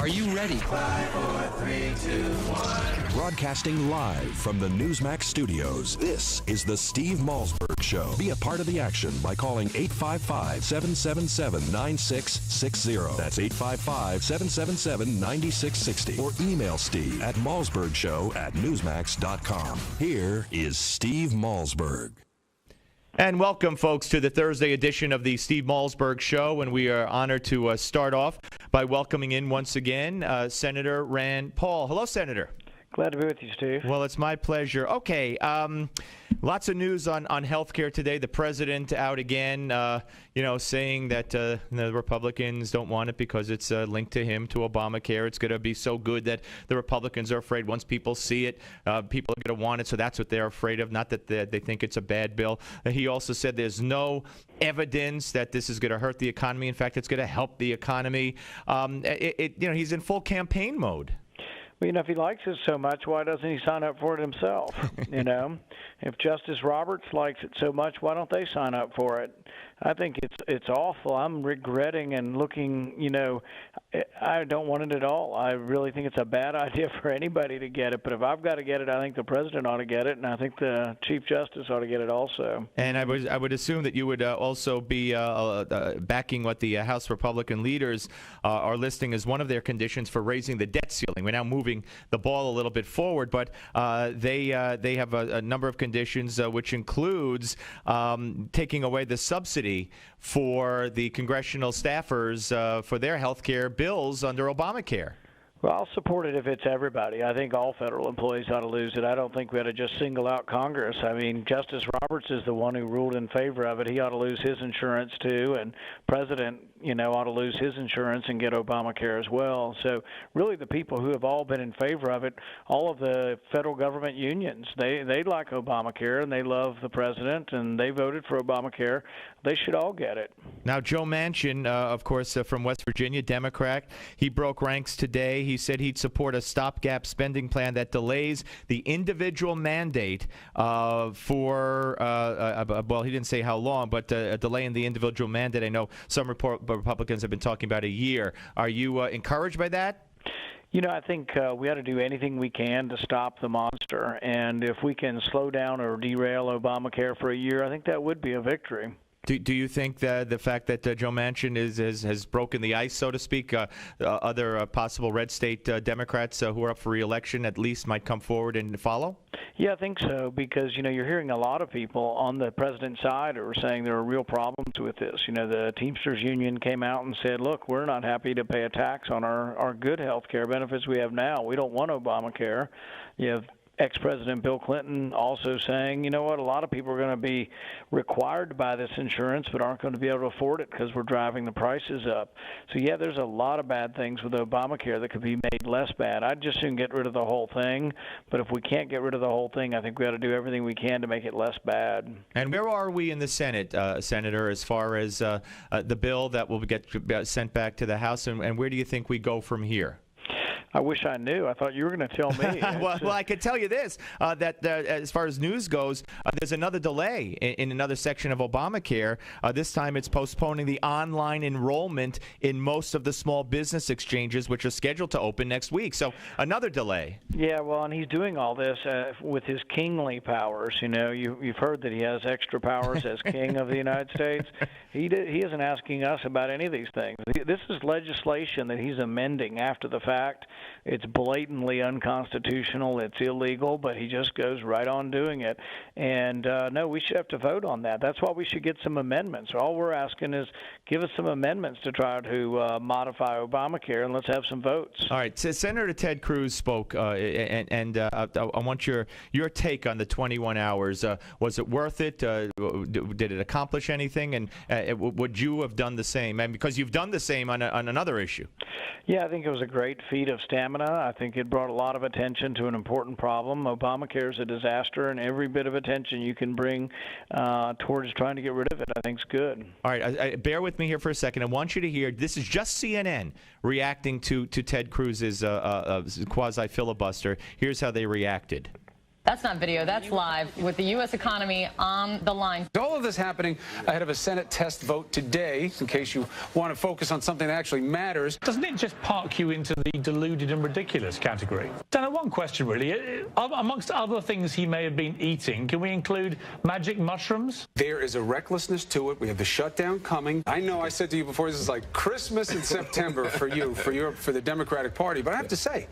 Are you ready? 5, 4, 3, 2, 1. Broadcasting live from the Newsmax studios, this is the Steve Malzberg Show. Be a part of the action by calling 855-777-9660. That's 855-777-9660. Or email Steve at malzbergshow@newsmax.com. Here is Steve Malzberg. And welcome, folks, to the Thursday edition of the Steve Malzberg Show. And we are honored to start off by welcoming in once again Senator Rand Paul. Hello, Senator. Glad to be with you, Steve. Well, it's my pleasure. Okay, lots of news on health care today. The president out again, saying that the Republicans don't want it because it's linked to him, to Obamacare. It's going to be so good that the Republicans are afraid once people see it, people are going to want it, so that's what they're afraid of, not that they think it's a bad bill. He also said there's no evidence that this is going to hurt the economy. In fact, it's going to help the economy. He's in full campaign mode. Well, if he likes it so much, why doesn't he sign up for it himself? If Justice Roberts likes it so much, why don't they sign up for it? I think it's awful. I'm regretting and looking, I don't want it at all. I really think it's a bad idea for anybody to get it. But if I've got to get it, I think the president ought to get it, and I think the Chief Justice ought to get it also. And I would assume that you would also be backing what the House Republican leaders are listing as one of their conditions for raising the debt ceiling. We're now moving the ball a little bit forward, but they have a number of conditions, which includes taking away the subsidy for the congressional staffers for their health care bills under Obamacare. Well, I'll support it if it's everybody. I think all federal employees ought to lose it. I don't think we ought to just single out Congress. I mean, Justice Roberts is the one who ruled in favor of it. He ought to lose his insurance, too, and President, ought to lose his insurance and get Obamacare as well. So really the people who have all been in favor of it, all of the federal government unions, they like Obamacare, and they love the president, and they voted for Obamacare. They should all get it. Now, Joe Manchin, of course, from West Virginia, Democrat, he broke ranks today. He said he'd support a stopgap spending plan that delays the individual mandate well, he didn't say how long, but a delay in the individual mandate. I know some Republicans have been talking about a year. Are you encouraged by that? I think we ought to do anything we can to stop the monster. And if we can slow down or derail Obamacare for a year, I think that would be a victory. Do you think that the fact that Joe Manchin has broken the ice, so to speak, other possible red state Democrats who are up for re-election at least might come forward and follow? Yeah, I think so, because, you're hearing a lot of people on the president's side who are saying there are real problems with this. The Teamsters Union came out and said, look, we're not happy to pay a tax on our good health care benefits we have now. We don't want Obamacare. You have ex-President Bill Clinton also saying, a lot of people are going to be required to buy this insurance but aren't going to be able to afford it because we're driving the prices up. So, yeah, there's a lot of bad things with Obamacare that could be made less bad. I'd just soon get rid of the whole thing. But if we can't get rid of the whole thing, I think we ought to do everything we can to make it less bad. And where are we in the Senate, Senator, as far as the bill that will get sent back to the House? And where do you think we go from here? I wish I knew. I thought you were going to tell me. well, I could tell you this, that as far as news goes, there's another delay in another section of Obamacare. This time it's postponing the online enrollment in most of the small business exchanges, which are scheduled to open next week. So another delay. Yeah, well, and he's doing all this with his kingly powers. You've heard that he has extra powers as king of the United States. He isn't asking us about any of these things. This is legislation that he's amending after the fact. It's blatantly unconstitutional. It's illegal, but he just goes right on doing it. And, no, we should have to vote on that. That's why we should get some amendments. All we're asking is give us some amendments to try to modify Obamacare, and let's have some votes. All right. So Senator Ted Cruz spoke, and I want your take on the 21 hours. Was it worth it? Did it accomplish anything? And would you have done the same? And because you've done the same on another issue. Yeah, I think it was a great feat of stamina. I think it brought a lot of attention to an important problem. Obamacare is a disaster, and every bit of attention you can bring towards trying to get rid of it, I think, is good. All right, bear with me here for a second. I want you to hear, this is just CNN reacting to Ted Cruz's quasi-filibuster. Here's how they reacted. That's not video, that's live with the U.S. economy on the line. All of this happening ahead of a Senate test vote today, in case you want to focus on something that actually matters. Doesn't it just park you into the deluded and ridiculous category? Dan, one question really. Amongst other things he may have been eating, can we include magic mushrooms? There is a recklessness to it. We have the shutdown coming. I know I said to you before, this is like Christmas in September for you, for the Democratic Party. But I have to say,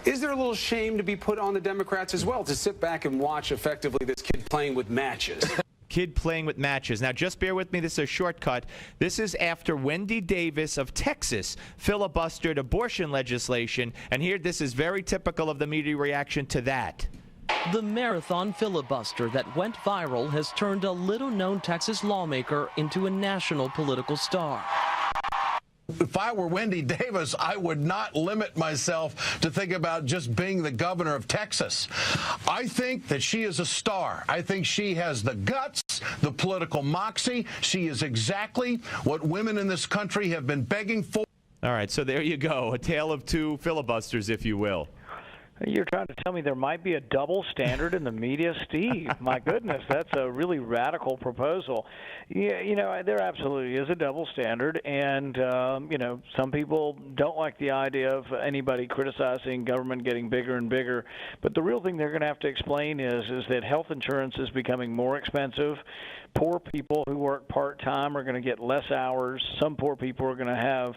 is there a little shame to be put on the Democrats as well to sit back and watch effectively this kid playing with matches? Kid playing with matches. Now, just bear with me. This is a shortcut. This is after Wendy Davis of Texas filibustered abortion legislation. And here, this is very typical of the media reaction to that. The marathon filibuster that went viral has turned a little-known Texas lawmaker into a national political star. If I were Wendy Davis, I would not limit myself to think about just being the governor of Texas. I think that she is a star. I think she has the guts, the political moxie. She is exactly what women in this country have been begging for. All right, so there you go. A tale of two filibusters, if you will. You're trying to tell me there might be a double standard in the media, Steve? My goodness, that's a really radical proposal. Yeah, there absolutely is a double standard, and some people don't like the idea of anybody criticizing government getting bigger and bigger. But the real thing they're going to have to explain is that health insurance is becoming more expensive. Poor people who work part-time are going to get less hours. Some poor people are going to have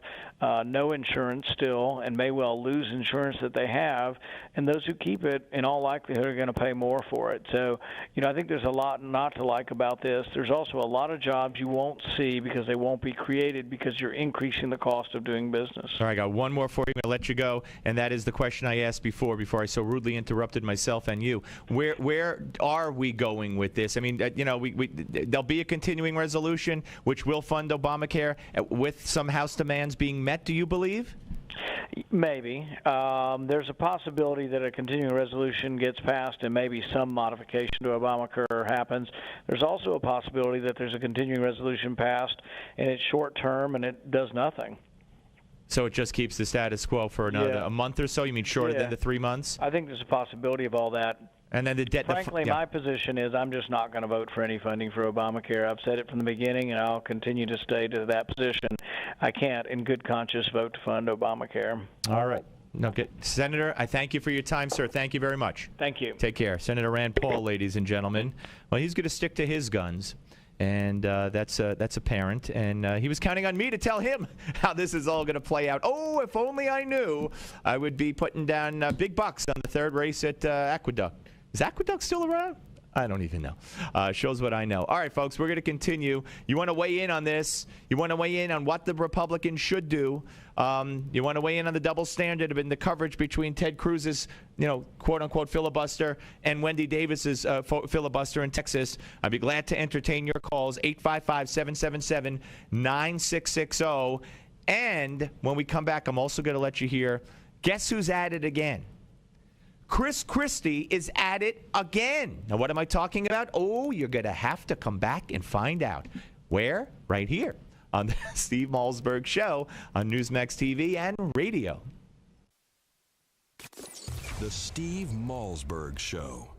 no insurance still and may well lose insurance that they have. And those who keep it, in all likelihood, are going to pay more for it. So, I think there's a lot not to like about this. There's also a lot of jobs you won't see because they won't be created because you're increasing the cost of doing business. All right, I got one more for you. I'm going to let you go, and that is the question I asked before I so rudely interrupted myself and you. Where are we going with this? I mean, there'll be a continuing resolution which will fund Obamacare with some House demands being met, do you believe? Maybe. There's a possibility that a continuing resolution gets passed and maybe some modification to Obamacare happens. There's also a possibility that there's a continuing resolution passed and it's short term and it does nothing. So it just keeps the status quo for a month or so? You mean shorter than the 3 months? I think there's a possibility of all that. And then the debt. Frankly, my position is I'm just not going to vote for any funding for Obamacare. I've said it from the beginning, and I'll continue to stay to that position. I can't, in good conscience, vote to fund Obamacare. All right. No, good. Senator, I thank you for your time, sir. Thank you very much. Thank you. Take care. Senator Rand Paul, ladies and gentlemen. Well, he's going to stick to his guns. And that's apparent. And he was counting on me to tell him how this is all going to play out. Oh, if only I knew, I would be putting down big bucks on the third race at Aqueduct. Is Aqueduct still around? I don't even know. Shows what I know. All right, folks, we're going to continue. You want to weigh in on this? You want to weigh in on what the Republicans should do? You want to weigh in on the double standard in the coverage between Ted Cruz's, quote-unquote filibuster and Wendy Davis's filibuster in Texas? I'd be glad to entertain your calls, 855-777-9660. And when we come back, I'm also going to let you hear, guess who's at it again? Chris Christie is at it again. Now, what am I talking about? Oh, you're going to have to come back and find out. Where? Right here on the Steve Malzberg Show on Newsmax TV and radio. The Steve Malzberg Show.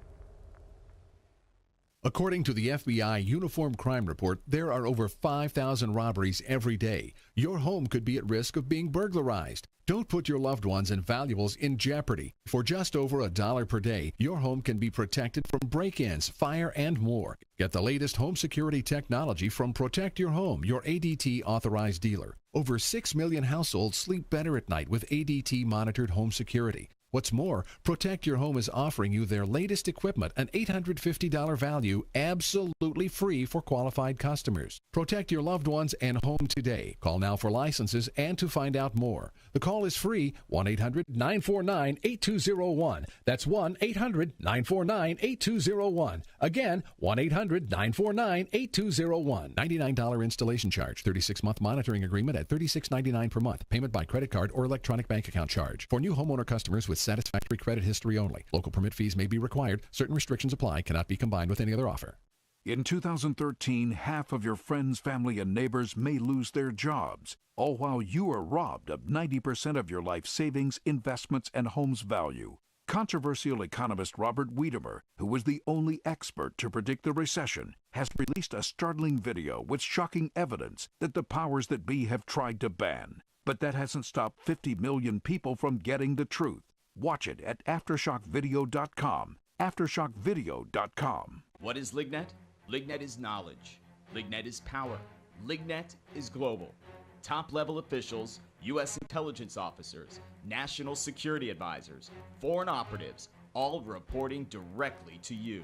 According to the FBI Uniform Crime Report, there are over 5,000 robberies every day. Your home could be at risk of being burglarized. Don't put your loved ones and valuables in jeopardy. For just over $1 per day, your home can be protected from break-ins, fire, and more. Get the latest home security technology from Protect Your Home, your ADT authorized dealer. Over 6 million households sleep better at night with ADT monitored home security. What's more, Protect Your Home is offering you their latest equipment, an $850 value, absolutely free for qualified customers. Protect your loved ones and home today. Call now for licenses and to find out more. The call is free, 1-800-949-8201. That's 1-800-949-8201. Again, 1-800-949-8201. $99 installation charge, 36-month monitoring agreement at $36.99 per month. Payment by credit card or electronic bank account charge. For new homeowner customers with satisfactory credit history only. Local permit fees may be required. Certain restrictions apply. Cannot be combined with any other offer. In 2013, half of your friends, family, and neighbors may lose their jobs, all while you are robbed of 90% of your life savings, investments, and home's value. Controversial economist Robert Wiedemer, who was the only expert to predict the recession, has released a startling video with shocking evidence that the powers that be have tried to ban. But that hasn't stopped 50 million people from getting the truth. Watch it at AftershockVideo.com. AftershockVideo.com. What is LigNet? LigNet is knowledge. LigNet is power. LigNet is global. Top-level officials, U.S. intelligence officers, national security advisors, foreign operatives, all reporting directly to you.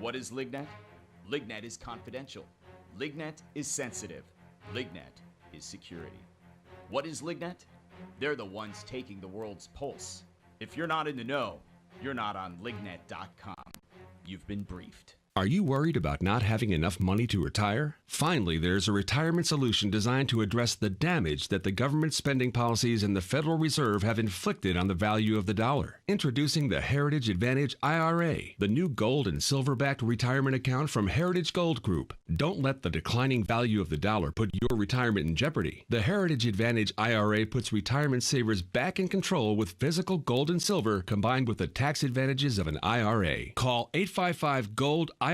What is LigNet? LigNet is confidential. LigNet is sensitive. LigNet is security. What is LigNet? They're the ones taking the world's pulse. If you're not in the know, you're not on lignet.com. You've been briefed. Are you worried about not having enough money to retire? Finally, there's a retirement solution designed to address the damage that the government spending policies and the Federal Reserve have inflicted on the value of the dollar. Introducing the Heritage Advantage IRA, the new gold and silver-backed retirement account from Heritage Gold Group. Don't let the declining value of the dollar put your retirement in jeopardy. The Heritage Advantage IRA puts retirement savers back in control with physical gold and silver combined with the tax advantages of an IRA. Call 855-GOLD-IRA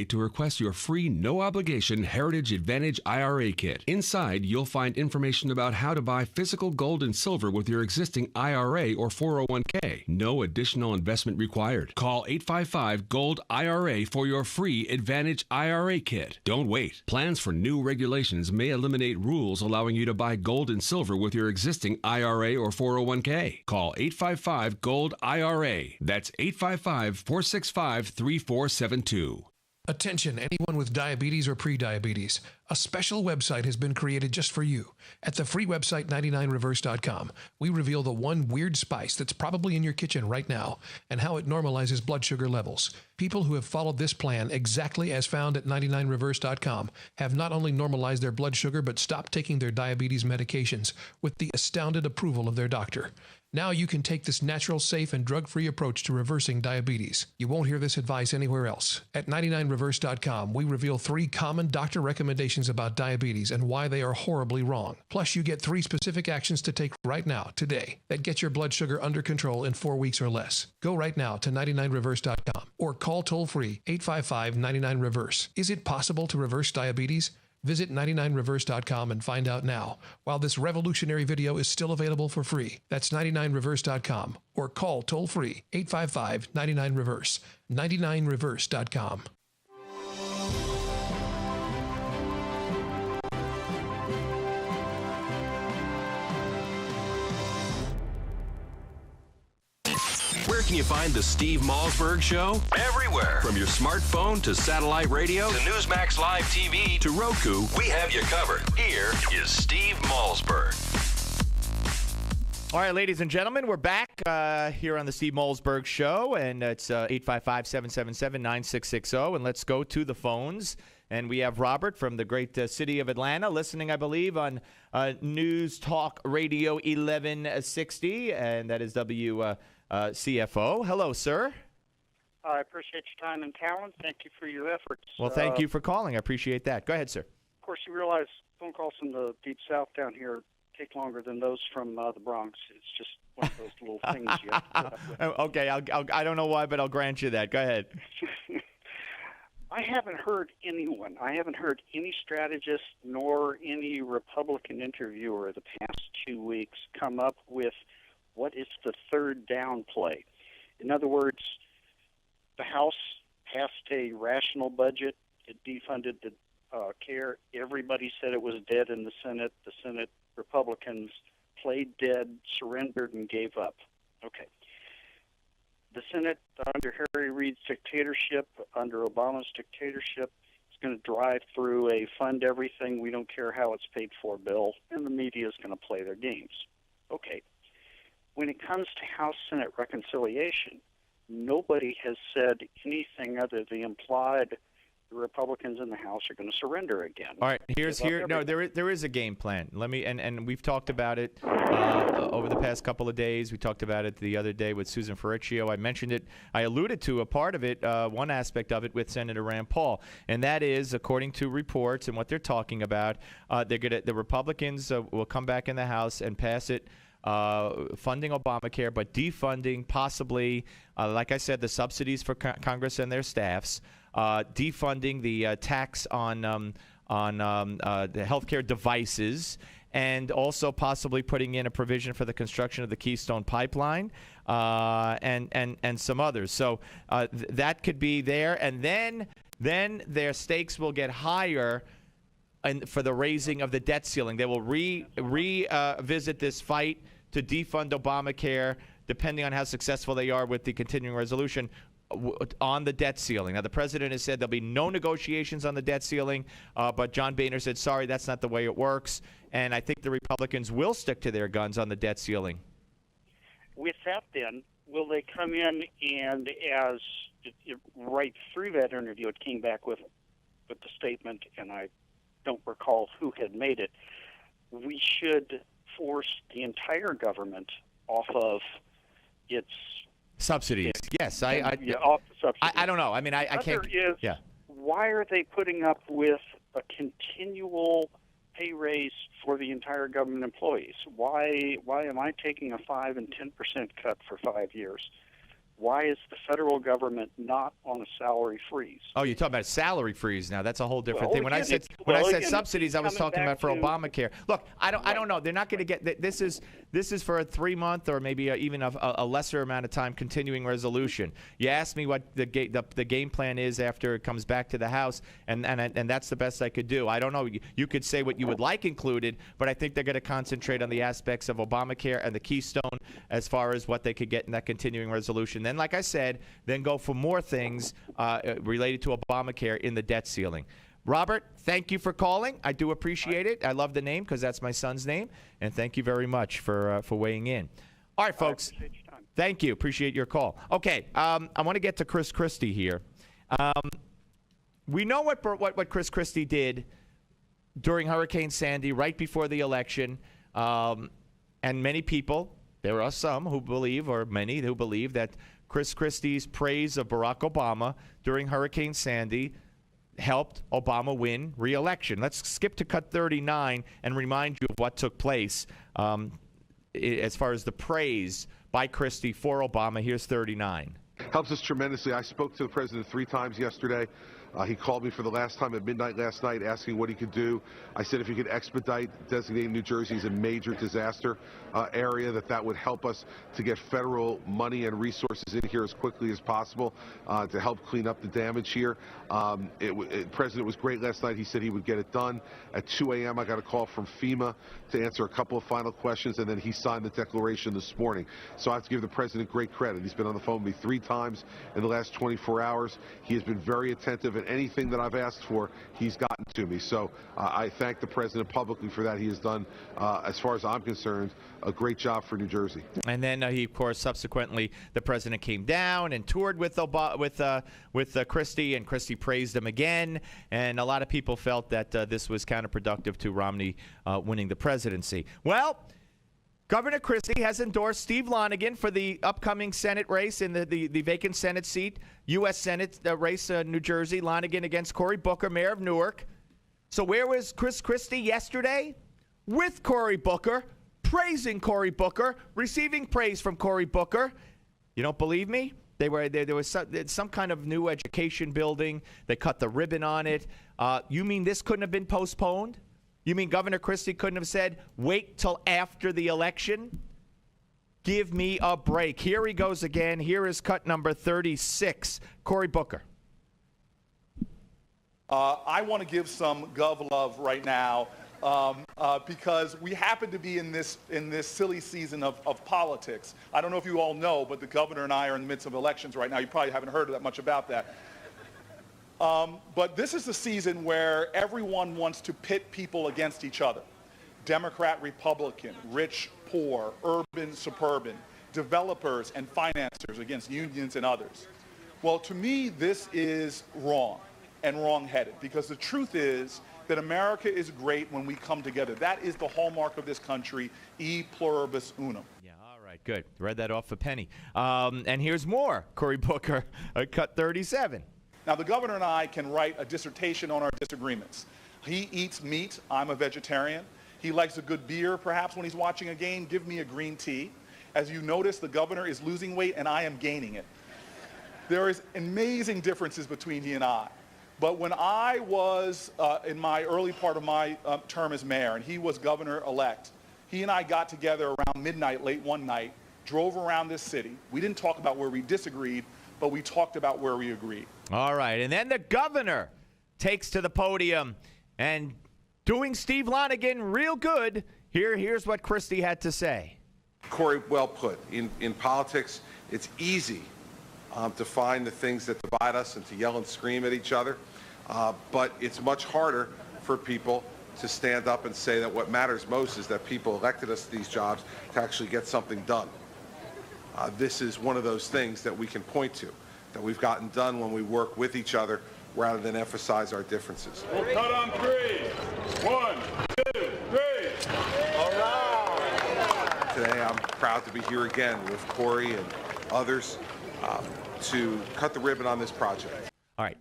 to request your free, no-obligation Heritage Advantage IRA kit. Inside, you'll find information about how to buy physical gold and silver with your existing IRA or 401k. No additional investment required. Call 855-GOLD-IRA for your free Advantage IRA kit. Don't wait. Plans for new regulations may eliminate rules allowing you to buy gold and silver with your existing IRA or 401k. Call 855-GOLD-IRA. That's 855-465-3472. Attention, anyone with diabetes or pre-diabetes. A special website has been created just for you. At the free website 99reverse.com, we reveal the one weird spice that's probably in your kitchen right now and how it normalizes blood sugar levels. People who have followed this plan exactly as found at 99reverse.com have not only normalized their blood sugar but stopped taking their diabetes medications with the astounded approval of their doctor. Now you can take this natural, safe, and drug-free approach to reversing diabetes. You won't hear this advice anywhere else. At 99reverse.com, we reveal 3 common doctor recommendations about diabetes and why they are horribly wrong. Plus, you get 3 specific actions to take right now, today, that get your blood sugar under control in 4 weeks or less. Go right now to 99reverse.com or call toll-free 855-99-REVERSE. Is it possible to reverse diabetes? Visit 99reverse.com and find out now, while this revolutionary video is still available for free. That's 99reverse.com or call toll-free 855-99-REVERSE. 99reverse.com. Where can you find the Steve Malzberg Show? Everywhere. From your smartphone to satellite radio to Newsmax Live TV to Roku, we have you covered. Here is Steve Malzberg. All right, ladies and gentlemen, we're back here on the Steve Malzberg Show, and it's 855-777-9660, and let's go to the phones. And we have Robert from the great city of Atlanta listening, I believe, on News Talk Radio 1160, and that is CFO. Hello, sir. I appreciate your time and talent. Thank you for your efforts. Well, thank you for calling. I appreciate that. Go ahead, sir. Of course, you realize phone calls from the Deep South down here take longer than those from the Bronx. It's just one of those little things you have to put up with. Okay, I don't know why, but I'll grant you that. Go ahead. I haven't heard anyone. I haven't heard any strategist nor any Republican interviewer the past 2 weeks come up with what is the third down play. In other words, the House passed a rational budget. It defunded the care. Everybody said it was dead in the Senate. The Senate Republicans played dead, surrendered, and gave up. Okay. The Senate, under Harry Reid's dictatorship, under Obama's dictatorship, is going to drive through a fund everything, we don't care how it's paid for bill, and the media is going to play their games. Okay. When it comes to House-Senate reconciliation, nobody has said anything other than implied the Republicans in the House are going to surrender again. All right, there is a game plan. Let me and we've talked about it over the past couple of days. We talked about it the other day with Susan Ferricchio. I mentioned it. I alluded to a part of it, one aspect of it with Senator Rand Paul, and that is, according to reports and what they're talking about, the Republicans will come back in the House and pass it funding Obamacare, but defunding possibly, like I said, the subsidies for Congress and their staffs, defunding the tax on the healthcare devices, and also possibly putting in a provision for the construction of the Keystone Pipeline, and some others. So that could be there, and then their stakes will get higher for the raising of the debt ceiling. They will revisit this fight to defund Obamacare, depending on how successful they are with the continuing resolution on the debt ceiling. Now, the president has said there'll be no negotiations on the debt ceiling, but John Boehner said, sorry, that's not the way it works. And I think the Republicans will stick to their guns on the debt ceiling. With that, then, will they come in and, as right through that interview, it came back with the statement, and I don't recall who had made it, we should force the entire government off of its subsidies. Yes, off the subsidies. I don't know. I mean, I can't. Yeah. Why are they putting up with a continual pay raise for the entire government employees? Why am I taking a 5 and 10% cut for 5 years? Why is the federal government not on a salary freeze? Oh, you're talking about a salary freeze now. That's a whole different thing. When I said subsidies, I was talking about for Obamacare. Look, I don't know. They're not going to get this is for a 3-month or maybe even a lesser amount of time continuing resolution. You asked me what the game plan is after it comes back to the House, and that's the best I could do. I don't know. You could say what you would like included, but I think they're going to concentrate on the aspects of Obamacare and the Keystone as far as what they could get in that continuing resolution. Then, like I said, then go for more things related to Obamacare in the debt ceiling. Robert, thank you for calling. I do appreciate it. I love the name because that's my son's name. And thank you very much for weighing in. All right, folks. Thank you. Appreciate your call. Okay, I want to get to Chris Christie here. We know what Chris Christie did during Hurricane Sandy right before the election. And many people, there are some who believe, or many who believe, that Chris Christie's praise of Barack Obama during Hurricane Sandy helped Obama win re-election. Let's skip to cut 39 and remind you of what took place as far as the praise by Christie for Obama. Here's 39. Helps us tremendously. I spoke to the president 3 times yesterday. He called me for the last time at midnight last night asking what he could do. I said if he could expedite designating New Jersey as a major disaster area, that would help us to get federal money and resources in here as quickly as possible to help clean up the damage here. The president was great last night. He said he would get it done. At 2 a.m. I got a call from FEMA to answer a couple of final questions, and then he signed the declaration this morning. So I have to give the president great credit. He's been on the phone with me 3 times in the last 24 hours. He has been very attentive, and anything that I've asked for, he's gotten to me. So I thank the president publicly for that. He has done, as far as I'm concerned, a great job for New Jersey. And then he, of course, subsequently, the president came down and toured with Christie, and Christie praised him again. And a lot of people felt that this was counterproductive to Romney winning the presidency. Well, Governor Christie has endorsed Steve Lonegan for the upcoming Senate race in the vacant Senate seat, U.S. Senate race, New Jersey. Lonegan against Cory Booker, mayor of Newark. So where was Chris Christie yesterday? With Cory Booker, praising Cory Booker, receiving praise from Cory Booker. You don't believe me? There was some kind of new education building. They cut the ribbon on it. You mean this couldn't have been postponed? You mean Governor Christie couldn't have said, wait till after the election? Give me a break. Here he goes again. Here is cut number 36. Cory Booker. I want to give some gov love right now because we happen to be in this silly season of politics. I don't know if you all know, but the governor and I are in the midst of elections right now. You probably haven't heard that much about that. But this is the season where everyone wants to pit people against each other. Democrat, Republican, rich, poor, urban, suburban, developers and financiers against unions and others. Well, to me, this is wrong and wrong-headed, because the truth is that America is great when we come together. That is the hallmark of this country, e pluribus unum. Yeah, all right, good. Read that off a penny. And here's more, Cory Booker, cut 37. Now, the governor and I can write a dissertation on our disagreements. He eats meat. I'm a vegetarian. He likes a good beer, perhaps, when he's watching a game. Give me a green tea. As you notice, the governor is losing weight, and I am gaining it. There is amazing differences between he and I. But when I was in my early part of my term as mayor, and he was governor-elect, he and I got together around midnight, late one night, drove around this city. We didn't talk about where we disagreed, but we talked about where we agreed. All right, and then the governor takes to the podium and doing Steve Lonigan real good. Here's what Christie had to say. Corey, well put. In politics, it's easy to find the things that divide us and to yell and scream at each other, but it's much harder for people to stand up and say that what matters most is that people elected us to these jobs to actually get something done. This is one of those things that we can point to, that we've gotten done when we work with each other rather than emphasize our differences. We'll cut on 3. 1, 2, 3. All right. Today I'm proud to be here again with Corey and others to cut the ribbon on this project. All right.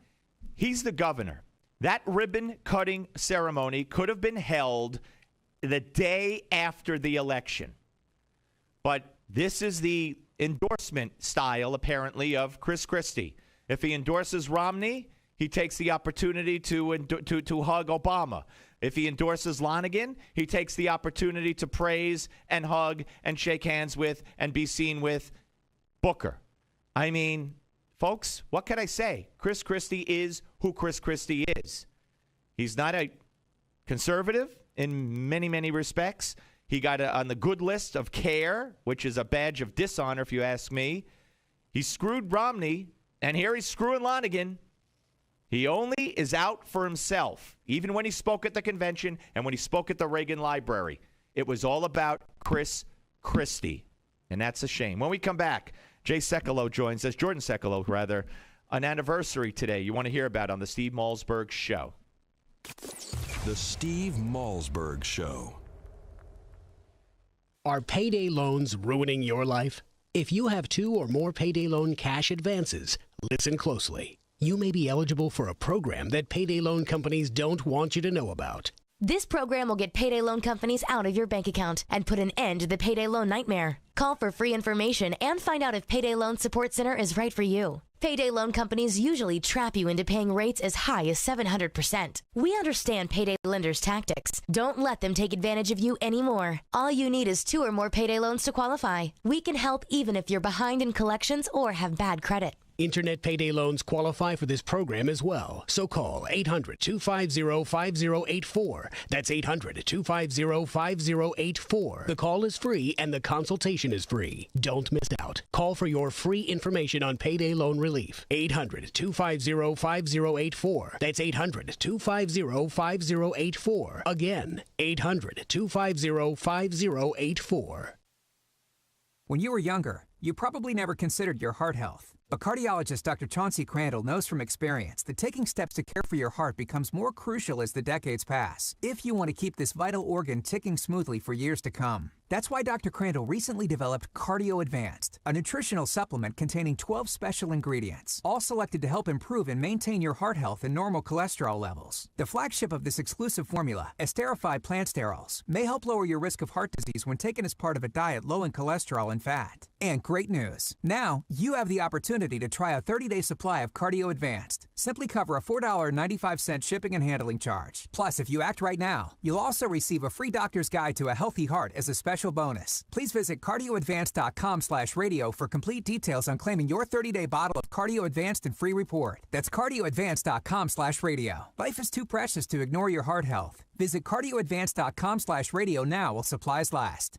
He's the governor. That ribbon-cutting ceremony could have been held the day after the election. But this is the endorsement style, apparently, of Chris Christie. If he endorses Romney, he takes the opportunity to hug Obama. If he endorses Lonigan, he takes the opportunity to praise and hug and shake hands with and be seen with Booker. I mean, folks, what can I say? Chris Christie is who Chris Christie is. He's not a conservative in many, many respects. He got on the good list of CARE, which is a badge of dishonor, if you ask me. He screwed Romney, and here he's screwing Lonigan. He only is out for himself, even when he spoke at the convention and when he spoke at the Reagan Library. It was all about Chris Christie, and that's a shame. When we come back, Jordan Sekulow, rather, an anniversary today you want to hear about on the Steve Malzberg Show. The Steve Malzberg Show. Are payday loans ruining your life? If you have 2 or more payday loan cash advances, listen closely. You may be eligible for a program that payday loan companies don't want you to know about. This program will get payday loan companies out of your bank account and put an end to the payday loan nightmare. Call for free information and find out if Payday Loan Support Center is right for you. Payday loan companies usually trap you into paying rates as high as 700%. We understand payday lenders' tactics. Don't let them take advantage of you anymore. All you need is 2 or more payday loans to qualify. We can help even if you're behind in collections or have bad credit. Internet payday loans qualify for this program as well. So call 800-250-5084. That's 800-250-5084. The call is free and the consultation is free. Don't miss out. Call for your free information on payday loan relief. 800-250-5084. That's 800-250-5084. Again, 800-250-5084. When you were younger, you probably never considered your heart health. But cardiologist Dr. Chauncey Crandall knows from experience that taking steps to care for your heart becomes more crucial as the decades pass, if you want to keep this vital organ ticking smoothly for years to come. That's why Dr. Crandall recently developed Cardio Advanced, a nutritional supplement containing 12 special ingredients, all selected to help improve and maintain your heart health and normal cholesterol levels. The flagship of this exclusive formula, esterified plant sterols, may help lower your risk of heart disease when taken as part of a diet low in cholesterol and fat. And great news, now you have the opportunity to try a 30-day supply of Cardio Advanced. Simply cover a $4.95 shipping and handling charge. Plus, if you act right now, you'll also receive a free doctor's guide to a healthy heart as a special bonus. Please visit cardioadvanced.com/radio for complete details on claiming your 30-day bottle of Cardio Advanced and free report. That's cardioadvanced.com/radio. Life is too precious to ignore your heart health. Visit cardioadvanced.com/radio now while supplies last.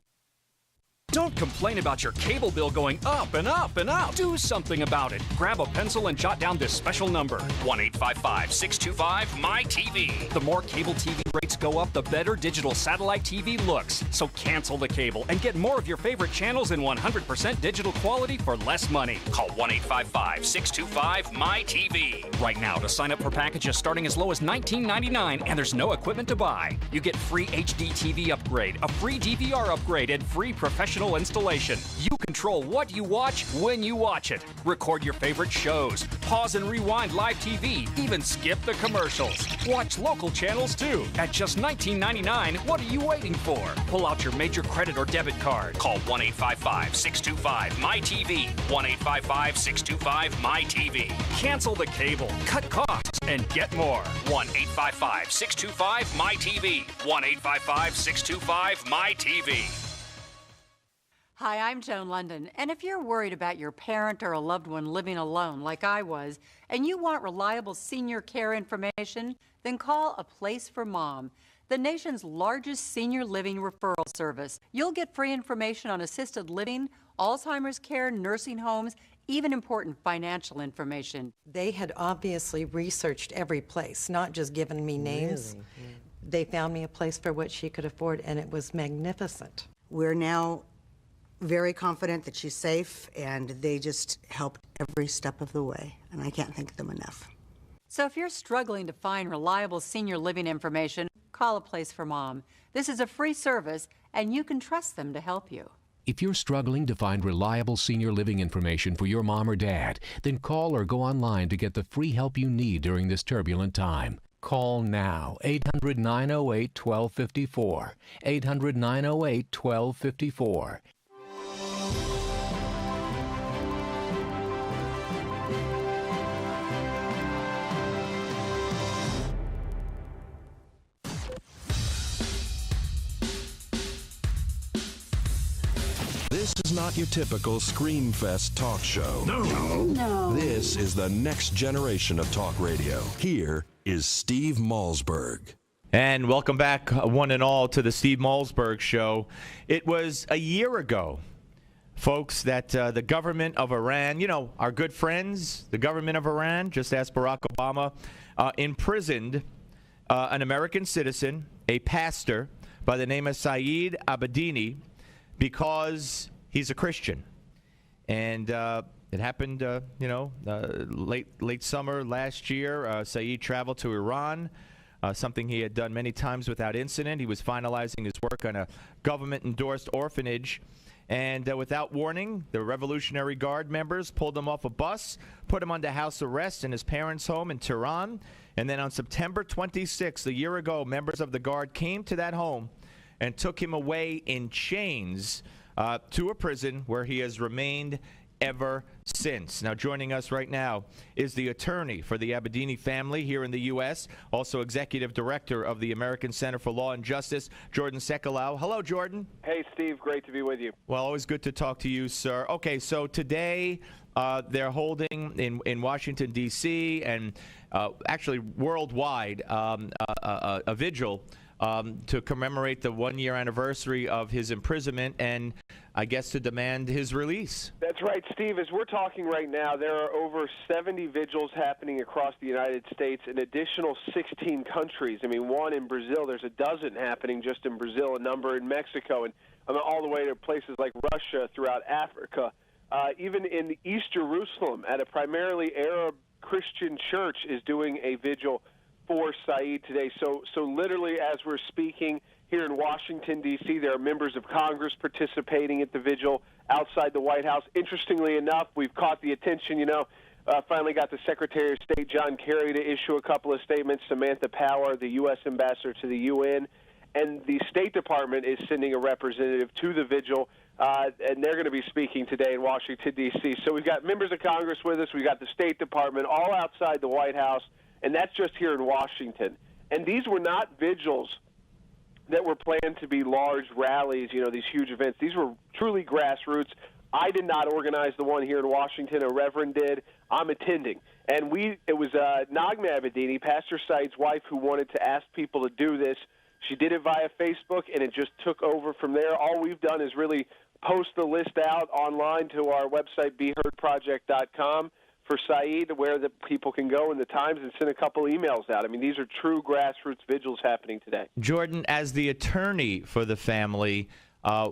Don't complain about your cable bill going up and up and up. Do something about it. Grab a pencil and jot down this special number, 1-855-625-MY-TV. The more cable TV rates go up, the better digital satellite TV looks. So cancel the cable and get more of your favorite channels in 100% digital quality for less money. Call 1-855-625-MY-TV. Right now to sign up for packages starting as low as $19.99, and there's no equipment to buy. You get free HD TV upgrade, a free DVR upgrade, and free professional professional installation. You control what you watch when you watch it. Record your favorite shows. Pause and rewind live TV. Even skip the commercials. Watch local channels too. At just $19.99, what are you waiting for? Pull out your major credit or debit card. Call 1-855-625-MyTV. 1-855-625-MyTV. Cancel the cable. Cut costs and get more. 1-855-625-MyTV. 1-855-625-MyTV. Hi, I'm Joan London, and if you're worried about your parent or a loved one living alone like I was, and you want reliable senior care information, then call A Place for Mom, the nation's largest senior living referral service. You'll get free information on assisted living, Alzheimer's care, nursing homes, even important financial information. They had obviously researched every place, not just given me names. Really? Yeah. They found me a place for what she could afford, and it was magnificent. We're now very confident that she's safe, and they just helped every step of the way, and I can't thank them enough. So if you're struggling to find reliable senior living information, call A Place for Mom. This is a free service, and you can trust them to help you. If you're struggling to find reliable senior living information for your mom or dad, then call or go online to get the free help you need during this turbulent time. Call now, 800-908-1254, 800-908-1254. This is not your typical Screamfest talk show. No. This is the next generation of talk radio. Here is Steve Malzberg. And welcome back, one and all, to the Steve Malzberg Show. It was a year ago, folks, that the government of Iran, you know, our good friends, the government of Iran, just asked Barack Obama, imprisoned an American citizen, a pastor by the name of Saeed Abedini, because he's a Christian. And it happened, late summer last year. Saeed traveled to Iran, something he had done many times without incident. He was finalizing his work on a government-endorsed orphanage. And without warning, the Revolutionary Guard members pulled him off a bus, put him under house arrest in his parents' home in Tehran. And then on September 26th, a year ago, members of the Guard came to that home and took him away in chains to a prison where he has remained ever since. Now, joining us right now is the attorney for the Abedini family here in the U.S., also executive director of the American Center for Law and Justice, Jordan Sekulow. Hello, Jordan. Hey, Steve. Great to be with you. Well, always good to talk to you, sir. Okay, so today they're holding in Washington, D.C., and actually worldwide a vigil to commemorate the one-year anniversary of his imprisonment and, I guess, to demand his release. That's right, Steve. As we're talking right now, there are over 70 vigils happening across the United States in additional 16 countries. I mean, one in Brazil. There's a dozen happening just in Brazil, a number in Mexico, and all the way to places like Russia, throughout Africa. Even in East Jerusalem, at a primarily Arab Christian church, is doing a vigil for Saeed today. So literally, as we're speaking here in Washington, D.C., there are members of Congress participating at the vigil outside the White House. Interestingly enough, we've caught the attention, finally got the Secretary of State, John Kerry, to issue a couple of statements, Samantha Power, the U.S. ambassador to the UN, and the State Department is sending a representative to the vigil, and they're going to be speaking today in Washington, D.C. So we've got members of Congress with us, we've got the State Department, all outside the White House, and that's just here in Washington. And these were not vigils that were planned to be large rallies, these huge events. These were truly grassroots. I did not organize the one here in Washington. A reverend did. I'm attending. And it was Nagma Abedini, Pastor Saeed's wife, who wanted to ask people to do this. She did it via Facebook, and it just took over from there. All we've done is really post the list out online to our website, BeHeardProject.com. for Saeed, where the people can go in the Times, and send a couple emails out. I mean, these are true grassroots vigils happening today. Jordan, as the attorney for the family,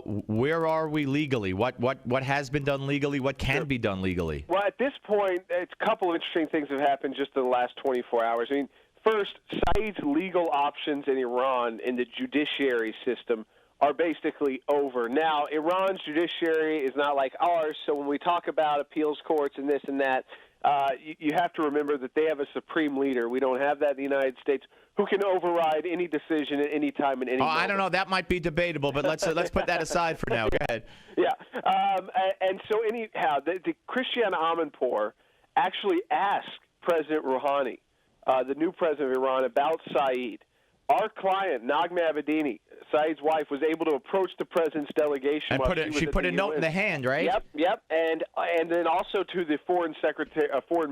where are we legally? What has been done legally? What can be done legally? Well, at this point, a couple of interesting things have happened just in the last 24 hours. I mean, first, Saeed's legal options in Iran in the judiciary system are basically over. Now, Iran's judiciary is not like ours, so when we talk about appeals courts and this and that, you have to remember that they have a supreme leader. We don't have that in the United States, who can override any decision at any time in any moment. I don't know. That might be debatable, but let's put that aside for now. Go ahead. Yeah. And so anyhow, the Christiane Amanpour actually asked President Rouhani, the new president of Iran, about Saeed. Our client, Naghmeh Abedini, Saeed's wife, was able to approach the president's delegation. And she put a note in the hand, right? Yep. And then also to the foreign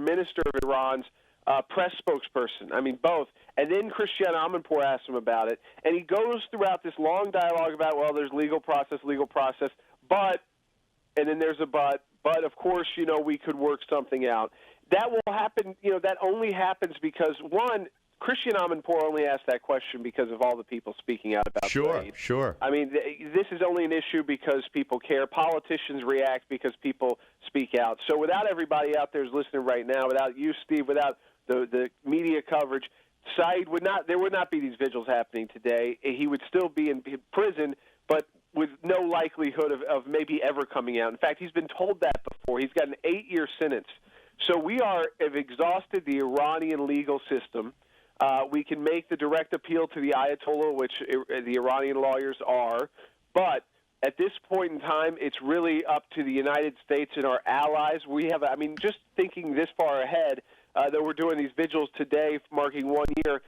minister of Iran's press spokesperson. I mean, both. And then Christiane Amanpour asked him about it. And he goes throughout this long dialogue about, well, there's legal process, but, and then there's a but of course, we could work something out. That will happen, that only happens because, one, Christiane Amanpour only asked that question because of all the people speaking out about Saeed. Sure. I mean, this is only an issue because people care. Politicians react because people speak out. So without everybody out there who's listening right now, without you, Steve, without the media coverage, Saeed there would not be these vigils happening today. He would still be in prison, but with no likelihood of maybe ever coming out. In fact, he's been told that before. He's got an 8-year sentence. So we have exhausted the Iranian legal system. We can make the direct appeal to the Ayatollah, which the Iranian lawyers are, but at this point in time, it's really up to the United States and our allies. Just thinking this far ahead, that we're doing these vigils today, marking 1 year.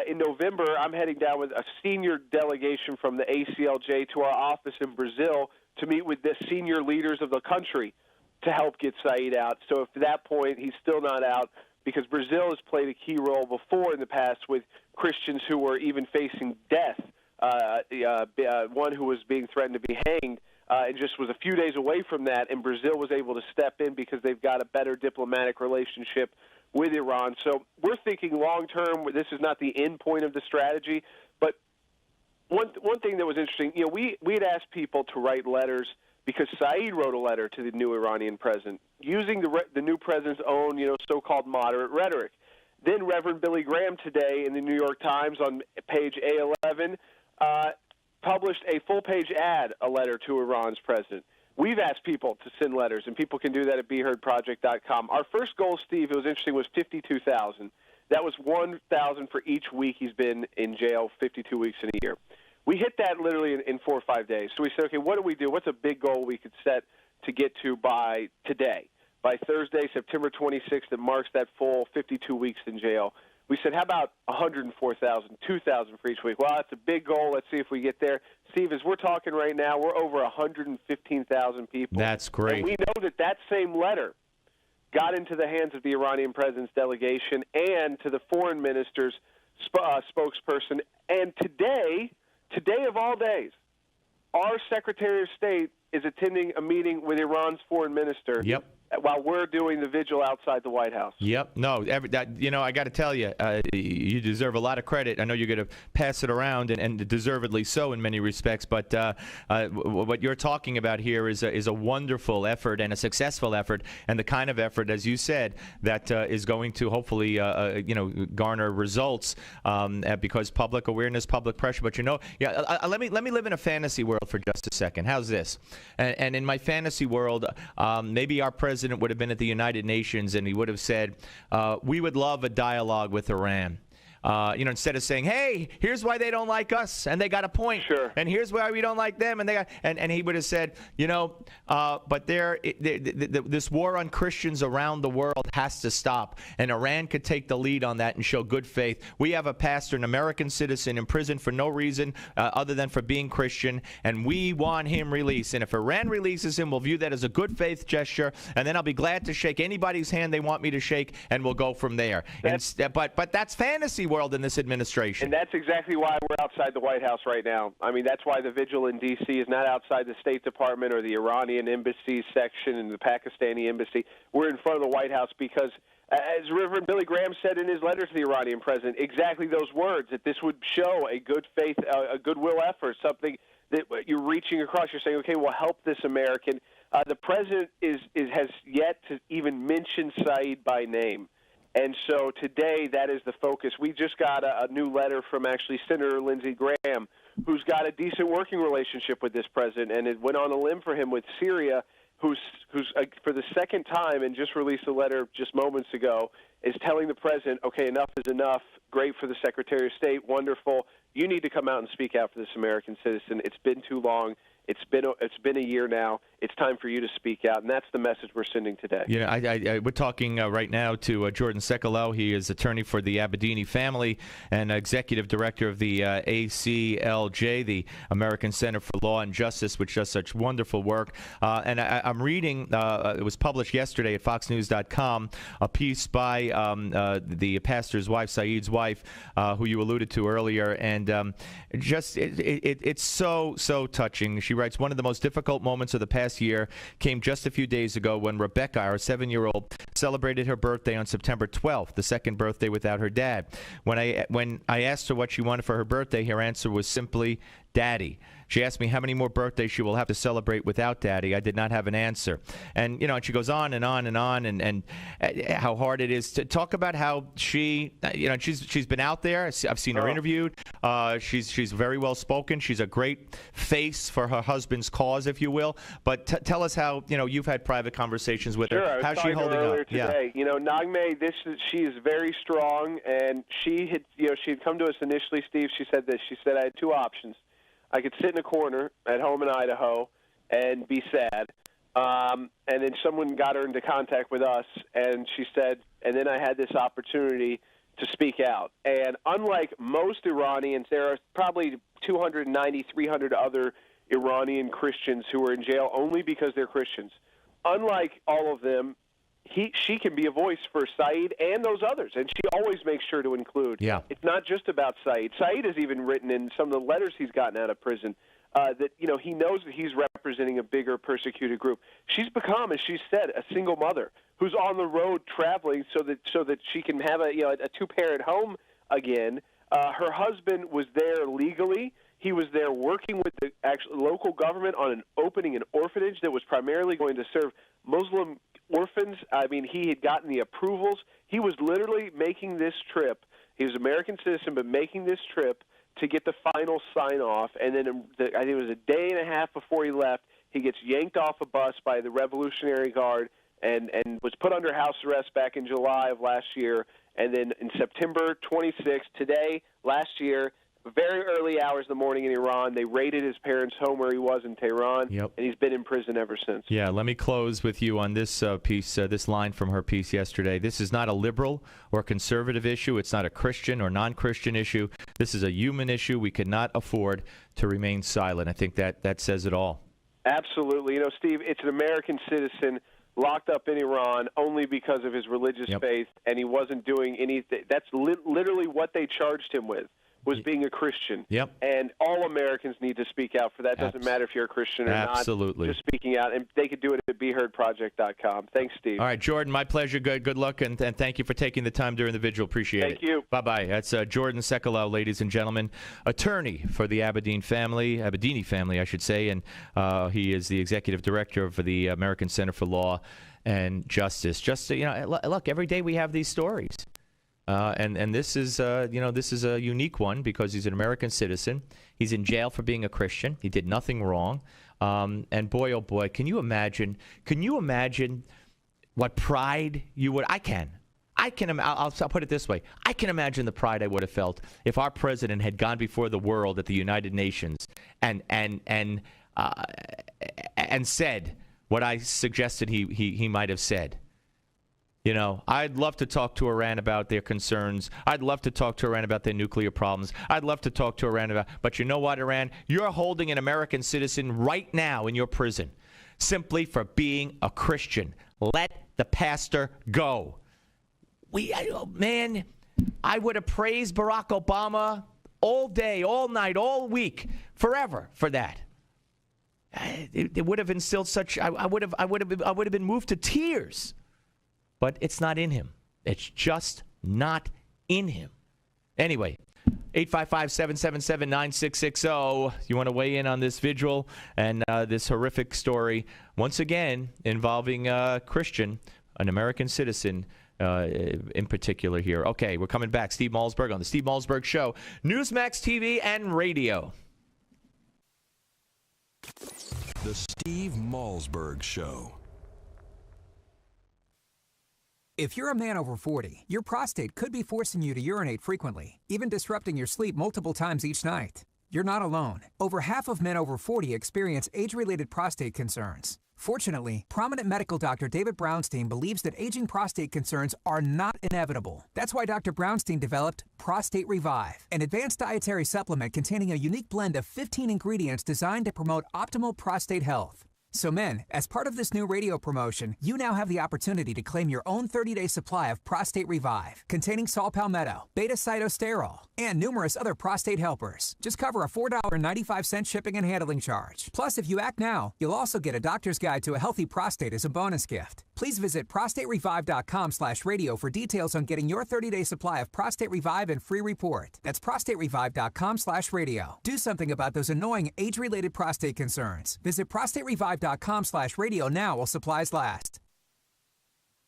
In November, I'm heading down with a senior delegation from the ACLJ to our office in Brazil to meet with the senior leaders of the country to help get Saeed out. So if at that point he's still not out, because Brazil has played a key role before in the past with Christians who were even facing death. One who was being threatened to be hanged and just was a few days away from that, and Brazil was able to step in because they've got a better diplomatic relationship with Iran. So we're thinking long-term. This is not the end point of the strategy. But one thing that was interesting, we had asked people to write letters because Saeed wrote a letter to the new Iranian president using the new president's own, so-called moderate rhetoric. Then Reverend Billy Graham today in the New York Times on page A11 published a full-page ad, a letter to Iran's president. We've asked people to send letters, and people can do that at BeHeardProject.com. Our first goal, Steve, it was interesting, was 52,000. That was 1,000 for each week he's been in jail, 52 weeks in a year. We hit that literally in 4 or 5 days. So we said, okay, what do we do? What's a big goal we could set to get to by today? By Thursday, September 26th, that marks that full 52 weeks in jail. We said, how about 104,000, 2,000 for each week? Well, that's a big goal. Let's see if we get there. Steve, as we're talking right now, we're over 115,000 people. That's great. And we know that same letter got into the hands of the Iranian president's delegation and to the foreign minister's spokesperson. And today of all days, our Secretary of State is attending a meeting with Iran's foreign minister. Yep. While we're doing the vigil outside the White House. Yep. No, I got to tell you, you deserve a lot of credit. I know you're going to pass it around, and deservedly so in many respects. But what you're talking about here is a wonderful effort and a successful effort, and the kind of effort, as you said, that is going to hopefully garner results because public awareness, public pressure. But let me live in a fantasy world for just a second. How's this? And in my fantasy world, maybe our president would have been at the United Nations and he would have said, we would love a dialogue with Iran. Instead of saying, hey, here's why they don't like us, and they got a point. Sure. And here's why we don't like them, and he would have said, but this war on Christians around the world has to stop, and Iran could take the lead on that and show good faith. We have a pastor, an American citizen, in prison for no reason other than for being Christian, and we want him released. And if Iran releases him, we'll view that as a good faith gesture, and then I'll be glad to shake anybody's hand they want me to shake, and we'll go from there. But that's fantasy world in this administration. And that's exactly why we're outside the White House right now. I mean, that's why the vigil in D.C. is not outside the State Department or the Iranian embassy section and the Pakistani embassy. We're in front of the White House because, as Reverend Billy Graham said in his letter to the Iranian president, exactly those words, that this would show a good faith, a goodwill effort, something that you're reaching across. You're saying, okay, we'll help this American. The president has yet to even mention Saeed by name. And so today, that is the focus. We just got a new letter from actually Senator Lindsey Graham, who's got a decent working relationship with this president, and it went on a limb for him with Syria, who's for the second time and just released a letter just moments ago, is telling the president, okay, enough is enough. Great for the Secretary of State, wonderful. You need to come out and speak out for this American citizen. It's been too long. It's been a year now. It's time for you to speak out, and that's the message we're sending today. You know, we're talking right now to Jordan Sekulow. He is attorney for the Abedini family and executive director of the ACLJ, the American Center for Law and Justice, which does such wonderful work. And I'm reading, it was published yesterday at FoxNews.com, a piece by the pastor's wife, Saeed's wife, who you alluded to earlier, and it's so touching. She writes, one of the most difficult moments of the past year came just a few days ago when Rebecca, our 7-year-old, celebrated her birthday on September 12th, the second birthday without her dad. When I asked her what she wanted for her birthday, her answer was simply, Daddy. She asked me how many more birthdays she will have to celebrate without Daddy. I did not have an answer. And, you know, and she goes on and on and on and how hard it is to talk about how she, you know, she's been out there. I've seen her interviewed. She's very well spoken. She's a great face for her husband's cause, if you will. But tell us how, you know, you've had private conversations with her. How's she holding up? Today. You know, Nagme, she is very strong, and she had come to us initially, Steve. She said this. She said, I had two options. I could sit in a corner at home in Idaho and be sad. And then someone got her into contact with us, and she said, and then I had this opportunity to speak out. And unlike most Iranians, there are probably 290, 300 other Iranian Christians who are in jail only because they're Christians. Unlike all of them, she can be a voice for Saeed and those others, and she always makes sure to include. Yeah. It's not just about Saeed. Saeed has even written in some of the letters he's gotten out of prison that, you know, he knows that he's representing a bigger persecuted group. She's become, as she said, a single mother who's on the road traveling so that she can have a two-parent home again. Her husband was there legally. He was there working with the actual local government on opening an orphanage that was primarily going to serve Muslim orphans. I mean, he had gotten the approvals. He was literally making this trip. He was an American citizen, but making this trip to get the final sign-off. And then I think it was a day and a half before he left, he gets yanked off a bus by the Revolutionary Guard and was put under house arrest back in July of last year. And then in September 26th, today, last year, very early hours in the morning in Iran, they raided his parents' home where he was in Tehran, and he's been in prison ever since. Yeah, let me close with you on this piece, this line from her piece yesterday. This is not a liberal or conservative issue. It's not a Christian or non-Christian issue. This is a human issue. We cannot afford to remain silent. I think that says it all. Absolutely. You know, Steve, it's an American citizen locked up in Iran only because of his religious faith, and he wasn't doing anything. That's literally what they charged him with, was being a Christian. And all Americans need to speak out for that. Doesn't matter if you're a Christian or not. Absolutely. Just speaking out. And they could do it at BeHeardProject.com. Thanks, Steve. All right, Jordan, my pleasure. Good luck, and thank you for taking the time during the vigil. Appreciate it. Thank you. Bye-bye. That's Jordan Sekulow, ladies and gentlemen, attorney for the Abedini family, I should say, and he is the executive director for the American Center for Law and Justice. Just, you know, look, every day we have these stories. And this is, this is a unique one because he's an American citizen. He's in jail for being a Christian. He did nothing wrong. And boy, oh boy, can you imagine what pride you would? I'll put it this way. I can imagine the pride I would have felt if our president had gone before the world at the United Nations and said what I suggested he might have said. You know, I'd love to talk to Iran about their concerns. I'd love to talk to Iran about their nuclear problems. I'd love to talk to Iran about, but you know what, Iran? You're holding an American citizen right now in your prison simply for being a Christian. Let the pastor go. I would have praised Barack Obama all day, all night, all week, forever for that. It would have instilled such. I would have been moved to tears. But it's not in him. It's just not in him. Anyway, 855-777-9660. You want to weigh in on this vigil and this horrific story, once again, involving a Christian, an American citizen in particular here. Okay, we're coming back. Steve Malzberg on the Steve Malzberg Show. Newsmax TV and radio. The Steve Malzberg Show. If you're a man over 40, your prostate could be forcing you to urinate frequently, even disrupting your sleep multiple times each night. You're not alone. Over half of men over 40 experience age-related prostate concerns. Fortunately, prominent medical doctor David Brownstein believes that aging prostate concerns are not inevitable. That's why Dr. Brownstein developed Prostate Revive, an advanced dietary supplement containing a unique blend of 15 ingredients designed to promote optimal prostate health. So men, as part of this new radio promotion, you now have the opportunity to claim your own 30-day supply of Prostate Revive, containing saw palmetto, beta-cytosterol, and numerous other prostate helpers. Just cover a $4.95 shipping and handling charge. Plus, if you act now, you'll also get a doctor's guide to a healthy prostate as a bonus gift. Please visit prostaterevive.com/radio for details on getting your 30-day supply of Prostate Revive and free report. That's prostaterevive.com/radio. Do something about those annoying age-related prostate concerns. Visit prostaterevive.com/radio now while supplies last.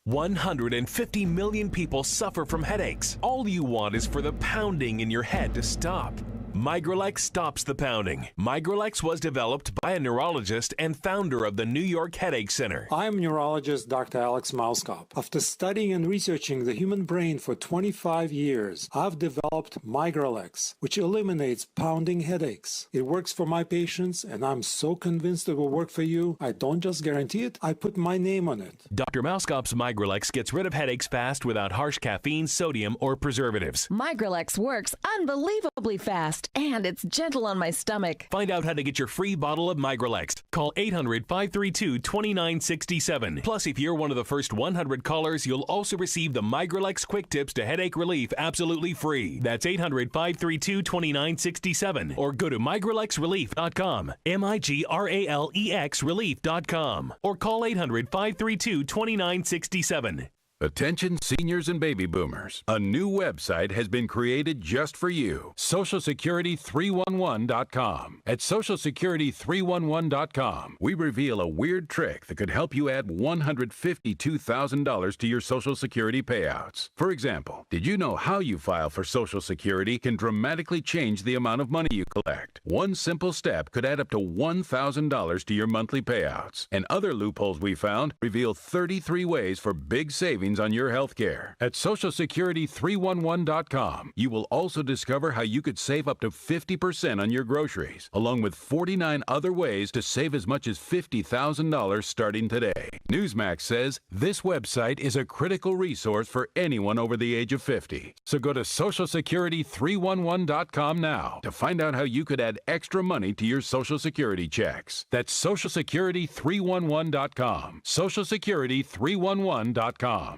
150 million people suffer from headaches. All you want is for the pounding in your head to stop. Migralex stops the pounding. Migralex was developed by a neurologist and founder of the New York Headache Center. I'm neurologist Dr. Alex Malzberg. After studying and researching the human brain for 25 years, I've developed Migralex, which eliminates pounding headaches. It works for my patients, and I'm so convinced it will work for you. I don't just guarantee it, I put my name on it. Dr. Malzberg's Migralex gets rid of headaches fast without harsh caffeine, sodium, or preservatives. Migralex works unbelievably fast, and it's gentle on my stomach. Find out how to get your free bottle of Migralex. Call 800-532-2967. Plus, if you're one of the first 100 callers, you'll also receive the Migralex Quick Tips to Headache Relief absolutely free. That's 800-532-2967. Or go to migralexrelief.com. MIGRALEX relief.com. Or call 800-532-2967. Attention seniors and baby boomers. A new website has been created just for you. SocialSecurity311.com. At SocialSecurity311.com, we reveal a weird trick that could help you add $152,000 to your Social Security payouts. For example, did you know how you file for Social Security can dramatically change the amount of money you collect? One simple step could add up to $1,000 to your monthly payouts. And other loopholes we found reveal 33 ways for big savings on your health care. At SocialSecurity311.com, you will also discover how you could save up to 50% on your groceries, along with 49 other ways to save as much as $50,000 starting today. Newsmax says this website is a critical resource for anyone over the age of 50. So go to SocialSecurity311.com now to find out how you could add extra money to your Social Security checks. That's SocialSecurity311.com. SocialSecurity311.com.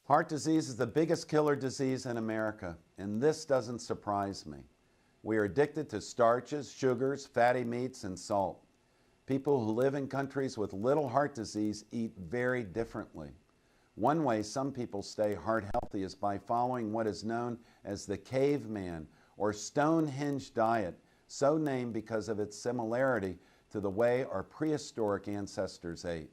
Heart disease is the biggest killer disease in America, and this doesn't surprise me. We are addicted to starches, sugars, fatty meats, and salt. People who live in countries with little heart disease eat very differently. One way some people stay heart healthy is by following what is known as the caveman or Stonehenge diet, so named because of its similarity to the way our prehistoric ancestors ate.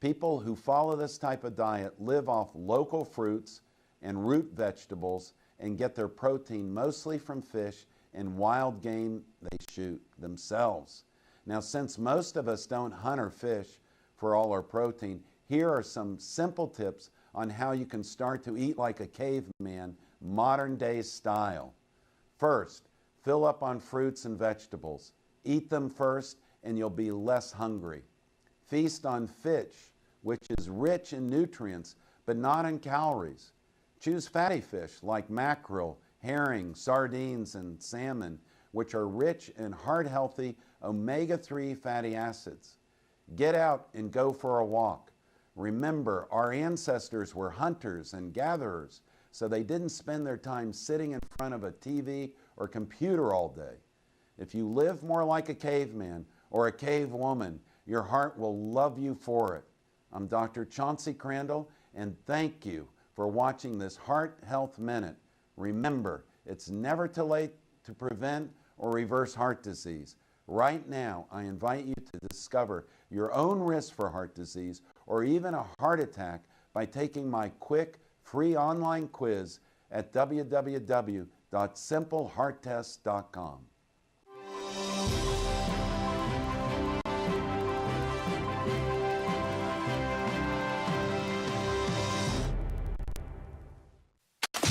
People who follow this type of diet live off local fruits and root vegetables and get their protein mostly from fish and wild game they shoot themselves. Now, since most of us don't hunt or fish for all our protein, here are some simple tips on how you can start to eat like a caveman, modern day style. First, fill up on fruits and vegetables. Eat them first and you'll be less hungry. Feast on fish, which is rich in nutrients but not in calories. Choose fatty fish like mackerel, herring, sardines, and salmon, which are rich in heart-healthy omega-3 fatty acids. Get out and go for a walk. Remember, our ancestors were hunters and gatherers, so they didn't spend their time sitting in front of a TV or computer all day. If you live more like a caveman or a cave woman, your heart will love you for it. I'm Dr. Chauncey Crandall, and thank you for watching this Heart Health Minute. Remember, it's never too late to prevent or reverse heart disease. Right now, I invite you to discover your own risk for heart disease or even a heart attack by taking my quick free online quiz at www.simplehearttest.com.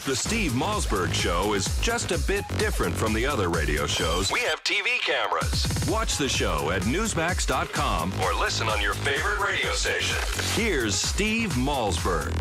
The Steve Malzberg Show is just a bit different from the other radio shows. We have TV cameras. Watch the show at Newsmax.com or listen on your favorite radio station. Here's Steve Malzberg.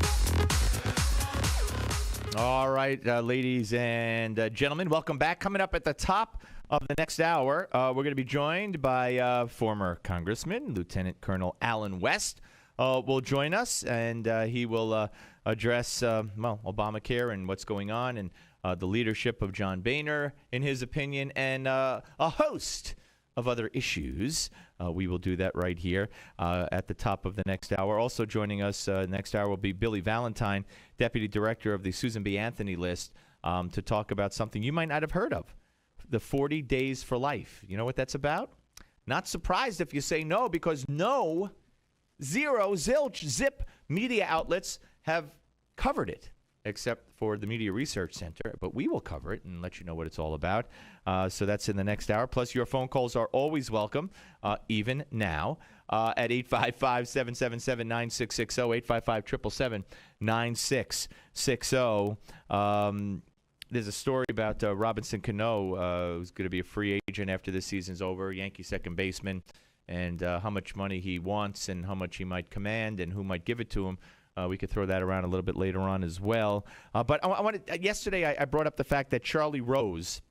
All right, ladies and gentlemen, welcome back. Coming up at the top of the next hour, we're going to be joined by former Congressman Lieutenant Colonel Alan West. Will join us, and he will address, Obamacare and what's going on, and the leadership of John Boehner, in his opinion, and a host of other issues. We will do that right here at the top of the next hour. Also joining us next hour will be Billy Valentine, Deputy Director of the Susan B. Anthony List, to talk about something you might not have heard of, the 40 Days for Life. You know what that's about? Not surprised if you say no, because zero, zilch, zip media outlets have covered it, except for the Media Research Center. But we will cover it and let you know what it's all about. So that's in the next hour. Plus, your phone calls are always welcome, even now, at 855-777-9660, 855-777-9660. There's a story about Robinson Cano, who's going to be a free agent after this season's over, Yankee second baseman, and how much money he wants and how much he might command and who might give it to him. We could throw that around a little bit later on as well. But I wanted, yesterday I brought up the fact that Charlie Rose,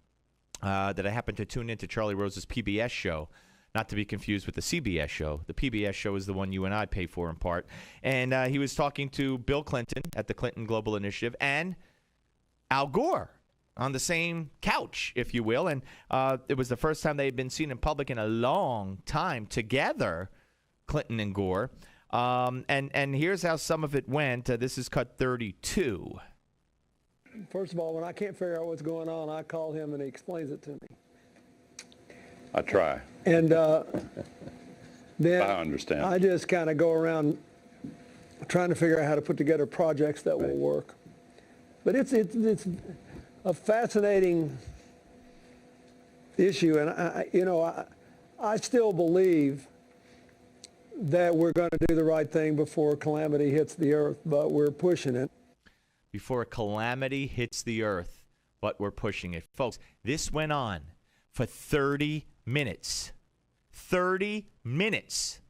that I happened to tune into Charlie Rose's PBS show, not to be confused with the CBS show. The PBS show is the one you and I pay for in part. And he was talking to Bill Clinton at the Clinton Global Initiative and Al Gore on the same couch, if you will. And it was the first time they had been seen in public in a long time together, Clinton and Gore. And here's how some of it went. This is cut 32. First of all, when I can't figure out what's going on, I call him and he explains it to me. I try. And then I understand. I just kind of go around trying to figure out how to put together projects that will work. But it's a fascinating issue, and I still believe that we're going to do the right thing before calamity hits the earth, but we're pushing it. Before a calamity hits the earth, but we're pushing it. Folks, this went on for 30 minutes. 30 minutes.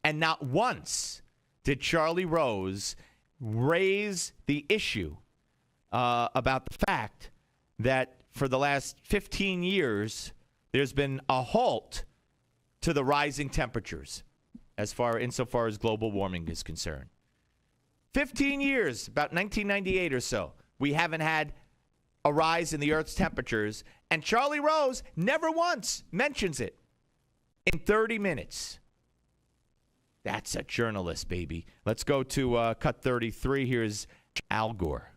And not once did Charlie Rose raise the issue about the fact that for the last 15 years, there's been a halt to the rising temperatures insofar as global warming is concerned. 15 years, about 1998 or so, we haven't had a rise in the Earth's temperatures, and Charlie Rose never once mentions it in 30 minutes. That's a journalist, baby. Let's go to cut 33. Here's Al Gore.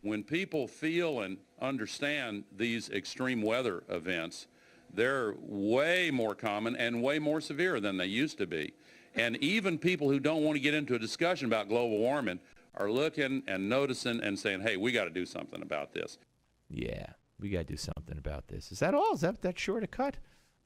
When people feel and understand these extreme weather events, they're way more common and way more severe than they used to be. And even people who don't want to get into a discussion about global warming are looking and noticing and saying, hey, we got to do something about this. Yeah, we got to do something about this. Is that all? Is that short a cut?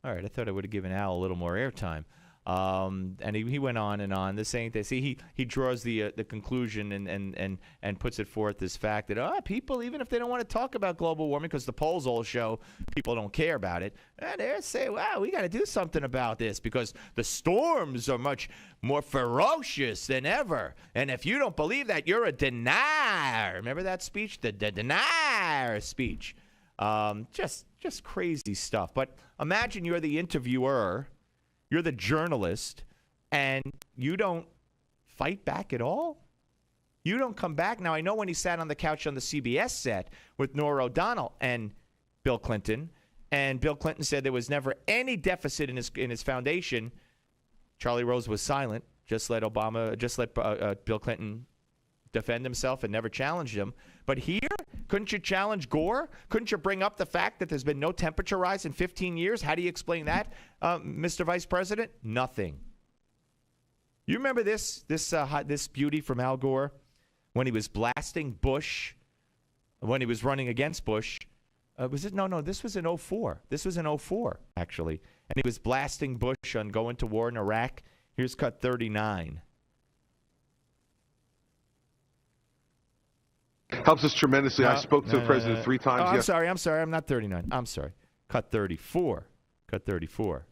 All right, I thought I would have given Al a little more airtime. And he went on and on. This ain't this. He draws the conclusion and puts it forth this fact that people, even if they don't want to talk about global warming, because the polls all show people don't care about it, they say, wow, we got to do something about this because the storms are much more ferocious than ever. And if you don't believe that, you're a denier. Remember that speech, the denier speech. Just crazy stuff. But imagine you're the interviewer. You're the journalist, and you don't fight back at all? You don't come back? Now, I know when he sat on the couch on the CBS set with Norah O'Donnell and Bill Clinton, and Bill Clinton said there was never any deficit in his foundation, Charlie Rose was silent, just let Bill Clinton defend himself and never challenged him. But here, couldn't you challenge Gore? Couldn't you bring up the fact that there's been no temperature rise in 15 years? How do you explain that, Mr. Vice President? Nothing. You remember this beauty from Al Gore? when he was blasting Bush, when he was running against Bush. Was it? No, this was in 2004. This was in 2004, actually. And he was blasting Bush on going to war in Iraq. Here's cut 39. Helps us tremendously. I spoke to the president 3 times. I'm sorry. I'm not 39. I'm sorry. Cut 34. Cut 34.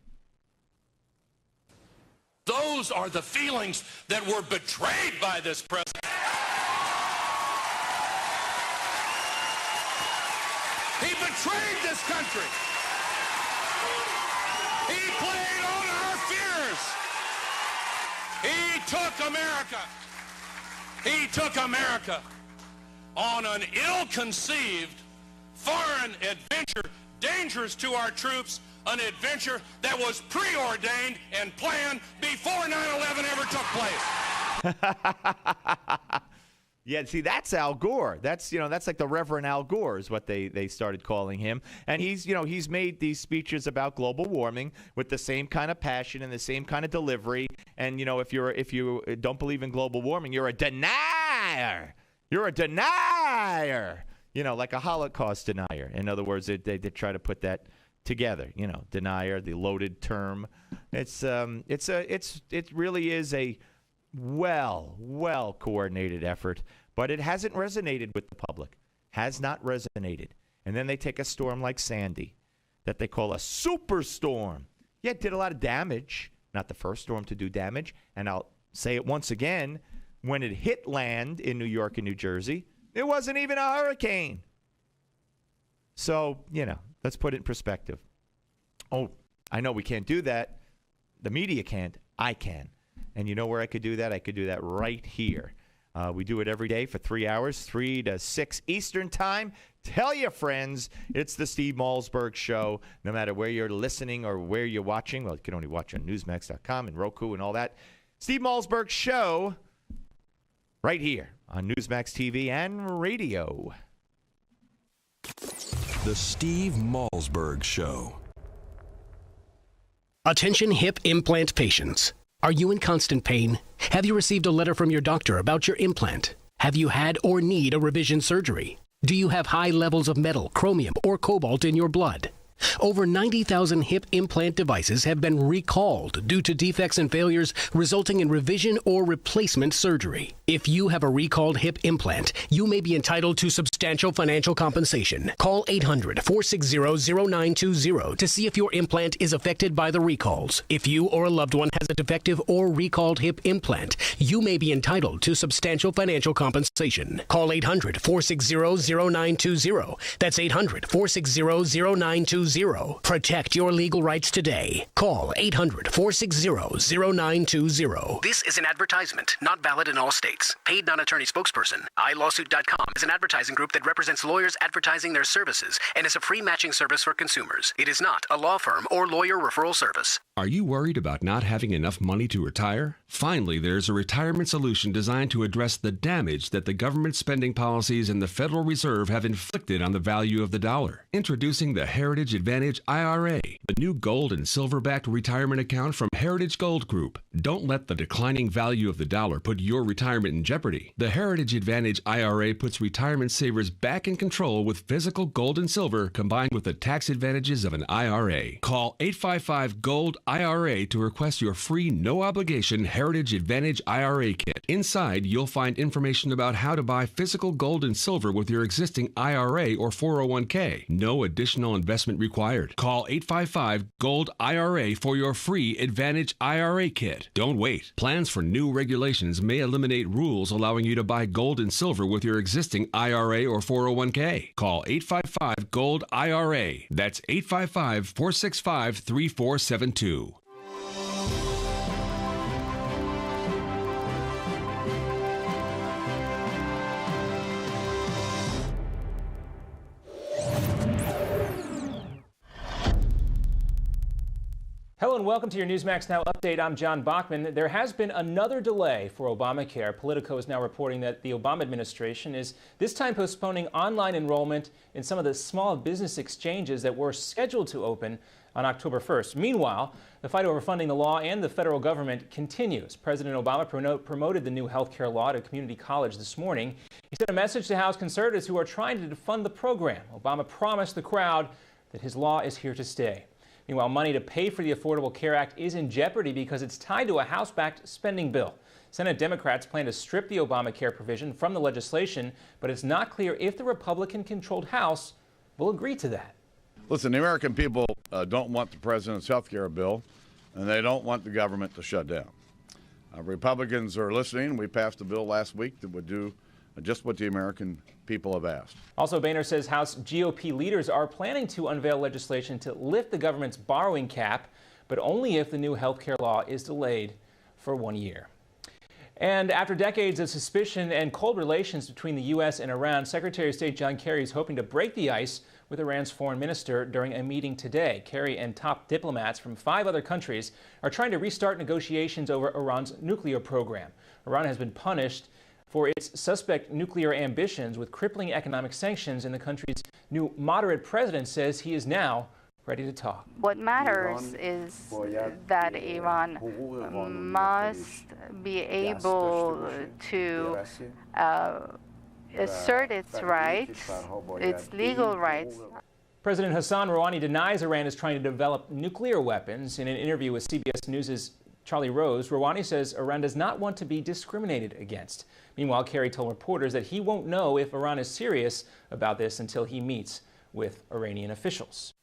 Those are the feelings that were betrayed by this president. He betrayed this country. He played on our fears. He took America. He took America on an ill-conceived foreign adventure, dangerous to our troops, an adventure that was preordained and planned before 9/11 ever took place. Yeah, see, that's Al Gore. That's like the Reverend Al Gore is what they started calling him. And he's made these speeches about global warming with the same kind of passion and the same kind of delivery. And if you don't believe in global warming, you're a denier. You're a denier. Like a Holocaust denier. In other words, they try to put that together. Denier, the loaded term. It really is a well coordinated effort, but it hasn't resonated with the public. Has not resonated. And then they take a storm like Sandy that they call a superstorm. Yeah, it did a lot of damage. Not the first storm to do damage. And I'll say it once again, when it hit land in New York and New Jersey, it wasn't even a hurricane. So, let's put it in perspective. Oh, I know we can't do that. The media can't. I can. And you know where I could do that? I could do that right here. We do it every day for 3 hours, 3 to 6 Eastern time. Tell your friends it's the Steve Malzberg Show. No matter where you're listening or where you're watching. Well, you can only watch on Newsmax.com and Roku and all that. Steve Malzberg Show right here on Newsmax TV and radio. The Steve Malzberg Show. Attention hip implant patients. Are you in constant pain? Have you received a letter from your doctor about your implant? Have you had or need a revision surgery? Do you have high levels of metal, chromium, or cobalt in your blood? Over 90,000 hip implant devices have been recalled due to defects and failures resulting in revision or replacement surgery. If you have a recalled hip implant, you may be entitled to substantial financial compensation. Call 800-460-0920 to see if your implant is affected by the recalls. If you or a loved one has a defective or recalled hip implant, you may be entitled to substantial financial compensation. Call 800-460-0920. That's 800-460-0920. Protect your legal rights today. Call 800-460-0920. This is an advertisement, not valid in all states. Paid non-attorney spokesperson. iLawsuit.com is an advertising group that represents lawyers advertising their services and is a free matching service for consumers. It is not a law firm or lawyer referral service. Are you worried about not having enough money to retire? Finally, there's a retirement solution designed to address the damage that the government spending policies and the Federal Reserve have inflicted on the value of the dollar. Introducing the Heritage Advantage IRA, the new gold and silver-backed retirement account from Heritage Gold Group. Don't let the declining value of the dollar put your retirement in jeopardy. The Heritage Advantage IRA puts retirement savers back in control with physical gold and silver combined with the tax advantages of an IRA. Call 855-GOLD-IRA to request your free, no-obligation Heritage Advantage IRA kit. Inside, you'll find information about how to buy physical gold and silver with your existing IRA or 401k. No additional investment required. Call 855-GOLD-IRA for your free Advantage IRA kit. Don't wait. Plans for new regulations may eliminate rules allowing you to buy gold and silver with your existing IRA or 401k. Call 855-GOLD-IRA. That's 855-465-3472. Hello and welcome to your Newsmax Now update. I'm John Bachman. There has been another delay for Obamacare. Politico is now reporting that the Obama administration is this time postponing online enrollment in some of the small business exchanges that were scheduled to open on October 1st. Meanwhile, the fight over funding the law and the federal government continues. President Obama promoted the new health care law at a community college this morning. He sent a message to House conservatives who are trying to defund the program. Obama promised the crowd that his law is here to stay. Meanwhile, money to pay for the Affordable Care Act is in jeopardy because it's tied to a House-backed spending bill. Senate Democrats plan to strip the Obamacare provision from the legislation, but it's not clear if the Republican-controlled House will agree to that. Listen, the American people don't want the president's health care bill, and they don't want the government to shut down. Republicans are listening. We passed a bill last week that would do just what the American people have asked. Also, Boehner says House GOP leaders are planning to unveil legislation to lift the government's borrowing cap, but only if the new health care law is delayed for 1 year. And after decades of suspicion and cold relations between the U.S. and Iran, Secretary of State John Kerry is hoping to break the ice with Iran's foreign minister during a meeting today. Kerry and top diplomats from 5 other countries are trying to restart negotiations over Iran's nuclear program. Iran has been punished for its suspect nuclear ambitions with crippling economic sanctions, and the country's new moderate president says he is now ready to talk. What matters is that Iran must be able to assert its rights, its legal rights. President Hassan Rouhani denies Iran is trying to develop nuclear weapons. In an interview with CBS News' Charlie Rose, Rouhani says Iran does not want to be discriminated against. Meanwhile, Kerry told reporters that he won't know if Iran is serious about this until he meets with Iranian officials.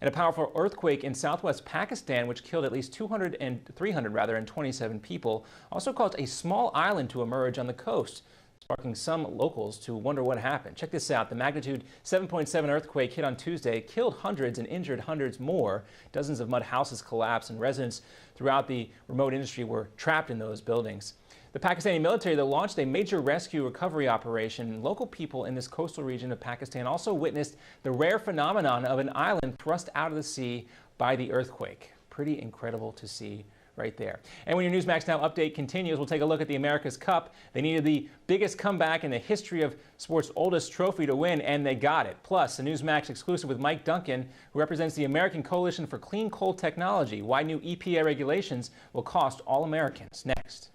And a powerful earthquake in southwest Pakistan, which killed at least 327 people, also caused a small island to emerge on the coast, sparking some locals to wonder what happened. Check this out. The magnitude 7.7 earthquake hit on Tuesday, killed hundreds and injured hundreds more. Dozens of mud houses collapsed, and residents throughout the remote industry were trapped in those buildings. The Pakistani military launched a major rescue recovery operation. Local people in this coastal region of Pakistan also witnessed the rare phenomenon of an island thrust out of the sea by the earthquake. Pretty incredible to see right there. And when your Newsmax Now update continues, we'll take a look at the America's Cup. They needed the biggest comeback in the history of sports' oldest trophy to win, and they got it. Plus, a Newsmax exclusive with Mike Duncan, who represents the American Coalition for Clean Coal Technology. Why new EPA regulations will cost all Americans. Next.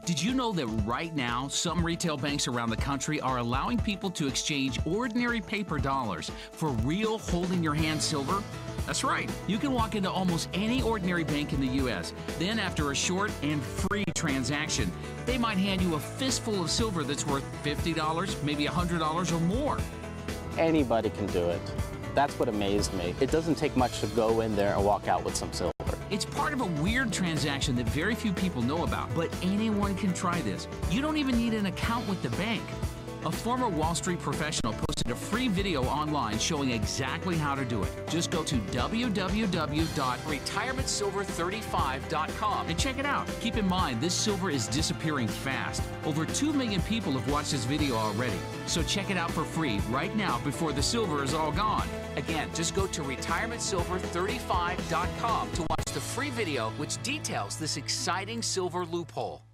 Did you know that right now, some retail banks around the country are allowing people to exchange ordinary paper dollars for real hold-in-your-hand silver? That's right. You can walk into almost any ordinary bank in the U.S. Then, after a short and free transaction, they might hand you a fistful of silver that's worth $50, maybe $100 or more. Anybody can do it. That's what amazed me. It doesn't take much to go in there and walk out with some silver. It's part of a weird transaction that very few people know about, but anyone can try this. You don't even need an account with the bank. A former Wall Street professional posted a free video online showing exactly how to do it. Just go to www.retirementsilver35.com and check it out. Keep in mind, this silver is disappearing fast. Over 2 million people have watched this video already. So check it out for free right now before the silver is all gone. Again, just go to retirementsilver35.com to watch the free video which details this exciting silver loophole.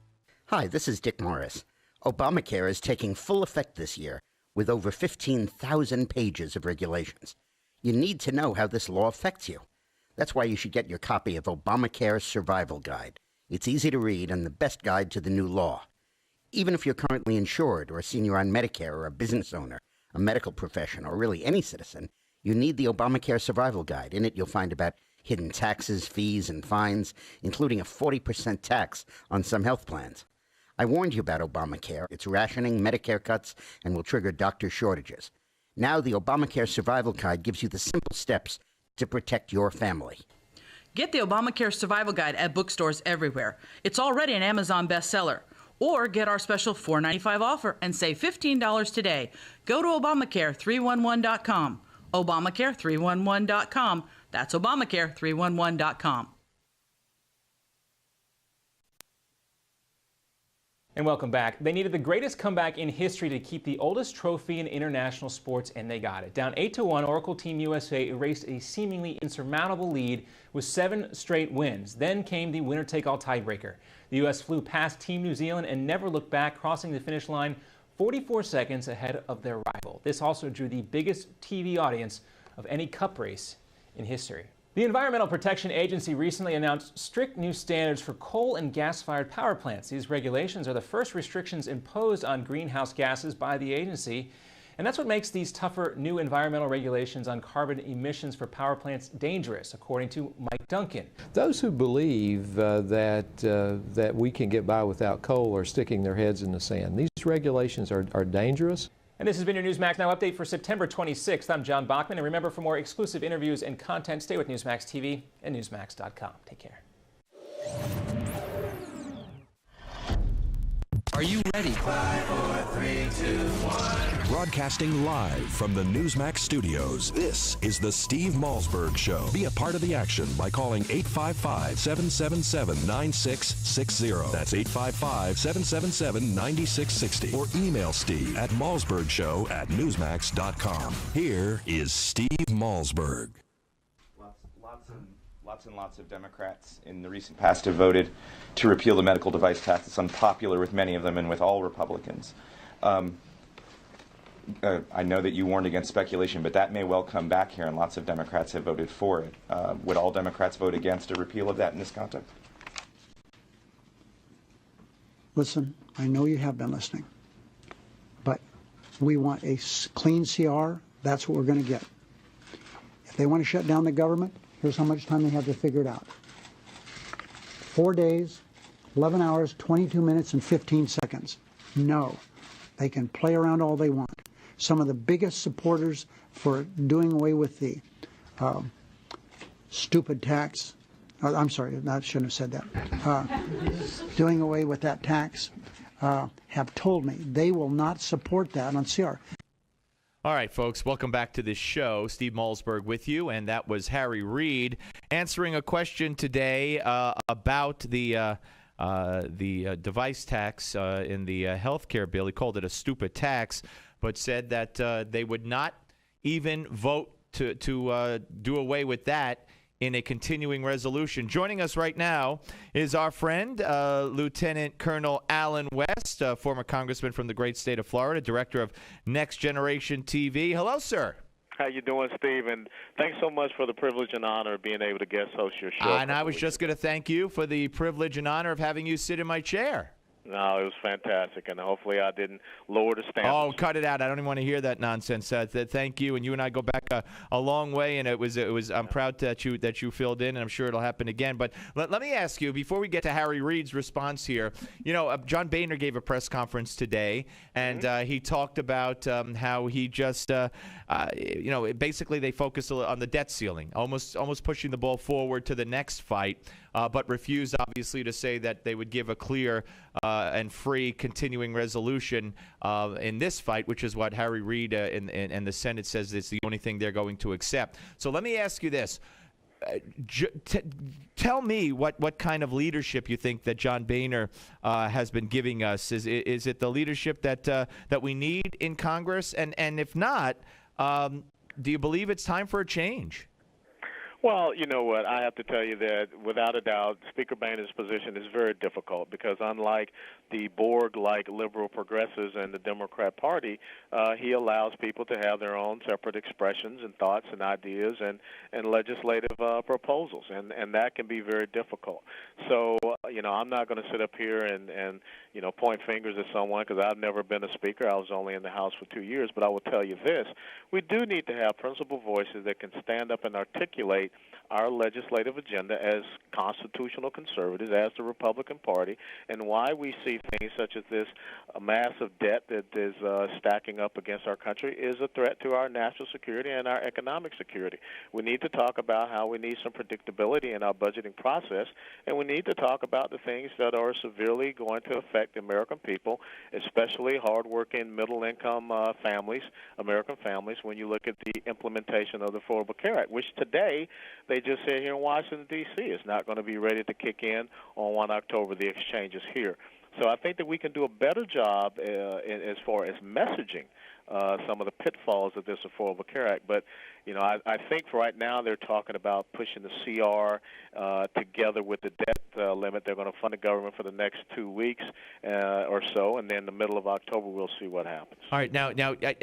Hi, this is Dick Morris. Obamacare is taking full effect this year with over 15,000 pages of regulations. You need to know how this law affects you. That's why you should get your copy of Obamacare's Survival Guide. It's easy to read and the best guide to the new law. Even if you're currently insured or a senior on Medicare or a business owner, a medical professional, or really any citizen, you need the Obamacare Survival Guide. In it, you'll find about hidden taxes, fees, and fines, including a 40% tax on some health plans. I warned you about Obamacare. It's rationing, Medicare cuts, and will trigger doctor shortages. Now the Obamacare Survival Guide gives you the simple steps to protect your family. Get the Obamacare Survival Guide at bookstores everywhere. It's already an Amazon bestseller. Or get our special $4.95 offer and save $15 today. Go to Obamacare311.com. Obamacare311.com. That's Obamacare311.com. And welcome back. They needed the greatest comeback in history to keep the oldest trophy in international sports, and they got it. Down 8-1, Oracle Team USA erased a seemingly insurmountable lead with 7 straight wins. Then came the winner-take-all tiebreaker. The U.S. flew past Team New Zealand and never looked back, crossing the finish line 44 seconds ahead of their rival. This also drew the biggest TV audience of any cup race in history. The Environmental Protection Agency recently announced strict new standards for coal and gas-fired power plants. These regulations are the first restrictions imposed on greenhouse gases by the agency, and that's what makes these tougher new environmental regulations on carbon emissions for power plants dangerous, according to Mike Duncan. Those who believe that we can get by without coal are sticking their heads in the sand. These regulations are dangerous. And this has been your Newsmax Now update for September 26th. I'm John Bachman, and remember, for more exclusive interviews and content, stay with Newsmax TV and Newsmax.com. Take care. Are you ready? 5, 4, 3, 2, 1. Broadcasting live from the Newsmax studios, this is the Steve Malzberg Show. Be a part of the action by calling 855-777-9660. That's 855-777-9660. Or email Steve at malzbergshow@newsmax.com. Here is Steve Malzberg. Lots and lots of Democrats in the recent past have voted to repeal the medical device tax. It's unpopular with many of them and with all Republicans. I know that you warned against speculation, but that may well come back here, and lots of Democrats have voted for it. Would all Democrats vote against a repeal of that in this context? Listen, I know you have been listening, but we want a clean CR. That's what we're going to get. If they want to shut down the government, here's how much time they have to figure it out. 4 days, 11 hours, 22 minutes, and 15 seconds. No. They can play around all they want. Some of the biggest supporters for doing away with the stupid tax, I'm sorry, I shouldn't have said that, doing away with that tax have told me they will not support that on CR. All right, folks, welcome back to this show. Steve Malzberg with you, and that was Harry Reid answering a question today about the device tax in the health care bill. He called it a stupid tax, but said that they would not even vote to do away with that in a continuing resolution. Joining us right now is our friend, Lieutenant Colonel Alan West, former congressman from the great state of Florida, director of Next Generation TV. Hello, sir. How you doing, Steve? And thanks so much for the privilege and honor of being able to guest host your show. And I was just going to thank you for the privilege and honor of having you sit in my chair. No, it was fantastic, and hopefully I didn't lower the standards. Oh, cut it out! I don't even want to hear that nonsense. Thank you, and you and I go back a long way, and it was. I'm proud that you filled in, and I'm sure it'll happen again. But let me ask you before we get to Harry Reid's response here. You know, John Boehner gave a press conference today, and he talked about how he just, basically they focused on the debt ceiling, almost pushing the ball forward to the next fight. But refused, obviously, to say that they would give a clear and free continuing resolution in this fight, which is what Harry Reid and the Senate says is the only thing they're going to accept. So let me ask you this. Tell me what kind of leadership you think that John Boehner has been giving us. Is it the leadership that we need in Congress? And if not, do you believe it's time for a change? Well, you know what, I have to tell you that without a doubt, Speaker Boehner's position is very difficult because unlike the Borg-like liberal progressives and the Democrat Party, he allows people to have their own separate expressions and thoughts and ideas and legislative proposals, and that can be very difficult. So, I'm not going to sit up here and point fingers at someone because I've never been a speaker. I was only in the House for 2 years, but I will tell you this. We do need to have principled voices that can stand up and articulate our legislative agenda as constitutional conservatives, as the Republican Party, and why we see things such as this massive debt that is stacking up against our country is a threat to our national security and our economic security. We need to talk about how we need some predictability in our budgeting process, and we need to talk about the things that are severely going to affect the American people, especially hardworking middle-income families, American families, when you look at the implementation of the Affordable Care Act, which today they just said here in Washington, D.C. is not going to be ready to kick in on 1 October. The exchange is here. So I think that we can do a better job as far as messaging some of the pitfalls of this Affordable Care Act. But, you know, I think for right now they're talking about pushing the CR together with the debt limit. They're going to fund the government for the next 2 weeks or so, and then the middle of October we'll see what happens. All right, now,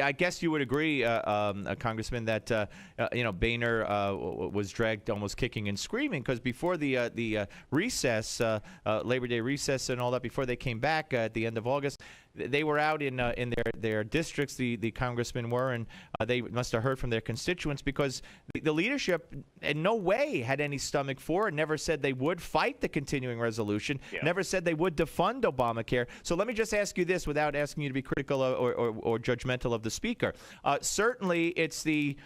I guess you would agree, Congressman, that you know, Boehner was dragged almost kicking and screaming because before the recess, Labor Day recess, and all that, before they came back at the end of August, they were out in their districts. The congressmen were, and they must have heard from their constituents because the leadership in no way had any stomach for it. Never said they would fight the continuing resolution. Yeah. Never said they would defund Obamacare. So let me just ask you this, without asking you to be critical or judgmental of the speaker. Certainly, it's the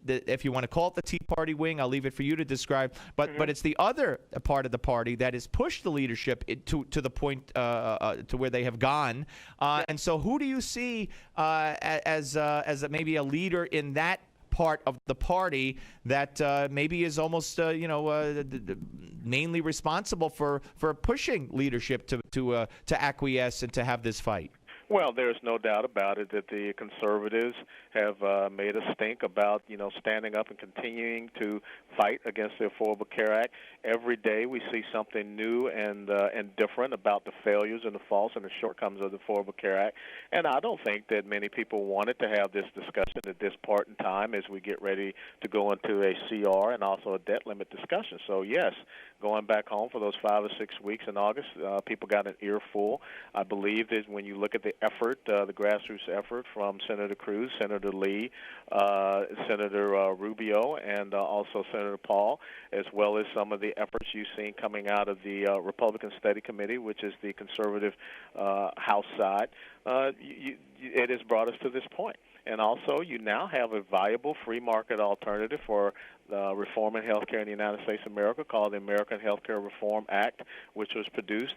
if you want to call it the Tea Party wing, I'll leave it for you to describe. But it's the other part of the party that has pushed the leadership to the point to where they have gone. And so, who do you see as maybe a leader in that part of the party that maybe is almost mainly responsible for pushing leadership to acquiesce and to have this fight? Well, there's no doubt about it that the conservatives have made a stink about, you know, standing up and continuing to fight against the Affordable Care Act. Every day we see something new and different about the failures and the faults and the shortcomings of the Affordable Care Act. And I don't think that many people wanted to have this discussion at this part in time as we get ready to go into a CR and also a debt limit discussion. So, yes, going back home for those 5 or 6 weeks in August, people got an earful. I believe that when you look at the effort, the grassroots effort from Senator Cruz, Senator Lee, Senator Rubio, and also Senator Paul, as well as some of the efforts you've seen coming out of the Republican Study Committee, which is the conservative House side, it has brought us to this point. And also, you now have a viable free market alternative for reforming health care in the United States of America called the American Health Care Reform Act, which was produced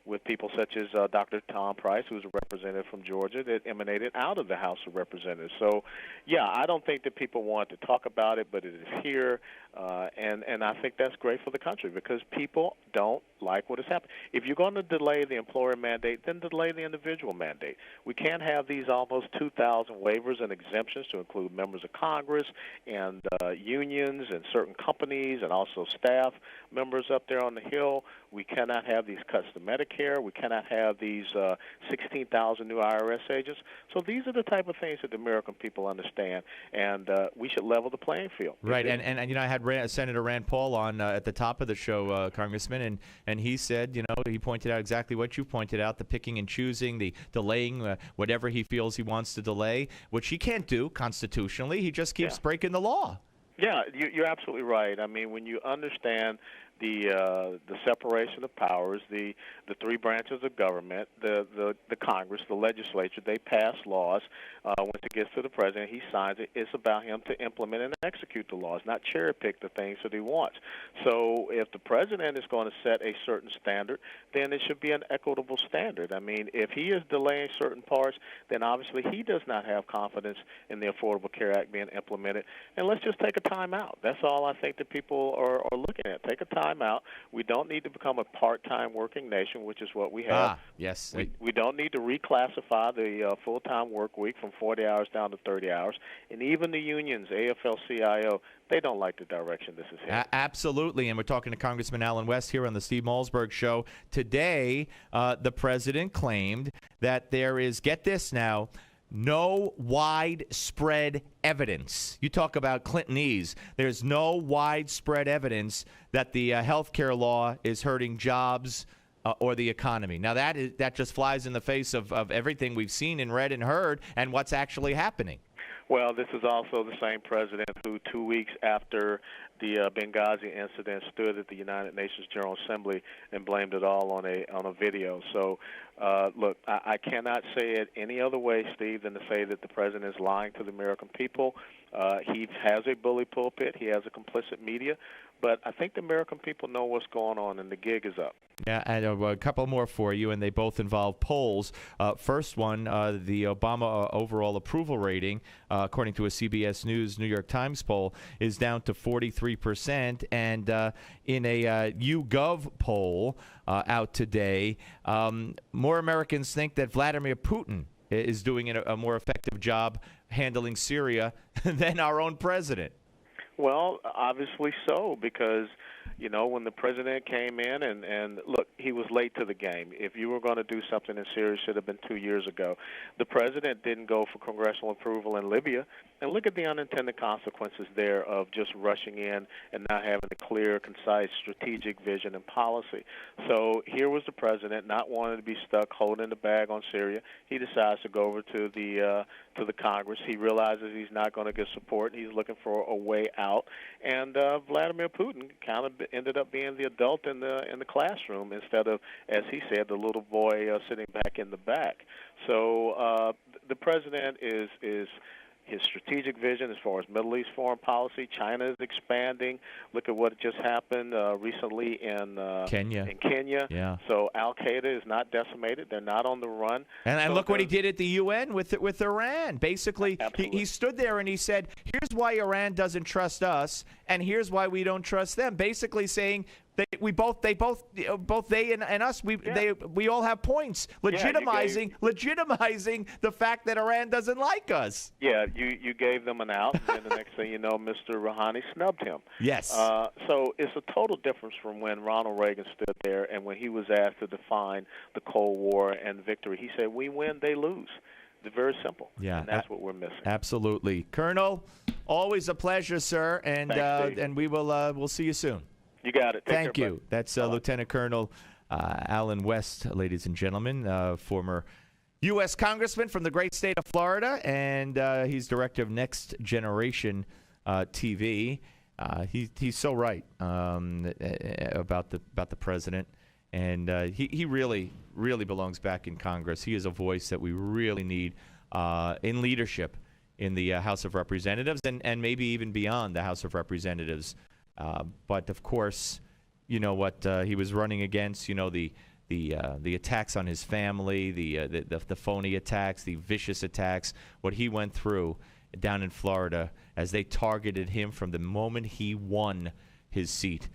with people such as Dr. Tom Price, who's a representative from Georgia, that emanated out of the House of Representatives. So, yeah, I don't think that people want to talk about it, but it is here, and I think that's great for the country because people don't like what has happened. If you're going to delay the employer mandate, then delay the individual mandate. We can't have these almost 2,000 waivers and exemptions to include members of Congress and unions and certain companies and also staff members up there on the Hill. We cannot have these cuts to Medicare. We cannot have these 16,000 new IRS agents. So these are the type of things that the American people understand, and we should level the playing field. Right, and you know, I had Senator Rand Paul on at the top of the show, Congressman, and he said, you know, he pointed out exactly what you pointed out, the picking and choosing, the delaying whatever he feels he wants to delay, which he can't do constitutionally. He just keeps breaking the law. Yeah, you're absolutely right. I mean, when you understand the separation of powers, the three branches of government, the Congress, the legislature, they pass laws. Once it gets to the president, he signs it. It's about him to implement and execute the laws, not cherry-pick the things that he wants. So if the president is going to set a certain standard, then it should be an equitable standard. I mean, if he is delaying certain parts, then obviously he does not have confidence in the Affordable Care Act being implemented. And let's just take a time out. That's all I think that people are looking at. Take a time out. We don't need to become a part-time working nation, which is what we have. Yes. We don't need to reclassify the full-time work week from 40 hours down to 30 hours. And even the unions, AFL-CIO, they don't like the direction this is headed. Absolutely, and we're talking to Congressman Allen West here on the Steve Malzberg Show. Today, the president claimed that there is, get this now, no widespread evidence. You talk about Clintonese. There's no widespread evidence that the health care law is hurting jobs or the economy. Now, that just flies in the face of everything we've seen and read and heard and what's actually happening. Well, this is also the same president who 2 weeks after the Benghazi incident stood at the United Nations General Assembly and blamed it all on a video. So, look, I cannot say it any other way, Steve, than to say that the president is lying to the American people. He has a bully pulpit. He has a complicit media. But I think the American people know what's going on, and the gig is up. Yeah, and a couple more for you, and they both involve polls. First one, the Obama overall approval rating, according to a CBS News New York Times poll, is down to 43%. And in a YouGov poll out today, more Americans think that Vladimir Putin is doing a more effective job handling Syria than our own president. Well, obviously so, because, you know, when the president came in and look, he was late to the game. If you were going to do something in Syria, it should have been 2 years ago. The president didn't go for congressional approval in Libya. And look at the unintended consequences there of just rushing in and not having a clear, concise, strategic vision and policy. So here was the president not wanting to be stuck holding the bag on Syria. He decides to go over to the Congress. He realizes he's not going to get support. He's looking for a way out. And Vladimir Putin kind of ended up being the adult in the classroom instead of, as he said, the little boy sitting back in the back. So the president is his strategic vision as far as Middle East foreign policy. China is expanding. Look at what just happened recently in Kenya. Yeah. So Al-Qaeda is not decimated. They're not on the run. And so look what he did at the UN with Iran. Basically, he stood there and he said, here's why Iran doesn't trust us, and here's why we don't trust them. Basically saying they and us, we all have points, legitimizing the fact that Iran doesn't like us. Yeah, you gave them an out, and then the next thing you know, Mr. Rouhani snubbed him. Yes. So it's a total difference from when Ronald Reagan stood there and when he was asked to define the Cold War and victory. He said, we win, they lose. It's very simple. Yeah, and that's what we're missing. Absolutely. Colonel, always a pleasure, sir, and Thanks, and we'll see you soon. You got it. Thank you. That's Lieutenant Colonel Alan West, ladies and gentlemen, former U.S. Congressman from the great state of Florida, and he's director of Next Generation TV. He's so right about the president, and he really belongs back in Congress. He is a voice that we really need in leadership in the House of Representatives, and maybe even beyond the House of Representatives. But of course, you know what he was running against. You know the attacks on his family, the phony attacks, the vicious attacks. What he went through down in Florida as they targeted him from the moment he won his seat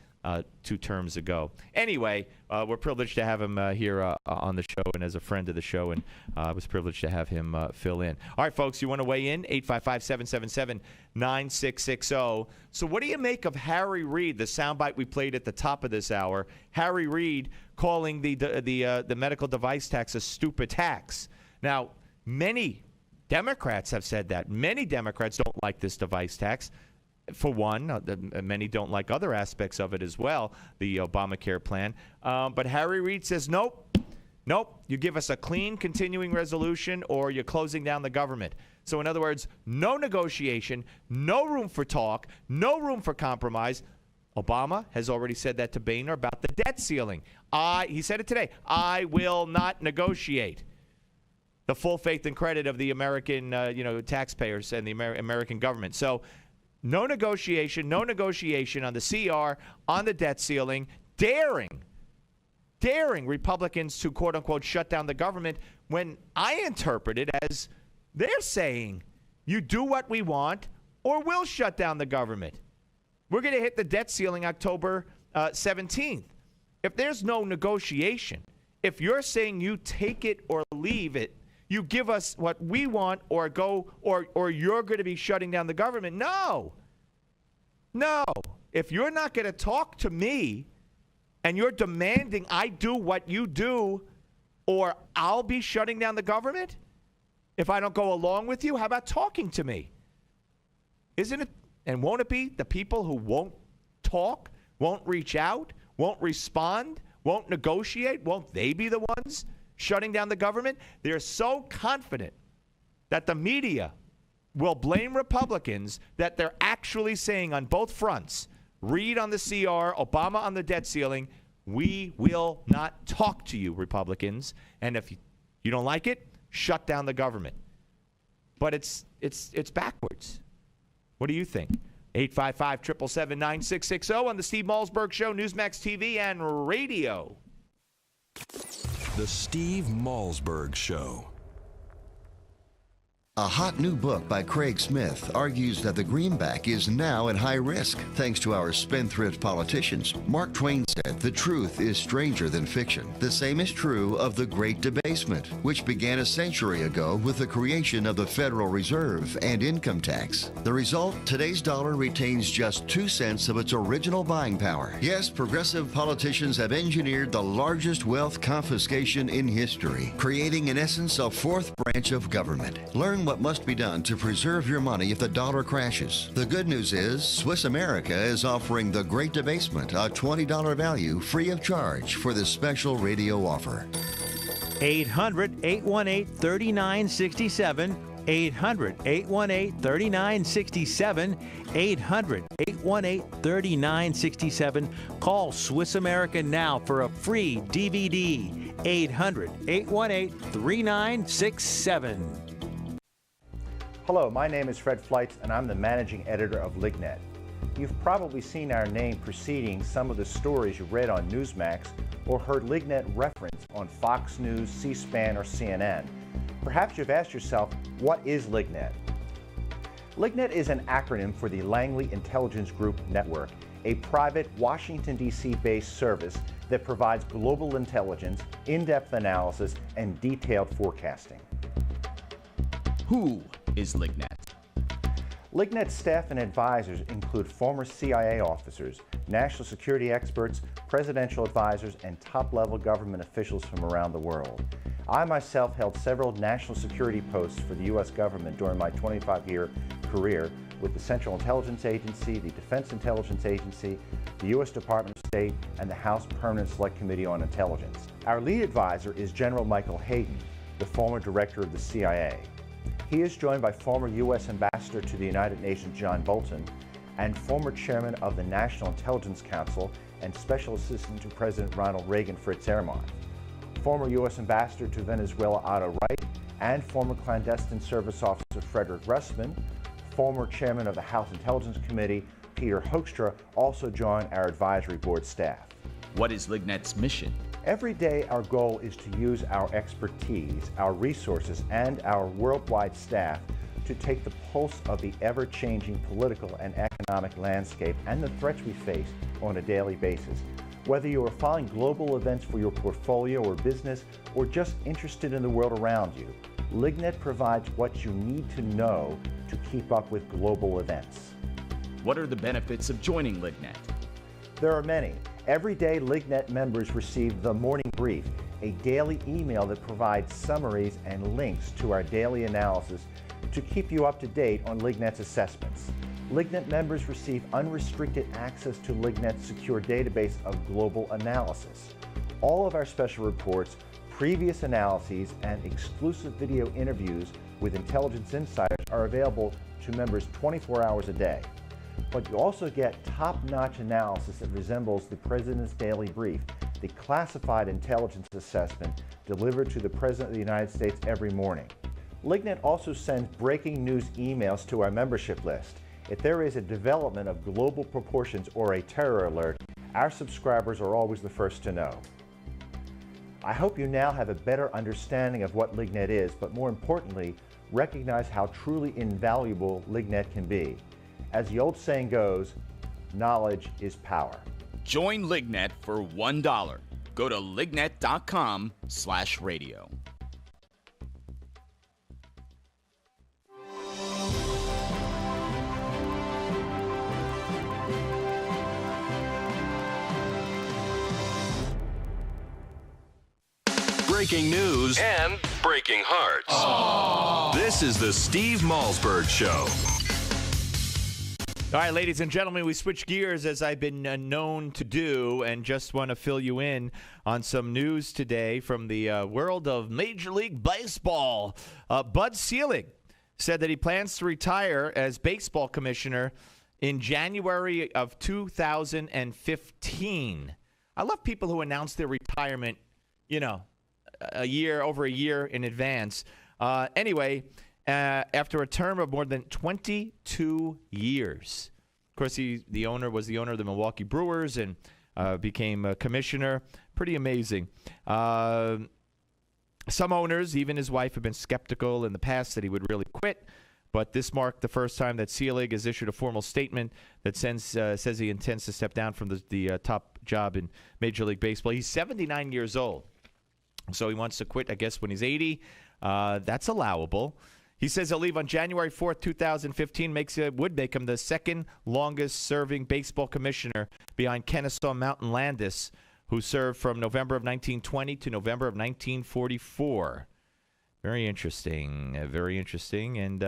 2 terms ago. Anyway, we're privileged to have him here on the show and as a friend of the show, and I was privileged to have him fill in. All right, folks, you want to weigh in? 855-777-9660. So what do you make of Harry Reid, the soundbite we played at the top of this hour? Harry Reid calling the medical device tax a stupid tax. Now, many Democrats have said that. Many Democrats don't like this device tax. For one, many don't like other aspects of it as well, the Obamacare plan. But Harry Reid says, nope, you give us a clean continuing resolution or you're closing down the government. So in other words, no negotiation, no room for talk, no room for compromise. Obama has already said that to Boehner about the debt ceiling. He said it today, I will not negotiate. The full faith and credit of the American taxpayers and the American government. So no negotiation on the CR, on the debt ceiling, daring Republicans to, quote unquote, shut down the government, when I interpret it as they're saying, you do what we want or we'll shut down the government. We're going to hit the debt ceiling October 17th. If there's no negotiation, if you're saying you take it or leave it, you give us what we want or you're going to be shutting down the government. No. If you're not going to talk to me and you're demanding I do what you do or I'll be shutting down the government if I don't go along with you, how about talking to me? Isn't it, and won't it be the people who won't talk, won't reach out, won't respond, won't negotiate? Won't they be the ones shutting down the government? They're so confident that the media will blame Republicans that they're actually saying on both fronts, Reid on the CR, Obama on the debt ceiling, we will not talk to you, Republicans. And if you don't like it, shut down the government. But it's backwards. What do you think? 855-777-9660 on the Steve Malzberg Show, Newsmax TV and radio. The Steve Malzberg Show. A hot new book by Craig Smith argues that the greenback is now at high risk thanks to our spendthrift politicians. Mark Twain said, "The truth is stranger than fiction." The same is true of the Great Debasement, which began a century ago with the creation of the Federal Reserve and income tax. The result, today's dollar retains just 2 cents of its original buying power. Yes, progressive politicians have engineered the largest wealth confiscation in history, creating in essence a fourth branch of government. Learn what must be done to preserve your money if the dollar crashes. The good news is Swiss America is offering the Great Debasement, a $20 value free of charge for this special radio offer. 800-818-3967. 800-818-3967. 800-818-3967. Call Swiss America now for a free DVD. 800-818-3967. Hello, my name is Fred Fleitz, and I'm the managing editor of LigNet. You've probably seen our name preceding some of the stories you read on Newsmax or heard LigNet referenced on Fox News, C-SPAN, or CNN. Perhaps you've asked yourself, what is LigNet? LigNet is an acronym for the Langley Intelligence Group Network, a private Washington, D.C. based service that provides global intelligence, in-depth analysis, and detailed forecasting. Who is LigNet? LigNet staff and advisors include former CIA officers, national security experts, presidential advisors, and top-level government officials from around the world. I myself held several national security posts for the U.S. government during my 25-year career with the Central Intelligence Agency, the Defense Intelligence Agency, the U.S. Department of State, and the House Permanent Select Committee on Intelligence. Our lead advisor is General Michael Hayden, the former director of the CIA. He is joined by former U.S. Ambassador to the United Nations John Bolton and former chairman of the National Intelligence Council and Special Assistant to President Ronald Reagan Fritz Ehrmann, former U.S. Ambassador to Venezuela Otto Wright, and former clandestine service officer Frederick Russman. Former chairman of the House Intelligence Committee Peter Hoekstra also joined our advisory board staff. What is LigNet's mission? Every day, our goal is to use our expertise, our resources, and our worldwide staff to take the pulse of the ever-changing political and economic landscape and the threats we face on a daily basis. Whether you are following global events for your portfolio or business, or just interested in the world around you, LigNet provides what you need to know to keep up with global events. What are the benefits of joining LigNet? There are many. Every day, LigNet members receive the Morning Brief, a daily email that provides summaries and links to our daily analysis to keep you up to date on LigNet's assessments. LigNet members receive unrestricted access to LigNet's secure database of global analysis. All of our special reports, previous analyses, and exclusive video interviews with intelligence insiders are available to members 24 hours a day. But you also get top-notch analysis that resembles the President's Daily Brief, the classified intelligence assessment delivered to the President of the United States every morning. LigNet also sends breaking news emails to our membership list. If there is a development of global proportions or a terror alert, our subscribers are always the first to know. I hope you now have a better understanding of what LigNet is, but more importantly, recognize how truly invaluable LigNet can be. As the old saying goes, knowledge is power. Join LigNet for $1. Go to lignet.com/radio. Breaking news and breaking hearts. Aww. This is the Steve Malzberg Show. All right, ladies and gentlemen, we switch gears as I've been known to do, and just want to fill you in on some news today from the world of Major League Baseball. Bud Selig said that he plans to retire as baseball commissioner in January of 2015. I love people who announce their retirement, over a year in advance. Anyway, after a term of more than 22 years. Of course, he was the owner of the Milwaukee Brewers and became a commissioner. Pretty amazing. Some owners, even his wife, have been skeptical in the past that he would really quit. But this marked the first time that Selig has issued a formal statement that says he intends to step down from the top job in Major League Baseball. He's 79 years old, so he wants to quit, I guess, when he's 80. That's allowable. He says he'll leave on January 4th, 2015, would make him the second longest-serving baseball commissioner behind Kennesaw Mountain Landis, who served from November of 1920 to November of 1944. Very interesting, very interesting, and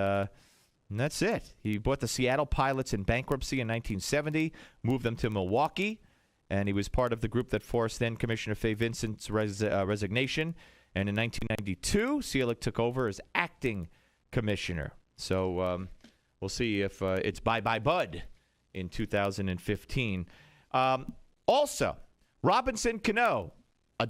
that's it. He bought the Seattle Pilots in bankruptcy in 1970, moved them to Milwaukee, and he was part of the group that forced then-Commissioner Fay Vincent's resignation. And in 1992, Selig took over as acting commissioner. So we'll see if it's bye-bye Bud in 2015. Also, Robinson Cano,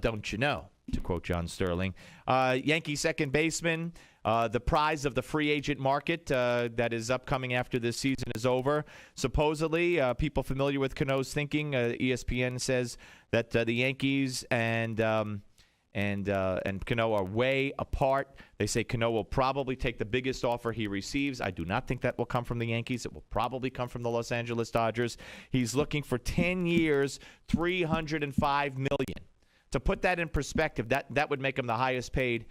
don't you know, to quote John Sterling, Yankee second baseman, the prize of the free agent market that is upcoming after this season is over. Supposedly, people familiar with Cano's thinking, ESPN says that the Yankees and Cano are way apart. They say Cano will probably take the biggest offer he receives. I do not think that will come from the Yankees. It will probably come from the Los Angeles Dodgers. He's looking for 10 years, $305 million. To put that in perspective, that would make him the highest paid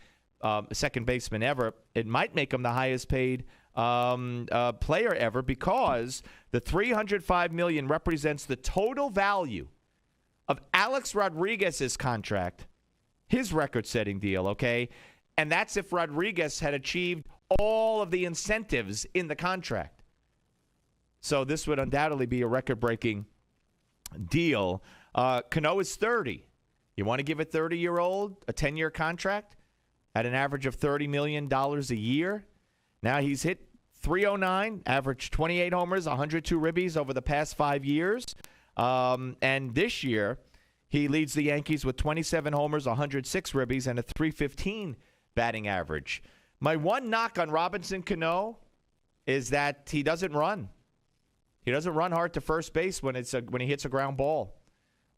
second baseman ever. It might make him the highest paid player ever, because the $305 million represents the total value of Alex Rodriguez's contract, his record-setting deal, okay? And that's if Rodriguez had achieved all of the incentives in the contract. So this would undoubtedly be a record-breaking deal. Cano is 30. You want to give a 30-year-old a 10-year contract at an average of $30 million a year? Now he's hit .309, averaged 28 homers, 102 ribbies over the past 5 years. And this year, he leads the Yankees with 27 homers, 106 ribbies, and a .315 batting average. My one knock on Robinson Cano is that he doesn't run. He doesn't run hard to first base when he hits a ground ball.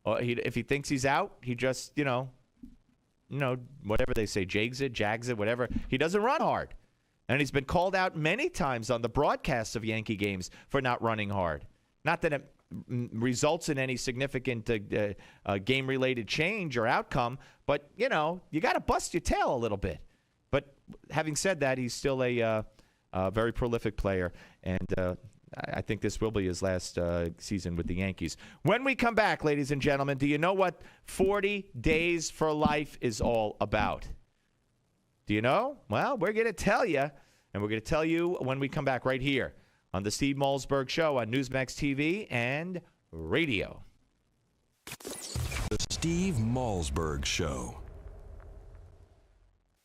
If he thinks he's out, he just, whatever they say, jags it, whatever. He doesn't run hard. And he's been called out many times on the broadcasts of Yankee games for not running hard. Not that it results in any significant game-related change or outcome, but, you got to bust your tail a little bit. But having said that, he's still a very prolific player, and I think this will be his last season with the Yankees. When we come back, ladies and gentlemen, do you know what 40 Days for Life is all about? Do you know? Well, we're going to tell you, and we're going to tell you when we come back right here on the Steve Malzberg Show on Newsmax TV and radio. The Steve Malzberg Show.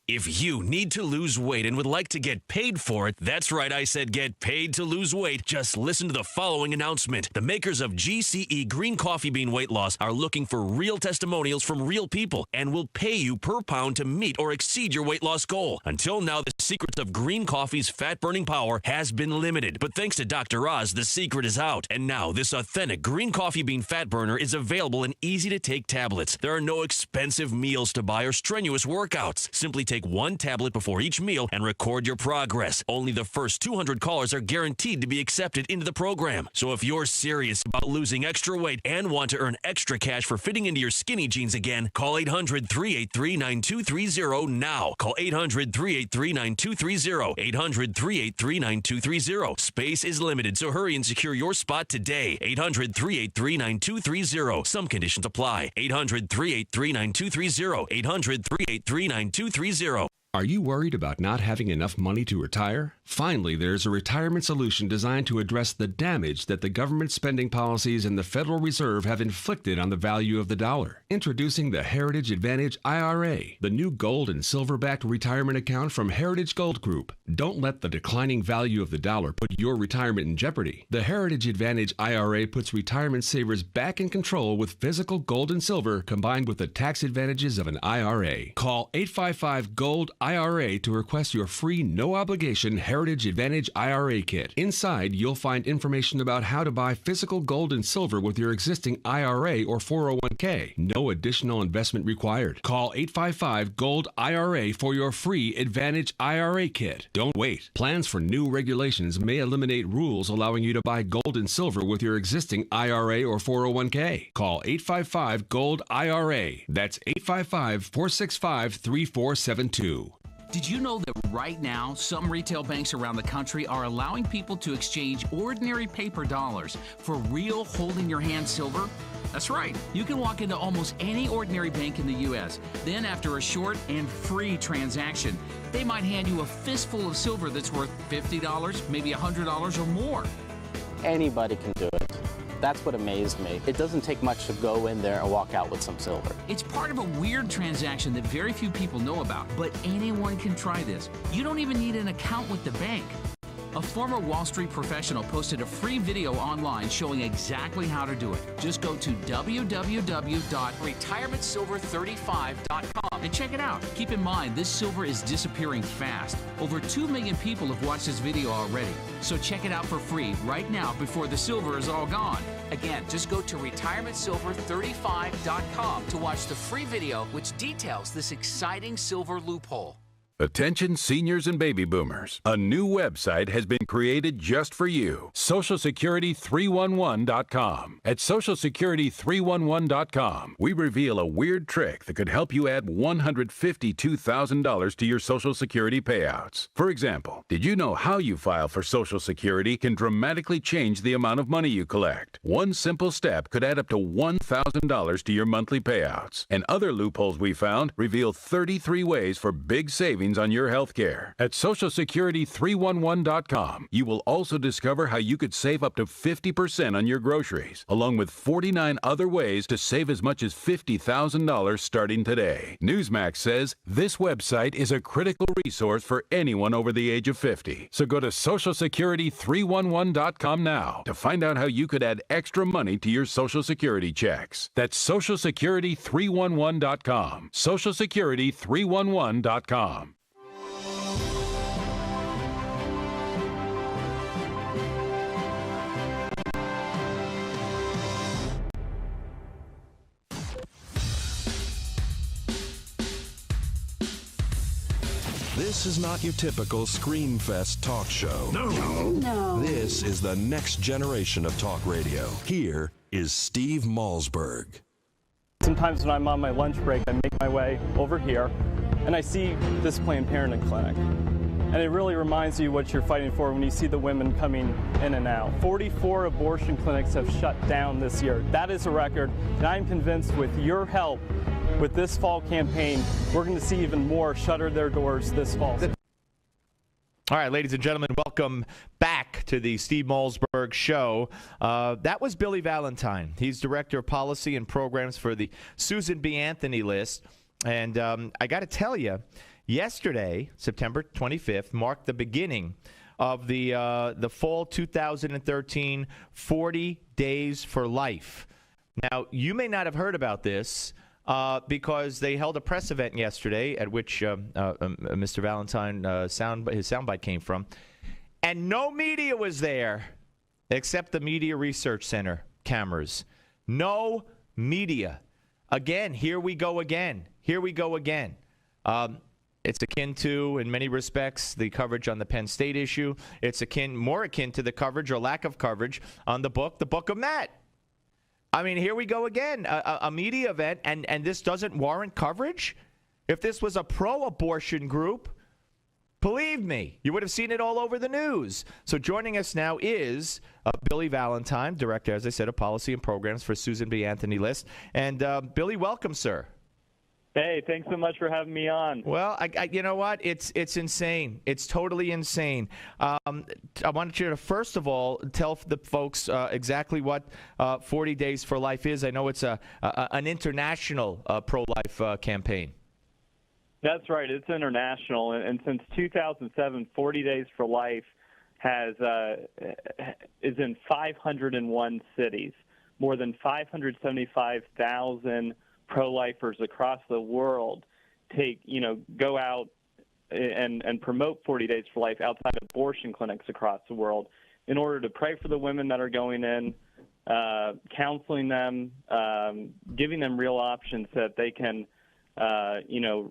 If you need to lose weight and would like to get paid for it, that's right, I said get paid to lose weight. Just listen to the following announcement. The makers of GCE Green Coffee Bean Weight Loss are looking for real testimonials from real people and will pay you per pound to meet or exceed your weight loss goal. Until now, the secrets of green coffee's fat-burning power has been limited, but thanks to Dr. Oz, the secret is out. And now, this authentic green coffee bean fat burner is available in easy-to-take tablets. There are no expensive meals to buy or strenuous workouts. Simply take one tablet before each meal and record your progress. Only the first 200 callers are guaranteed to be accepted into the program. So if you're serious about losing extra weight and want to earn extra cash for fitting into your skinny jeans again, call 800-383-9230 now. Call 800-383-9230. 800-383-9230. Space is limited, so hurry and secure your spot today. 800-383-9230. Some conditions apply. 800-383-9230. 800-383-9230. Are you worried about not having enough money to retire? Finally, there's a retirement solution designed to address the damage that the government spending policies and the Federal Reserve have inflicted on the value of the dollar. Introducing the Heritage Advantage IRA, the new gold and silver-backed retirement account from Heritage Gold Group. Don't let the declining value of the dollar put your retirement in jeopardy. The Heritage Advantage IRA puts retirement savers back in control with physical gold and silver combined with the tax advantages of an IRA. Call 855-GOLD IRA to request your free no-obligation Heritage Advantage IRA kit. Inside, you'll find information about how to buy physical gold and silver with your existing IRA or 401k. No additional investment required. Call 855-GOLD-IRA for your free Advantage IRA kit. Don't wait. Plans for new regulations may eliminate rules allowing you to buy gold and silver with your existing IRA or 401k. Call 855-GOLD-IRA. That's 855-465-3472. Did you know that right now, some retail banks around the country are allowing people to exchange ordinary paper dollars for real hold-in-your-hand silver? That's right. You can walk into almost any ordinary bank in the U.S. Then, after a short and free transaction, they might hand you a fistful of silver that's worth $50, maybe $100 or more. Anybody can do it. That's what amazed me. It doesn't take much to go in there and walk out with some silver. It's part of a weird transaction that very few people know about, but anyone can try this. You don't even need an account with the bank. A former Wall Street professional posted a free video online showing exactly how to do it. Just go to www.retirementsilver35.com and check it out. Keep in mind, this silver is disappearing fast. Over 2 million people have watched this video already. So check it out for free right now before the silver is all gone. Again, just go to retirementsilver35.com to watch the free video which details this exciting silver loophole. Attention seniors and baby boomers. A new website has been created just for you. SocialSecurity311.com. At SocialSecurity311.com, we reveal a weird trick that could help you add $152,000 to your Social Security payouts. For example, did you know how you file for Social Security can dramatically change the amount of money you collect? One simple step could add up to $1,000 to your monthly payouts. And other loopholes we found reveal 33 ways for big savings on your health care. At SocialSecurity311.com, you will also discover how you could save up to 50% on your groceries, along with 49 other ways to save as much as $50,000 starting today. Newsmax says this website is a critical resource for anyone over the age of 50. So go to SocialSecurity311.com now to find out how you could add extra money to your Social Security checks. That's SocialSecurity311.com. SocialSecurity311.com. This is not your typical Screamfest talk show. No. This is the next generation of talk radio. Here is Steve Malzberg. Sometimes when I'm on my lunch break, I make my way over here, and I see this Planned Parenthood clinic. And it really reminds you what you're fighting for when you see the women coming in and out. 44 abortion clinics have shut down this year. That is a record, and I'm convinced with your help, with this fall campaign, we're going to see even more shutter their doors this fall. All right, ladies and gentlemen, welcome back to the Steve Malzberg Show. That was Billy Valentine. He's Director of Policy and Programs for the Susan B. Anthony list. And I got to tell you, yesterday, September 25th, marked the beginning of the fall 2013 40 Days for Life. Now, you may not have heard about this because they held a press event yesterday at which Mr. Valentine, his soundbite came from. And no media was there except the Media Research Center cameras. No media. Again, here we go again. Here we go again. It's akin to, in many respects, the coverage on the Penn State issue. It's more akin to the coverage or lack of coverage on the Book of Matt. I mean, here we go again, a media event, and this doesn't warrant coverage? If this was a pro-abortion group, believe me, you would have seen it all over the news. So joining us now is Billy Valentine, Director, as I said, of Policy and Programs for Susan B. Anthony List. And Billy, welcome, sir. Hey, thanks so much for having me on. Well, you know what? It's insane. It's totally insane. I wanted you to, first of all, tell the folks exactly what 40 Days for Life is. I know it's an international pro-life campaign. That's right. It's international. And since 2007, 40 Days for Life is in 501 cities. More than 575,000 pro-lifers across the world go out and promote 40 Days for Life outside abortion clinics across the world in order to pray for the women that are going in, counseling them, giving them real options so that they can,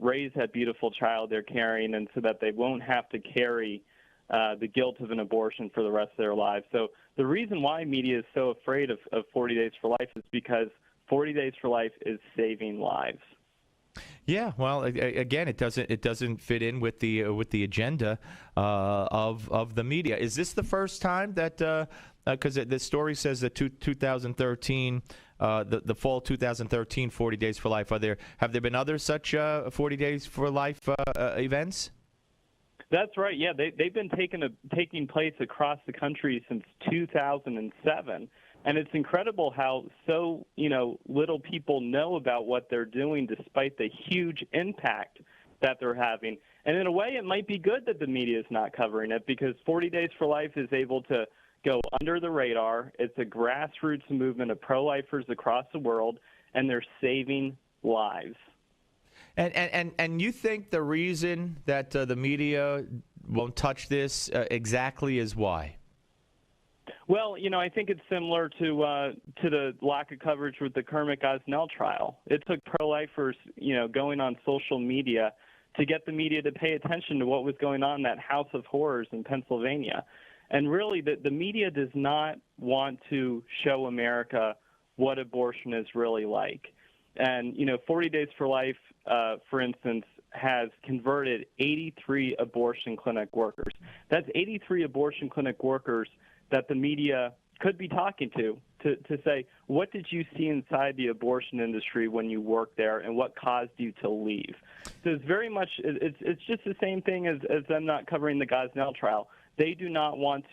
raise that beautiful child they're carrying, and so that they won't have to carry the guilt of an abortion for the rest of their lives. So the reason why media is so afraid of 40 Days for Life is because 40 Days for Life is saving lives. Yeah, well, again, it doesn't fit in with the agenda of the media. Is this the first time that because the story says that 2013, the fall 2013 40 Days for Life, have there been other such 40 Days for Life events? That's right. Yeah, they've been taking place across the country since 2007. And it's incredible how little people know about what they're doing despite the huge impact that they're having. And in a way, it might be good that the media is not covering it, because 40 Days for Life is able to go under the radar. It's a grassroots movement of pro-lifers across the world, and they're saving lives. And you think the reason that the media won't touch this exactly is why? Well, I think it's similar to the lack of coverage with the Kermit Gosnell trial. It took pro-lifers, going on social media to get the media to pay attention to what was going on in that house of horrors in Pennsylvania. And really, the media does not want to show America what abortion is really like. And, 40 Days for Life, for instance, has converted 83 abortion clinic workers. That's 83 abortion clinic workers that the media could be talking to say, what did you see inside the abortion industry when you worked there, and what caused you to leave? So it's very much, it's just the same thing as them not covering the Gosnell trial. They do not want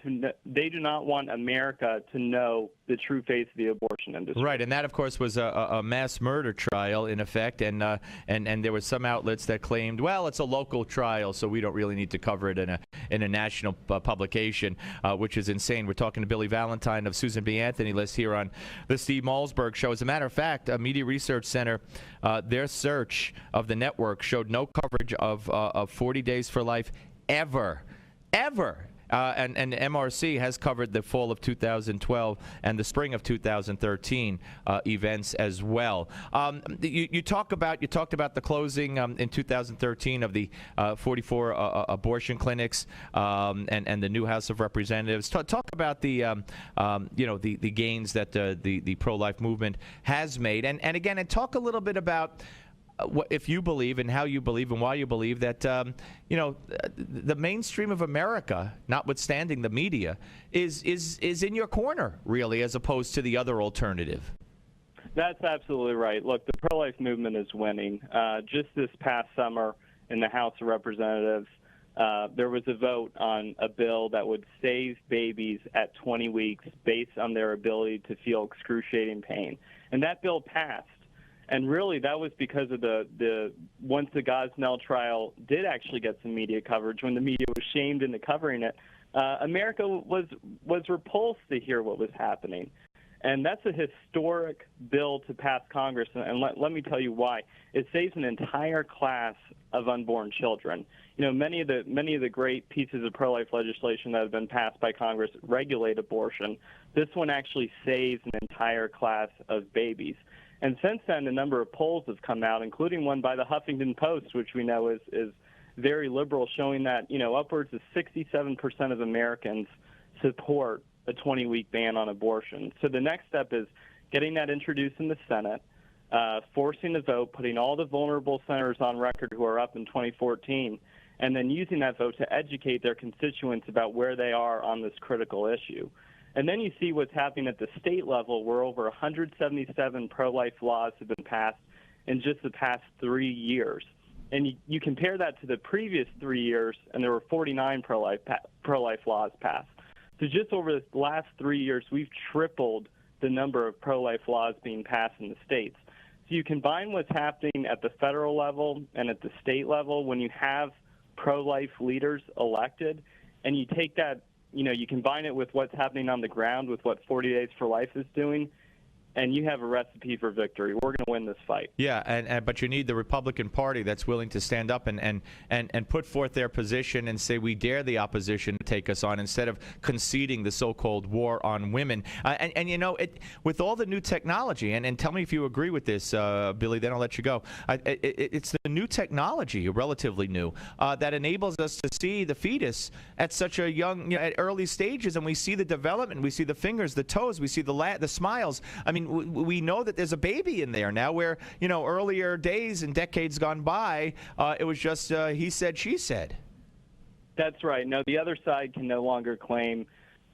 America to know the true face of the abortion industry. Right, and that, of course, was a mass murder trial in effect, and there were some outlets that claimed, well, it's a local trial, so we don't really need to cover it in a national publication, which is insane. We're talking to Billy Valentine of Susan B. Anthony List here on the Steve Malzberg Show. As a matter of fact, Media Research Center, their search of the network showed no coverage of 40 Days for Life ever. And MRC has covered the fall of 2012 and the spring of 2013 events as well. You talked about the closing in 2013 of the 44 abortion clinics and the new House of Representatives. Talk about the gains that the pro-life movement has made, and talk a little bit about if you believe and how you believe and why you believe that, the mainstream of America, notwithstanding the media, is in your corner, really, as opposed to the other alternative. That's absolutely right. Look, the pro-life movement is winning. Just this past summer in the House of Representatives, there was a vote on a bill that would save babies at 20 weeks based on their ability to feel excruciating pain. And that bill passed. And really, that was because of once the Gosnell trial did actually get some media coverage, when the media was shamed into covering it, America was repulsed to hear what was happening. And that's a historic bill to pass Congress, and let me tell you why. It saves an entire class of unborn children. Many of the great pieces of pro-life legislation that have been passed by Congress regulate abortion. This one actually saves an entire class of babies. And since then, a number of polls have come out, including one by the Huffington Post, which we know is very liberal, showing that, upwards of 67% of Americans support a 20-week ban on abortion. So the next step is getting that introduced in the Senate, forcing the vote, putting all the vulnerable senators on record who are up in 2014, and then using that vote to educate their constituents about where they are on this critical issue. And then you see what's happening at the state level, where over 177 pro-life laws have been passed in just the past 3 years. And you compare that to the previous 3 years, and there were 49 pro-life laws passed. So just over the last 3 years, we've tripled the number of pro-life laws being passed in the states. So you combine what's happening at the federal level and at the state level when you have pro-life leaders elected, and you take that, you combine it with what's happening on the ground with what 40 Days for Life is doing, and you have a recipe for victory. We're going to win this fight. Yeah, but you need the Republican Party that's willing to stand up and put forth their position and say we dare the opposition to take us on instead of conceding the so-called war on women. And you know, with all the new technology, and tell me if you agree with this, Billy, then I'll let you go. It's the new technology, relatively new, that enables us to see the fetus at such a young, at early stages, and we see the development, we see the fingers, the toes, we see the smiles. I mean, we know that there's a baby in there now, where, you know, earlier days and decades gone by, it was just he said, she said. That's right. No, the other side can no longer claim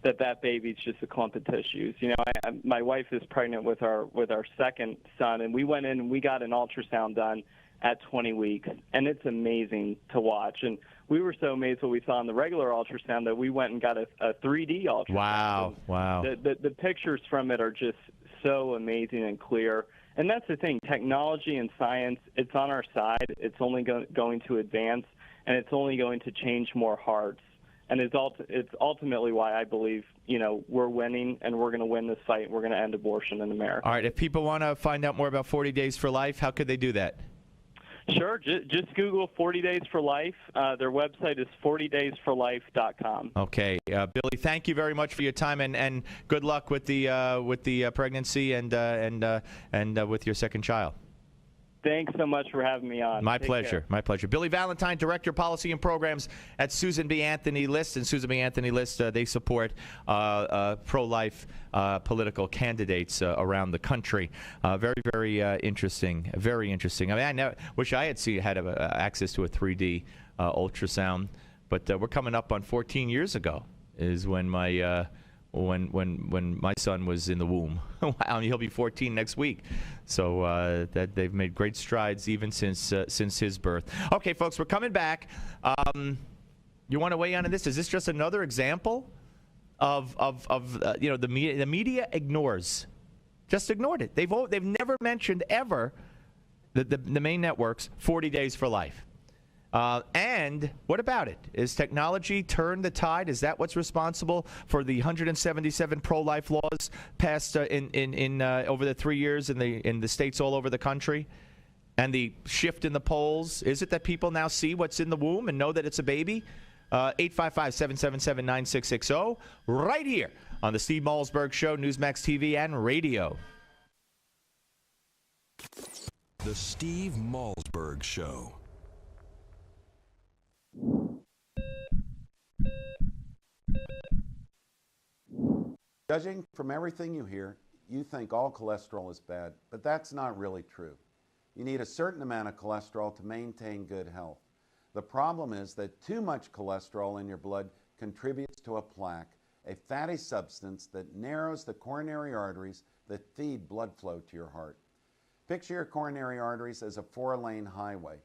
that baby's just a clump of tissues. You know, my wife is pregnant with our second son, and we went in and we got an ultrasound done at 20 weeks, and it's amazing to watch. And we were so amazed what we saw in the regular ultrasound that we went and got a 3D ultrasound. Wow. The pictures from it are just so amazing and clear. And that's the thing. Technology and science, it's on our side. It's only going to advance, and it's only going to change more hearts. And it's ultimately why I believe, you know, we're winning, and we're going to win this fight. We're going to end abortion in America. All right. If people want to find out more about 40 Days for Life, how could they do that? Sure. Just Google 40 Days for Life. Their website is 40daysforlife.com. Okay. Billy, thank you very much for your time, and good luck with the pregnancy and with your second child. Thanks so much for having me on. My Take pleasure. care. My pleasure. Billy Valentine, Director of Policy and Programs at Susan B. Anthony List. And Susan B. Anthony List, they support pro-life political candidates around the country. Very, very interesting. Very interesting. I mean, I wish I had access to a 3D ultrasound, but we're coming up on 14 years ago is when my when my son was in the womb. He'll be 14 next week. So that they've made great strides even since his birth. Okay, folks, we're coming back. You want to weigh in on this? Is this just another example of you know, the media ignores, just ignored it. They've never mentioned ever the main networks 40 Days for Life. And what about it? Is technology turned the tide? Is that what's responsible for the 177 pro-life laws passed in over the 3 years in the states all over the country? And the shift in the polls? Is it that people now see what's in the womb and know that it's a baby? 855-777-9660, right here on the Steve Malzberg Show, Newsmax TV and radio. The Steve Malzberg Show. Judging from everything you hear, you think all cholesterol is bad, but that's not really true. You need a certain amount of cholesterol to maintain good health. The problem is that too much cholesterol in your blood contributes to a plaque, a fatty substance that narrows the coronary arteries that feed blood flow to your heart. Picture your coronary arteries as a 4-lane highway.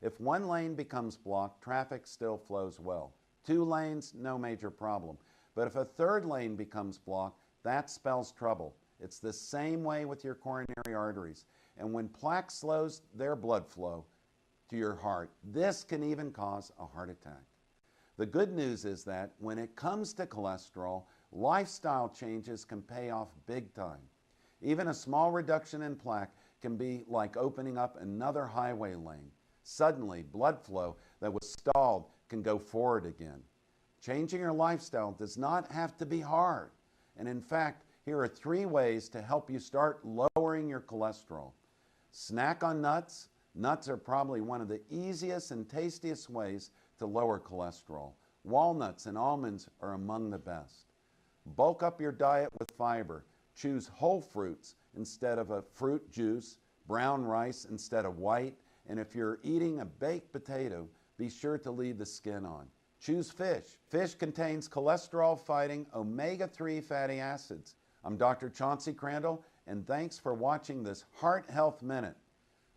If one lane becomes blocked, traffic still flows well. 2 lanes, no major problem. But if a 3rd lane becomes blocked, that spells trouble. It's the same way with your coronary arteries. And when plaque slows their blood flow to your heart, this can even cause a heart attack. The good news is that when it comes to cholesterol, lifestyle changes can pay off big time. Even a small reduction in plaque can be like opening up another highway lane. Suddenly, blood flow that was stalled can go forward again. Changing your lifestyle does not have to be hard. And in fact, here are 3 ways to help you start lowering your cholesterol. Snack on nuts. Nuts are probably one of the easiest and tastiest ways to lower cholesterol. Walnuts and almonds are among the best. Bulk up your diet with fiber. Choose whole fruits instead of a fruit juice, brown rice instead of white, and if you're eating a baked potato, be sure to leave the skin on. Choose fish. Fish contains cholesterol-fighting omega-3 fatty acids. I'm Dr. Chauncey Crandall, and thanks for watching this Heart Health Minute.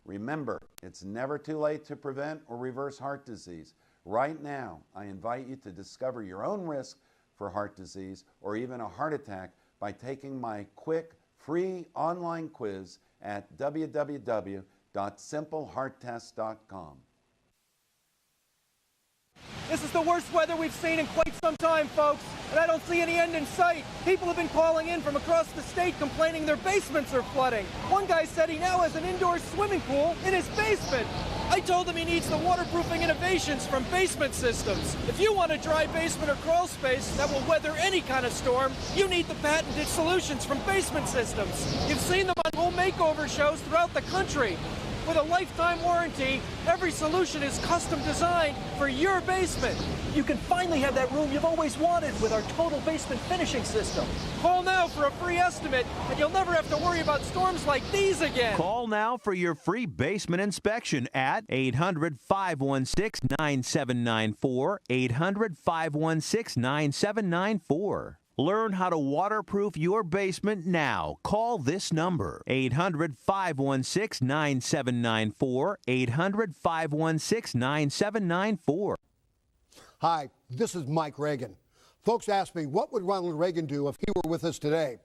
Remember, it's never too late to prevent or reverse heart disease. Right now, I invite you to discover your own risk for heart disease or even a heart attack by taking my quick, free online quiz at www.simplehearttest.com. This is the worst weather we've seen in quite some time, folks. and I don't see any end in sight. People have been calling in from across the state complaining their basements are flooding. One guy said he now has an indoor swimming pool in his basement. I told him he needs the waterproofing innovations from Basement Systems. If you want a dry basement or crawl space that will weather any kind of storm, you need the patented solutions from Basement Systems. You've seen them on home makeover shows throughout the country. With a lifetime warranty, every solution is custom designed for your basement. You can finally have that room you've always wanted with our total basement finishing system. Call now for a free estimate, and you'll never have to worry about storms like these again. Call now for your free basement inspection at 800-516-9794, 800-516-9794. Learn how to waterproof your basement now. Call this number, 800-516-9794, 800-516-9794. Hi, this is Mike Reagan. Folks ask me, what would Ronald Reagan do if he were with us today?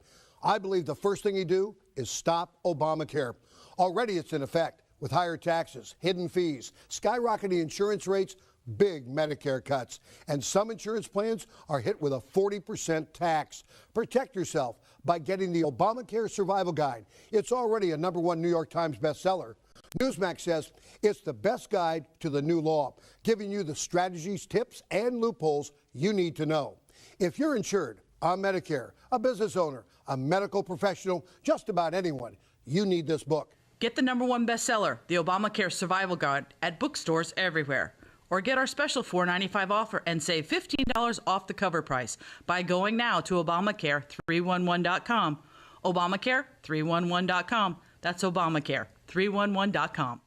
I believe the first thing he'd do is stop Obamacare. Already it's in effect with higher taxes, hidden fees, skyrocketing insurance rates, big Medicare cuts, and some insurance plans are hit with a 40% tax. Protect yourself by getting the Obamacare Survival Guide. It's already a #1 New York Times bestseller. Newsmax says it's the best guide to the new law, giving you the strategies, tips, and loopholes you need to know. If you're insured on Medicare, a business owner, a medical professional, just about anyone, you need this book. Get the #1 bestseller, The Obamacare Survival Guide, at bookstores everywhere. Or get our special $4.95 offer and save $15 off the cover price by going now to Obamacare311.com. Obamacare311.com. That's Obamacare311.com.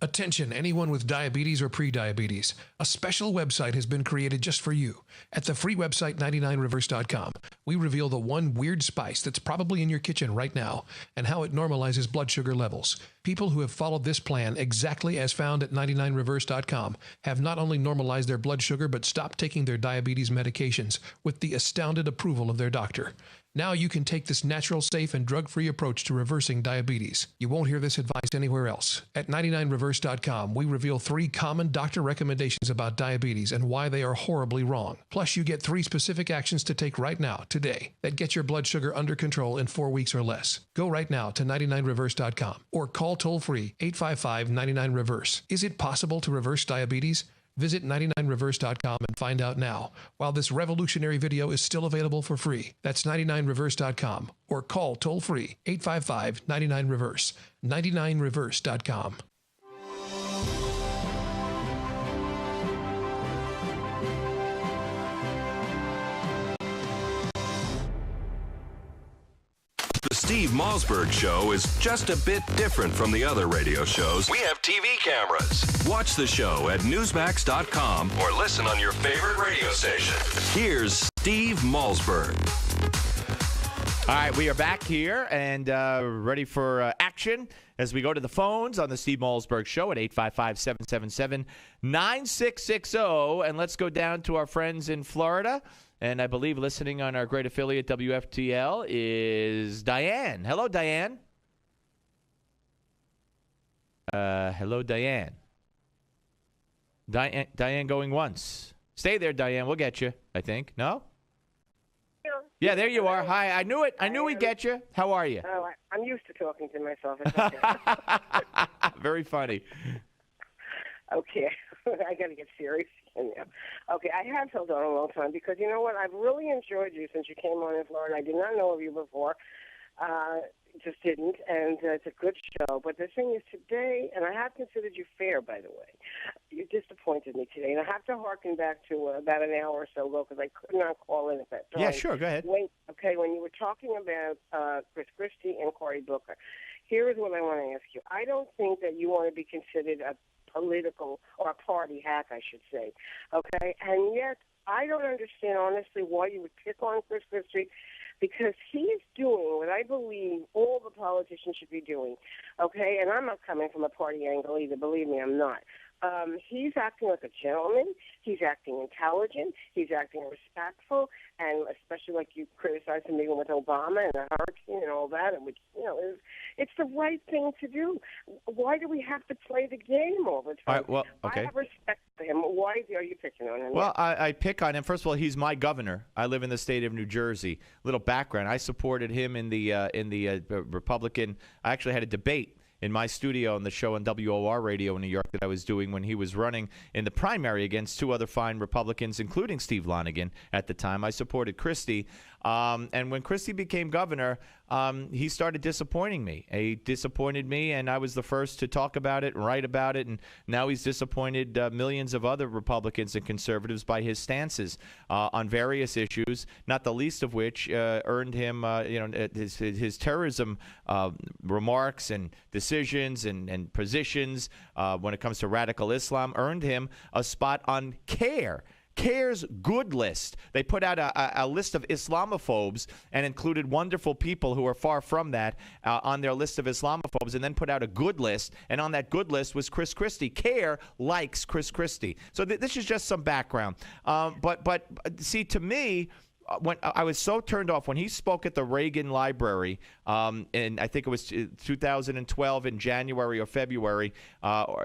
Attention, anyone with diabetes or prediabetes. A special website has been created just for you. At the free website 99reverse.com, we reveal the one weird spice that's probably in your kitchen right now and how it normalizes blood sugar levels. People who have followed this plan exactly as found at 99reverse.com have not only normalized their blood sugar but stopped taking their diabetes medications with the astounded approval of their doctor. Now you can take this natural, safe, and drug-free approach to reversing diabetes. You won't hear this advice anywhere else. At 99reverse.com, we reveal 3 common doctor recommendations about diabetes and why they are horribly wrong. Plus, you get 3 specific actions to take right now, today, that get your blood sugar under control in 4 weeks or less. Go right now to 99reverse.com or call toll-free 855-99-REVERSE. Is it possible to reverse diabetes? Visit 99reverse.com and find out now, while this revolutionary video is still available for free. That's 99reverse.com or call toll-free 855-99-REVERSE. 99reverse.com. The Steve Malzberg Show is just a bit different from the other radio shows. We have TV cameras. Watch the show at Newsmax.com or listen on your favorite radio station. Here's Steve Malzberg. All right, we are back here and ready for action as we go to the phones on the Steve Malzberg Show at 855-777-9660. And let's go down to our friends in Florida. And I believe listening on our great affiliate WFTL is Diane. Hello, Diane. Hello, Diane. Diane going once. Stay there, Diane. We'll get you, I think. No? Yeah, there you are. Hi. I knew it. I knew we'd get you. How are you? Oh, I'm used to talking to myself. It's okay. Very funny. Okay. I got to get serious. Yeah. Okay, I have held on a long time because you know what? I've really enjoyed you since you came on in Florida. I did not know of you before. Just didn't, and it's a good show. But the thing is today, and I have considered you fair, by the way, you disappointed me today. And I have to harken back to about an hour or so ago because I could not call in at that time. Yeah, sure, go ahead. When you were talking about Chris Christie and Cory Booker, here is what I want to ask you. I don't think that you want to be considered a political or a party hack, I should say, okay? And yet, I don't understand, honestly, why you would pick on Chris Christie, because he is doing what I believe all the politicians should be doing, okay? And I'm not coming from a party angle either, believe me, I'm not. He's acting like a gentleman. He's acting intelligent. He's acting respectful, and especially like you criticized him even with Obama and the hurricane and all that, and which it's the right thing to do. Why do we have to play the game all the time? All right, well, okay. I have respect for him. why are you picking on him? Well, I pick on him. First of all, he's my governor. I live in the state of New Jersey. Little background: I supported him in the Republican. I actually had a debate in my studio on the show on WOR radio in New York that I was doing when he was running in the primary against two other fine Republicans, including Steve Lonigan at the time. I supported Christie. And when Christie became governor, he started disappointing me. He disappointed me, and I was the first to talk about it and write about it. And now he's disappointed millions of other Republicans and conservatives by his stances on various issues, not the least of which earned him his terrorism remarks and decisions and positions when it comes to radical Islam, earned him a spot on CARE's good list. They put out a list of Islamophobes and included wonderful people who are far from that on their list of Islamophobes, and then put out a good list, and on that good list was Chris Christie. CARE likes Chris Christie. So this is just some background. But see, to me, when I was so turned off when he spoke at the Reagan Library, and I think it was 2012 in January or February,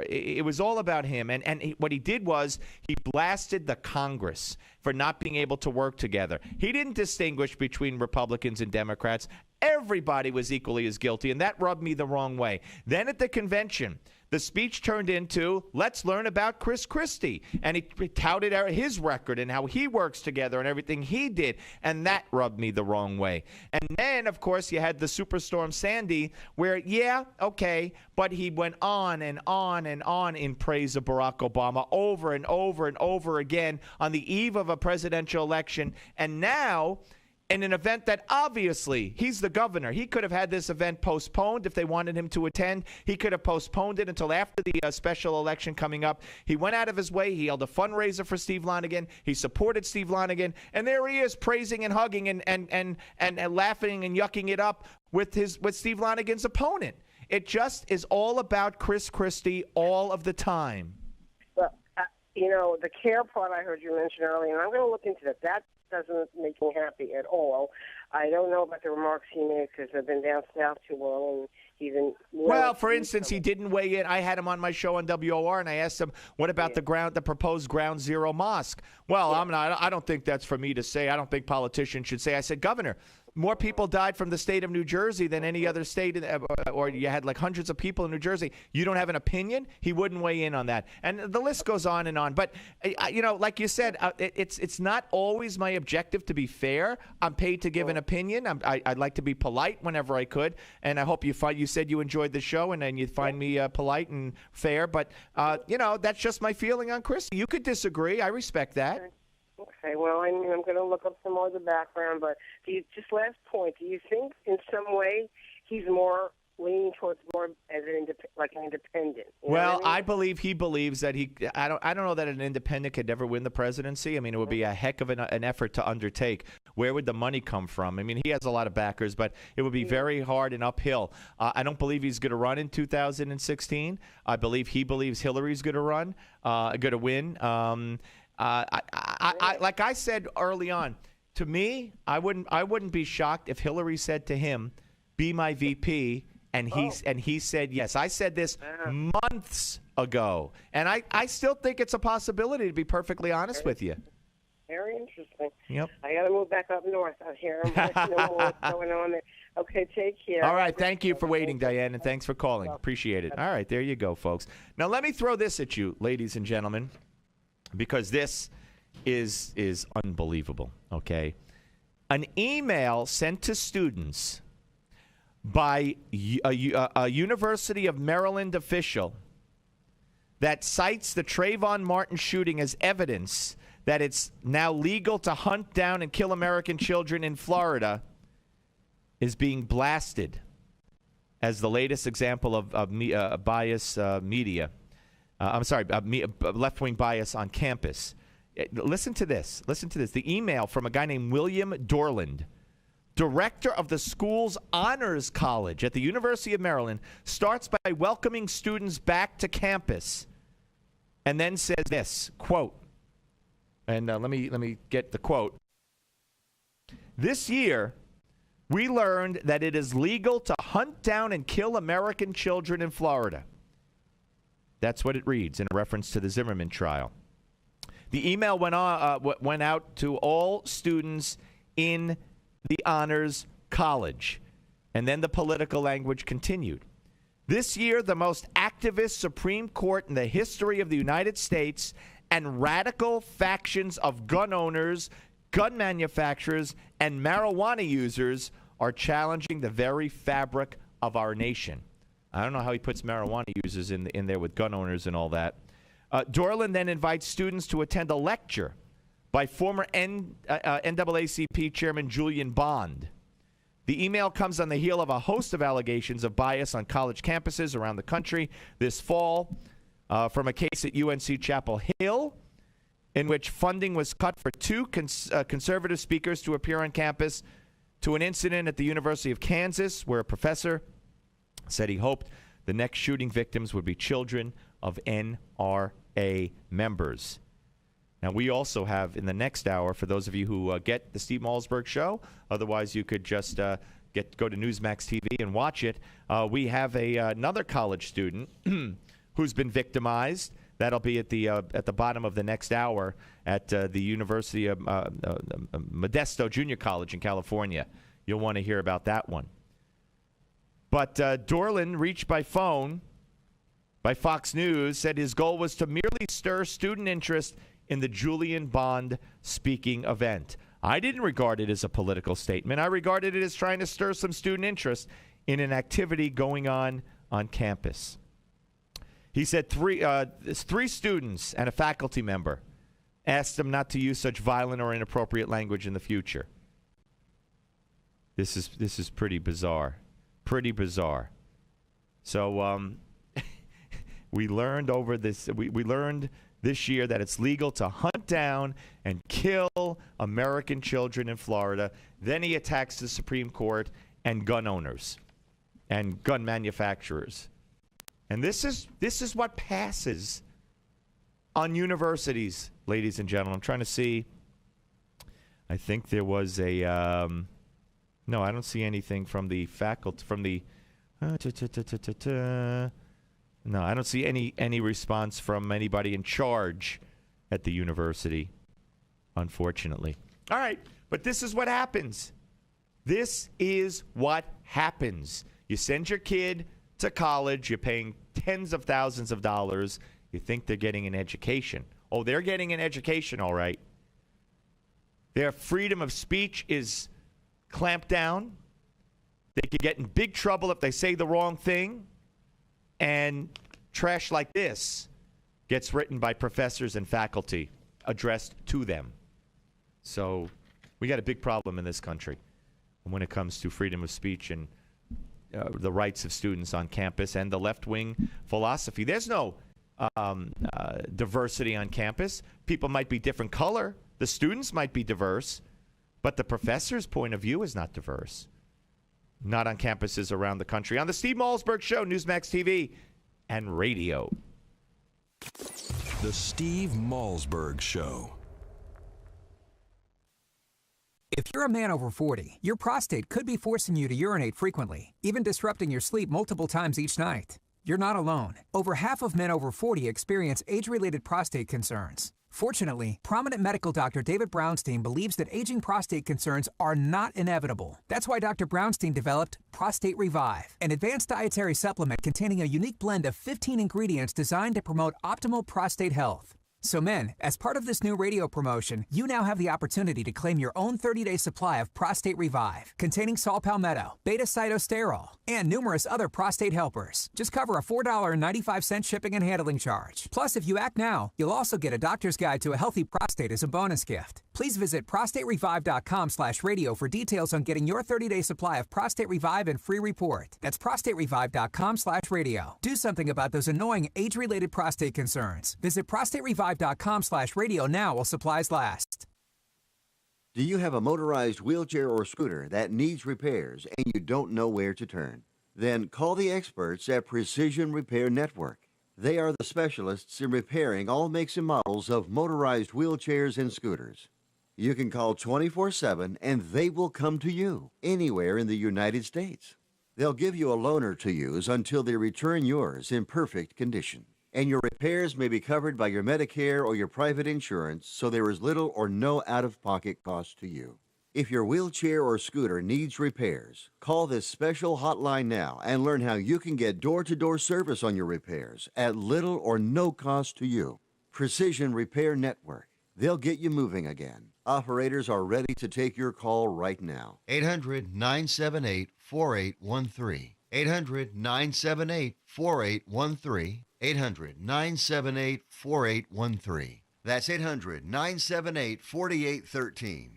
it was all about him. And what he did was he blasted the Congress for not being able to work together. He didn't distinguish between Republicans and Democrats. Everybody was equally as guilty, and that rubbed me the wrong way. Then at the convention, the speech turned into, let's learn about Chris Christie. And he touted his record and how he works together and everything he did. And that rubbed me the wrong way. And then, of course, you had the Superstorm Sandy where, yeah, okay, but he went on and on and on in praise of Barack Obama over and over and over again on the eve of a presidential election. And now, in an event that obviously he's the governor. He could have had this event postponed if they wanted him to attend. He could have postponed it until after the special election coming up. He went out of his way. He held a fundraiser for Steve Lonigan. He supported Steve Lonigan. And there he is praising and hugging and laughing and yucking it up with Steve Lonigan's opponent. It just is all about Chris Christie all of the time. Well, the CARE part I heard you mention earlier, and I'm going to look into that. That doesn't make me happy at all. I don't know about the remarks he made because I've been down south too long, and he's in. Well, for instance, he didn't weigh in. I had him on my show on WOR, and I asked him, "What about the proposed Ground Zero mosque?" Well, I don't think that's for me to say. I don't think politicians should say. I said, Governor, more people died from the state of New Jersey than any other state, or you had like hundreds of people in New Jersey. You don't have an opinion? He wouldn't weigh in on that. And the list goes on and on. But, like you said, it's not always my objective to be fair. I'm paid to give an opinion. I'd like to be polite whenever I could. And I hope you said you enjoyed the show and then you find me polite and fair. But, that's just my feeling on Chris. You could disagree. I respect that. Okay, well, I'm going to look up some more of the background, but just last point, do you think in some way he's more leaning towards more as an independent? Well, I believe he believes that I don't know that an independent could ever win the presidency. I mean, it would be a heck of an effort to undertake. Where would the money come from? I mean, he has a lot of backers, but it would be very hard and uphill. I don't believe he's going to run in 2016. I believe he believes Hillary's going to win. Like I said early on, to me, I wouldn't be shocked if Hillary said to him, "Be my VP," and he said yes. I said this months ago, and I still think it's a possibility, to be perfectly honest with you. Very interesting. Yep. I got to move back up north out here. I know what's going on there. Okay, take care. All right, thank you for waiting, Diane, and thanks for calling. Appreciate it. All right, there you go, folks. Now let me throw this at you, ladies and gentlemen, because this is unbelievable, okay? An email sent to students by a University of Maryland official that cites the Trayvon Martin shooting as evidence that it's now legal to hunt down and kill American children in Florida is being blasted as the latest example of bias media. Left-wing bias on campus. Listen to this. Listen to this. The email from a guy named William Dorland, director of the school's Honors College at the University of Maryland, starts by welcoming students back to campus and then says this, quote, and let me get the quote. "This year, we learned that it is legal to hunt down and kill American children in Florida." That's what it reads in reference to the Zimmerman trial. The email went out to all students in the honors college. And then the political language continued. This year, the most activist Supreme Court in the history of the United States and radical factions of gun owners, gun manufacturers, and marijuana users are challenging the very fabric of our nation. I don't know how he puts marijuana users in there with gun owners and all that. Dorland then invites students to attend a lecture by former NAACP Chairman Julian Bond. The email comes on the heel of a host of allegations of bias on college campuses around the country this fall, from a case at UNC Chapel Hill, in which funding was cut for two conservative speakers to appear on campus, to an incident at the University of Kansas where a professor said he hoped the next shooting victims would be children of NRA members. Now, we also have in the next hour, for those of you who get the Steve Malzberg Show, otherwise you could just go to Newsmax TV and watch it. We have another college student who's been victimized. That'll be at the bottom of the next hour at the University of Modesto Junior College in California. You'll want to hear about that one. But Dorland, reached by phone by Fox News, said his goal was to merely stir student interest in the Julian Bond speaking event. I didn't regard it as a political statement. I regarded it as trying to stir some student interest in an activity going on campus. He said three students and a faculty member asked him not to use such violent or inappropriate language in the future. This is pretty bizarre. Pretty bizarre. So we learned over this. We learned this year that it's legal to hunt down and kill American children in Florida. Then he attacks the Supreme Court and gun owners and gun manufacturers. And this is what passes on universities, ladies and gentlemen. I'm trying to see. I think there was a no, I don't see anything from the faculty, from the no, I don't see any response from anybody in charge at the university, unfortunately. All right, but this is what happens. This is what happens. You send your kid to college, you're paying tens of thousands of dollars, you think they're getting an education. Oh, they're getting an education, all right. Their freedom of speech is clamped down. They could get in big trouble if they say the wrong thing. And trash like this gets written by professors and faculty addressed to them. So we got a big problem in this country when it comes to freedom of speech and the rights of students on campus and the left-wing philosophy. There's no diversity on campus. People might be different color. The students might be diverse. But the professor's point of view is not diverse. Not on campuses around the country. On the Steve Malzberg Show, Newsmax TV and radio. The Steve Malzberg Show. If you're a man over 40, your prostate could be forcing you to urinate frequently, even disrupting your sleep multiple times each night. You're not alone. Over half of men over 40 experience age-related prostate concerns. Fortunately, prominent medical doctor David Brownstein believes that aging prostate concerns are not inevitable. That's why Dr. Brownstein developed Prostate Revive, an advanced dietary supplement containing a unique blend of 15 ingredients designed to promote optimal prostate health. So men, as part of this new radio promotion, you now have the opportunity to claim your own 30-day supply of Prostate Revive, containing saw palmetto, beta-cytosterol, and numerous other prostate helpers. Just cover a $4.95 shipping and handling charge. Plus, if you act now, you'll also get a doctor's guide to a healthy prostate as a bonus gift. Please visit prostaterevive.com/radio for details on getting your 30-day supply of Prostate Revive and free report. That's prostaterevive.com/radio. Do something about those annoying age-related prostate concerns. Visit prostaterevive.com/radio now while supplies last. Do you have a motorized wheelchair or scooter that needs repairs and you don't know where to turn? Then call the experts at Precision Repair Network. They are the specialists in repairing all makes and models of motorized wheelchairs and scooters. You can call 24/7 and they will come to you anywhere in the United States. They'll give you a loaner to use until they return yours in perfect condition. And your repairs may be covered by your Medicare or your private insurance, so there is little or no out-of-pocket cost to you. If your wheelchair or scooter needs repairs, call this special hotline now and learn how you can get door-to-door service on your repairs at little or no cost to you. Precision Repair Network. They'll get you moving again. Operators are ready to take your call right now. 800-978-4813. 800-978-4813. 800-978-4813. That's 800-978-4813.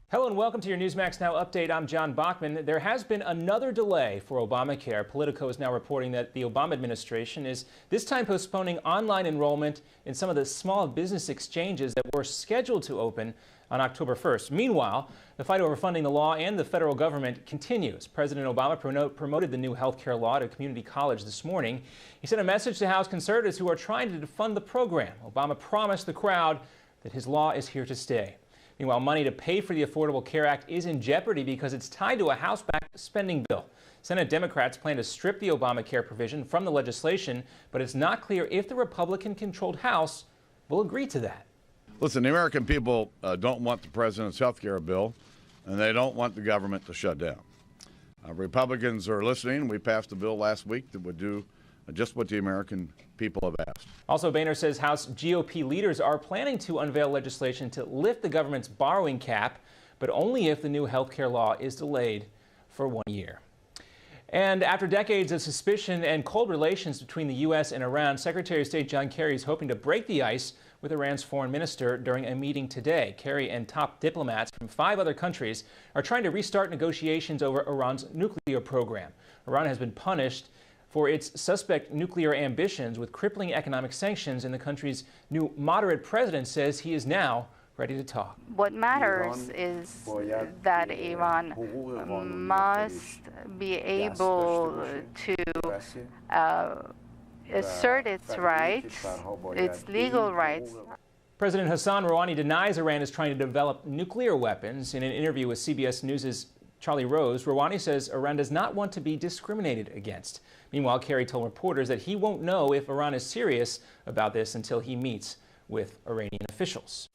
Hello and welcome to your Newsmax Now update. I'm John Bachman. There has been another delay for Obamacare. Politico is now reporting that the Obama administration is this time postponing online enrollment in some of the small business exchanges that were scheduled to open on October 1st. Meanwhile, the fight over funding the law and the federal government continues. President Obama promoted the new health care law to community college this morning. He sent a message to House conservatives who are trying to defund the program. Obama promised the crowd that his law is here to stay. Meanwhile, money to pay for the Affordable Care Act is in jeopardy because it's tied to a House-backed spending bill. Senate Democrats plan to strip the Obamacare provision from the legislation, but it's not clear if the Republican-controlled House will agree to that. Listen, the American people don't want the president's health care bill, and they don't want the government to shut down. Republicans are listening. We passed a bill last week that would do just what the American people have asked. Also, Boehner says House GOP leaders are planning to unveil legislation to lift the government's borrowing cap, but only if the new health care law is delayed for 1 year. And after decades of suspicion and cold relations between the U.S. and Iran, Secretary of State John Kerry is hoping to break the ice with Iran's foreign minister during a meeting today. Kerry and top diplomats from 5 other countries are trying to restart negotiations over Iran's nuclear program. Iran has been punished for its suspect nuclear ambitions with crippling economic sanctions, and the country's new moderate president says he is now ready to talk. What matters is that Iran must be able to assert its rights, its legal rights. President Hassan Rouhani denies Iran is trying to develop nuclear weapons. In an interview with CBS News' Charlie Rose, Rouhani says Iran does not want to be discriminated against. Meanwhile, Kerry told reporters that he won't know if Iran is serious about this until he meets with Iranian officials.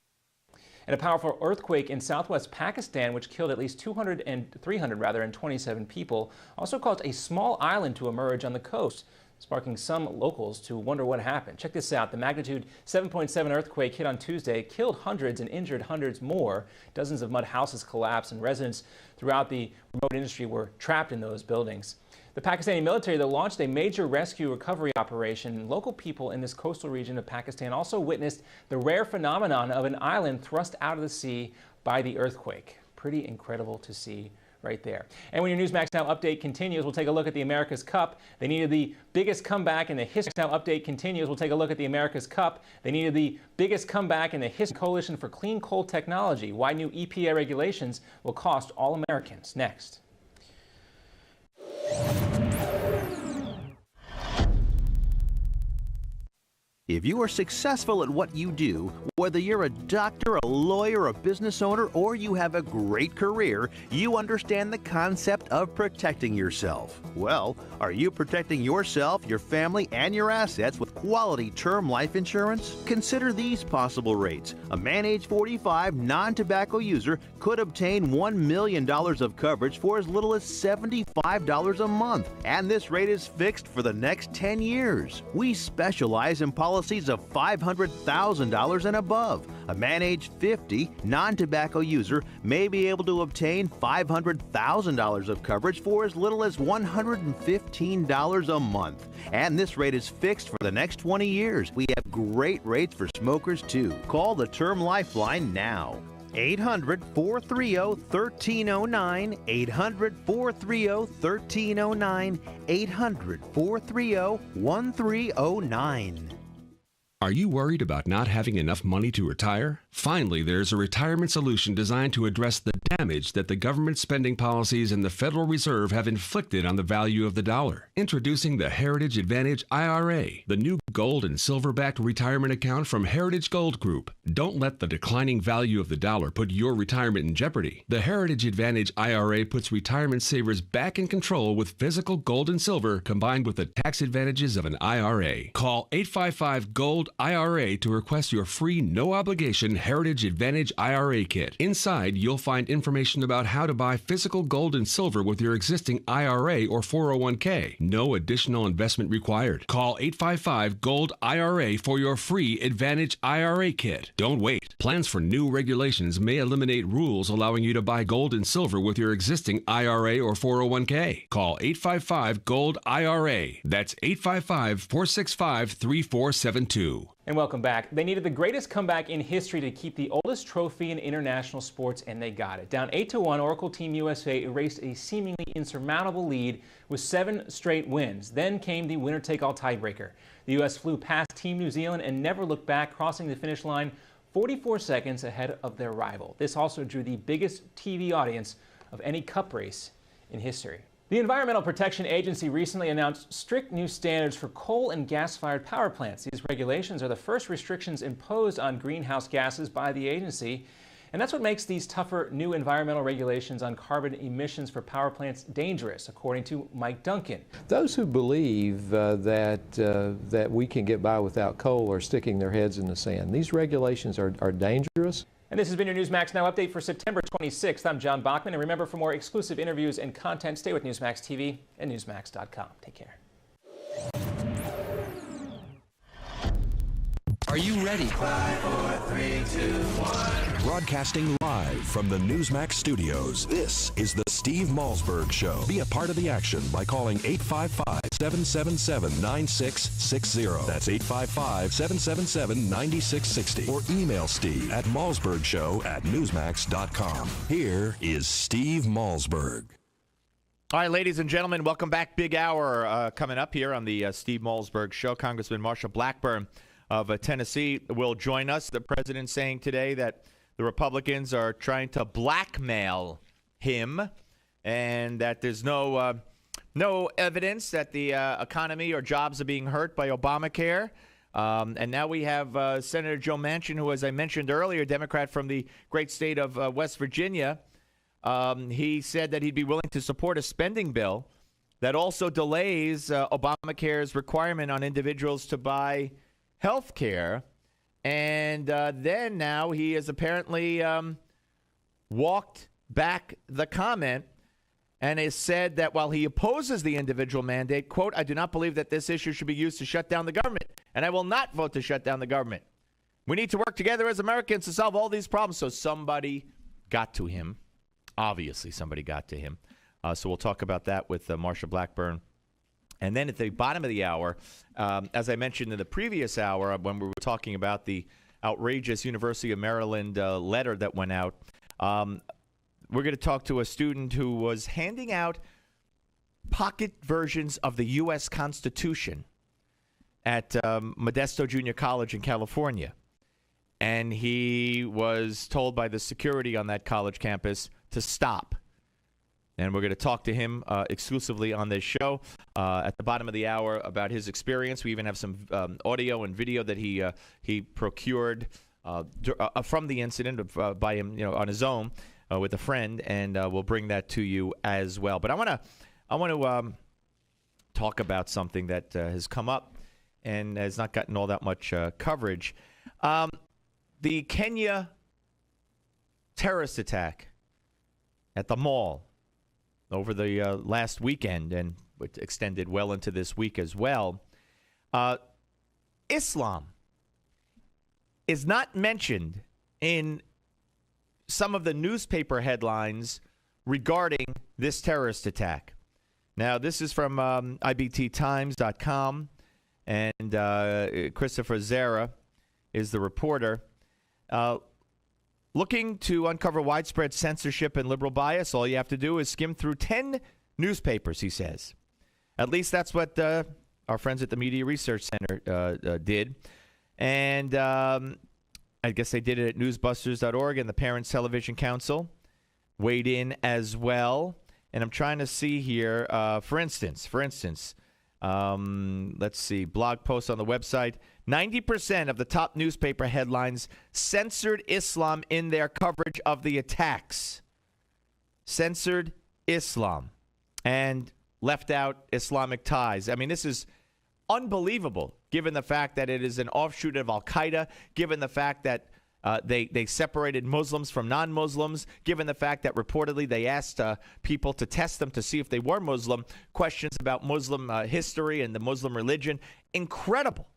And a powerful earthquake in southwest Pakistan, which killed at least 327 people, also caused a small island to emerge on the coast, sparking some locals to wonder what happened. Check this out. The magnitude 7.7 earthquake hit on Tuesday, killed hundreds and injured hundreds more. Dozens of mud houses collapsed, and residents throughout the remote industry were trapped in those buildings. The Pakistani military, though, launched a major rescue recovery operation. Local people in this coastal region of Pakistan also witnessed the rare phenomenon of an island thrust out of the sea by the earthquake. Pretty incredible to see right there. And when your Newsmax Now update continues, we'll take a look at the America's Cup. They needed the biggest comeback in the history. Now update continues. We'll take a look at the America's Cup. They needed the biggest comeback in the history. Coalition for Clean Coal Technology. Why new EPA regulations will cost all Americans. Next. If you are successful at what you do, whether you're a doctor, a lawyer, a business owner, or you have a great career, you understand the concept of protecting yourself. Well, are you protecting yourself, your family, and your assets with quality term life insurance? Consider these possible rates. A man age 45 non-tobacco user could obtain $1 million of coverage for as little as $75 a month. And this rate is fixed for the next 10 years. We specialize in policies of $500,000 and above. A man age 50 non-tobacco user may be able to obtain $500,000 of coverage for as little as $115 a month. And this rate is fixed for the next 20 years. We have great rates for smokers too. Call the Term Lifeline now. 800-430-1309, 800-430-1309, 800-430-1309. Are you worried about not having enough money to retire? Finally, there's a retirement solution designed to address the damage that the government spending policies and the Federal Reserve have inflicted on the value of the dollar. Introducing the Heritage Advantage IRA, the new gold and silver-backed retirement account from Heritage Gold Group. Don't let the declining value of the dollar put your retirement in jeopardy. The Heritage Advantage IRA puts retirement savers back in control with physical gold and silver combined with the tax advantages of an IRA. Call 855-GOLD-IRA to request your free, no-obligation Heritage Advantage IRA kit. Inside, you'll find information about how to buy physical gold and silver with your existing IRA or 401k. No additional investment required. Call 855-GOLD-IRA for your free Advantage IRA kit. Don't wait. Plans for new regulations may eliminate rules allowing you to buy gold and silver with your existing IRA or 401k. Call 855-GOLD-IRA. That's 855-465-3472. And welcome back. They needed the greatest comeback in history to keep the oldest trophy in international sports, and they got it. Down 8-1, Oracle Team USA erased a seemingly insurmountable lead with 7 straight wins. Then came the winner-take-all tiebreaker. The U.S. flew past Team New Zealand and never looked back, crossing the finish line 44 seconds ahead of their rival. This also drew the biggest TV audience of any cup race in history. The Environmental Protection Agency recently announced strict new standards for coal and gas-fired power plants. These regulations are the first restrictions imposed on greenhouse gases by the agency, and that's what makes these tougher new environmental regulations on carbon emissions for power plants dangerous, according to Mike Duncan. Those who believe that we can get by without coal are sticking their heads in the sand. These regulations are dangerous. And this has been your Newsmax Now update for September 26th. I'm John Bachman, and remember, for more exclusive interviews and content, stay with Newsmax TV and Newsmax.com. Take care. Are you ready? 5, 4, 3, 2, 1. Broadcasting live from the Newsmax studios, this is the Steve Malzberg Show. Be a part of the action by calling 855-777-9660. That's 855-777-9660. Or email Steve at malzbergshow@newsmax.com. Here is Steve Malzberg. All right, ladies and gentlemen, welcome back. Big hour coming up here on the Steve Malzberg Show. Congressman Marsha Blackburn of Tennessee will join us. The president saying today that the Republicans are trying to blackmail him and that there's no evidence that the economy or jobs are being hurt by Obamacare. And now we have Senator Joe Manchin, who, as I mentioned earlier, Democrat from the great state of West Virginia. He said that he'd be willing to support a spending bill that also delays Obamacare's requirement on individuals to buy health care. And then now he has apparently walked back the comment and has said that while he opposes the individual mandate, quote, I do not believe that this issue should be used to shut down the government, and I will not vote to shut down the government. We need to work together as Americans to solve all these problems. So somebody got to him. Obviously, somebody got to him. So we'll talk about that with Marsha Blackburn. And then at the bottom of the hour, as I mentioned in the previous hour when we were talking about the outrageous University of Maryland letter that went out, we're going to talk to a student who was handing out pocket versions of the U.S. Constitution at Modesto Junior College in California. And he was told by the security on that college campus to stop. And we're going to talk to him exclusively on this show at the bottom of the hour about his experience. We even have some audio and video that he procured from the incident by him, on his own with a friend, and we'll bring that to you as well. But I want to talk about something that has come up and has not gotten all that much coverage. The Kenya terrorist attack at the mall over the last weekend, and it extended well into this week as well. Islam is not mentioned in some of the newspaper headlines regarding this terrorist attack. Now, this is from IBTTimes.com, and Christopher Zara is the reporter. Looking to uncover widespread censorship and liberal bias, all you have to do is skim through 10 newspapers, he says. At least that's what our friends at the Media Research Center did. And I guess they did it at newsbusters.org, and the Parents Television Council weighed in as well. And I'm trying to see here, for instance, Let's see. Blog post on the website. 90% of the top newspaper headlines censored Islam in their coverage of the attacks. Censored Islam and left out Islamic ties. I mean, this is unbelievable, given the fact that it is an offshoot of Al-Qaeda, given the fact that they separated Muslims from non-Muslims, given the fact that reportedly they asked people to test them to see if they were Muslim, questions about Muslim history and the Muslim religion. Incredible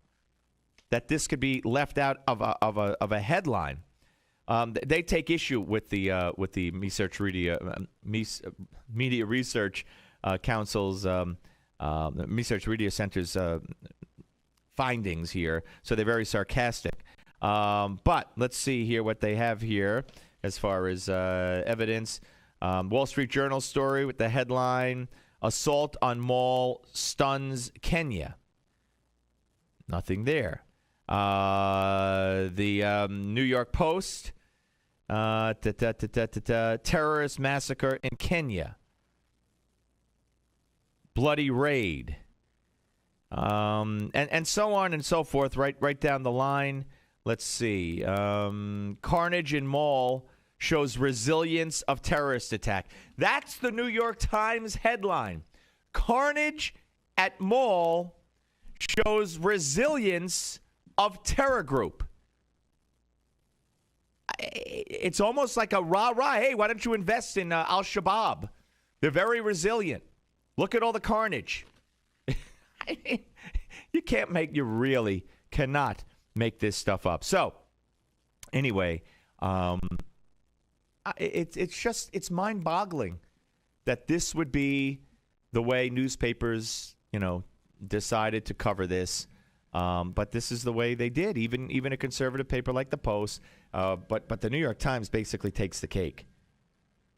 that this could be left out of a headline. They take issue with the Media Research Council's Research Media Center's findings here. So they're very sarcastic. But let's see here what they have here as far as evidence. Wall Street Journal story with the headline, "Assault on Mall Stuns Kenya." Nothing there. The New York Post, terrorist massacre in Kenya. Bloody raid. And so on and so forth, right down the line. Let's see. Carnage in mall shows resilience of terrorist attack. That's the New York Times headline. Carnage at mall shows resilience of terror group. It's almost like a rah-rah. Hey, why don't you invest in Al-Shabaab? They're very resilient. Look at all the carnage. You really cannot make this stuff up. So, anyway, it's mind-boggling that this would be the way newspapers, decided to cover this. But this is the way they did. Even a conservative paper like the Post, but the New York Times basically takes the cake.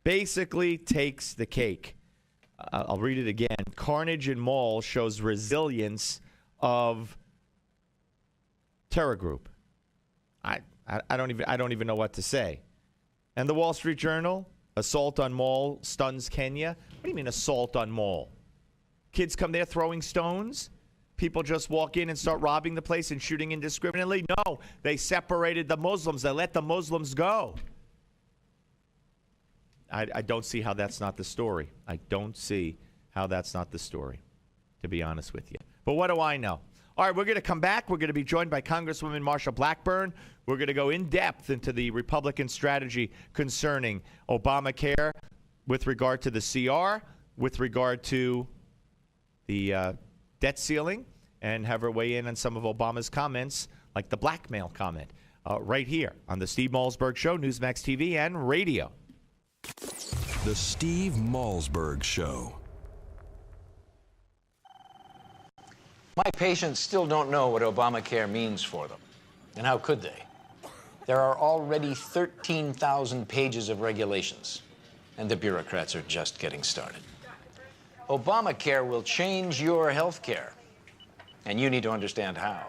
Basically takes the cake. I'll read it again. Carnage in mall shows resilience of terror group. I don't even know what to say. And the Wall Street Journal, assault on mall stuns Kenya. What do you mean assault on mall? Kids come there throwing stones? People just walk in and start robbing the place and shooting indiscriminately? No, they separated the Muslims. They let the Muslims go. I don't see how that's not the story. I don't see how that's not the story, to be honest with you. But what do I know? All right, we're going to come back. We're going to be joined by Congresswoman Marsha Blackburn. We're going to go in depth into the Republican strategy concerning Obamacare with regard to the CR, with regard to the debt ceiling, and have her weigh in on some of Obama's comments, like the blackmail comment, right here on the Steve Malzberg Show, Newsmax TV and radio. The Steve Malzberg Show. My patients still don't know what Obamacare means for them. And how could they? There are already 13,000 pages of regulations, and the bureaucrats are just getting started. Obamacare will change your health care, and you need to understand how.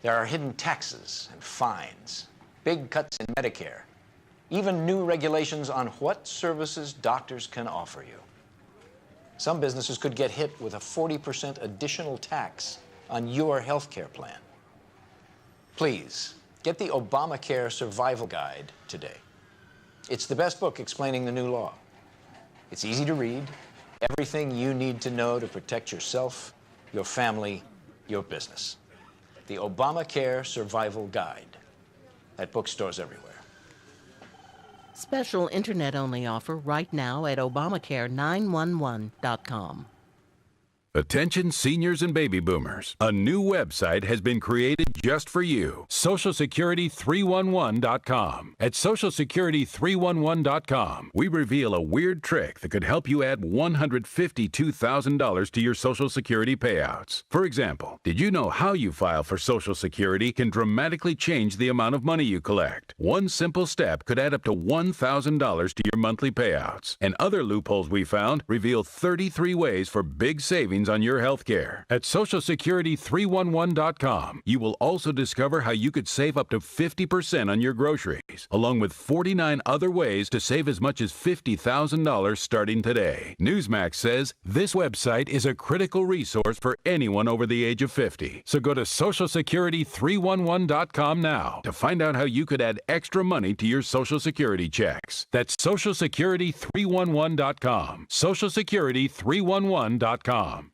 There are hidden taxes and fines, big cuts in Medicare, even new regulations on what services doctors can offer you. Some businesses could get hit with a 40% additional tax on your health care plan. Please, get the Obamacare Survival Guide today. It's the best book explaining the new law. It's easy to read, everything you need to know to protect yourself, your family, your business. The Obamacare Survival Guide at bookstores everywhere. Special internet-only offer right now at Obamacare911.com. Attention seniors and baby boomers. A new website has been created just for you. SocialSecurity311.com. At SocialSecurity311.com, we reveal a weird trick that could help you add $152,000 to your Social Security payouts. For example, did you know how you file for Social Security can dramatically change the amount of money you collect? One simple step could add up to $1,000 to your monthly payouts. And other loopholes we found reveal 33 ways for big savings deadlines on your health care. At SocialSecurity311.com, you will also discover how you could save up to 50% on your groceries, along with 49 other ways to save as much as $50,000 starting today. Newsmax says this website is a critical resource for anyone over the age of 50. So go to SocialSecurity311.com now to find out how you could add extra money to your Social Security checks. That's SocialSecurity311.com. SocialSecurity311.com.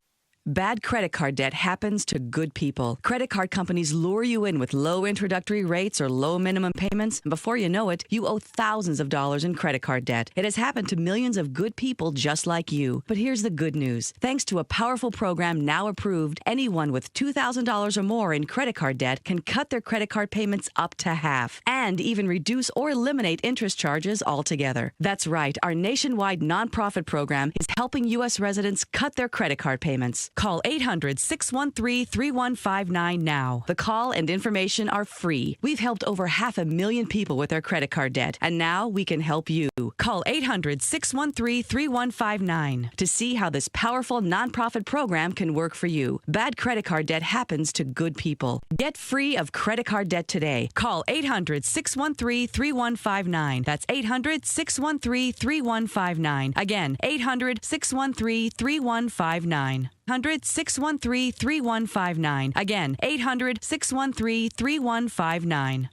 Bad credit card debt happens to good people. Credit card companies lure you in with low introductory rates or low minimum payments, and before you know it, you owe thousands of dollars in credit card debt. It has happened to millions of good people just like you. But here's the good news. Thanks to a powerful program now approved, anyone with $2,000 or more in credit card debt can cut their credit card payments up to half and even reduce or eliminate interest charges altogether. That's right. Our nationwide nonprofit program is helping U.S. residents cut their credit card payments. Call 800-613-3159 now. The call and information are free. We've helped over 500,000 people with their credit card debt, and now we can help you. Call 800-613-3159 to see how this powerful nonprofit program can work for you. Bad credit card debt happens to good people. Get free of credit card debt today. Call 800-613-3159. That's 800-613-3159. Again, 800-613-3159. 800-613-3159. Again, 800-613-3159.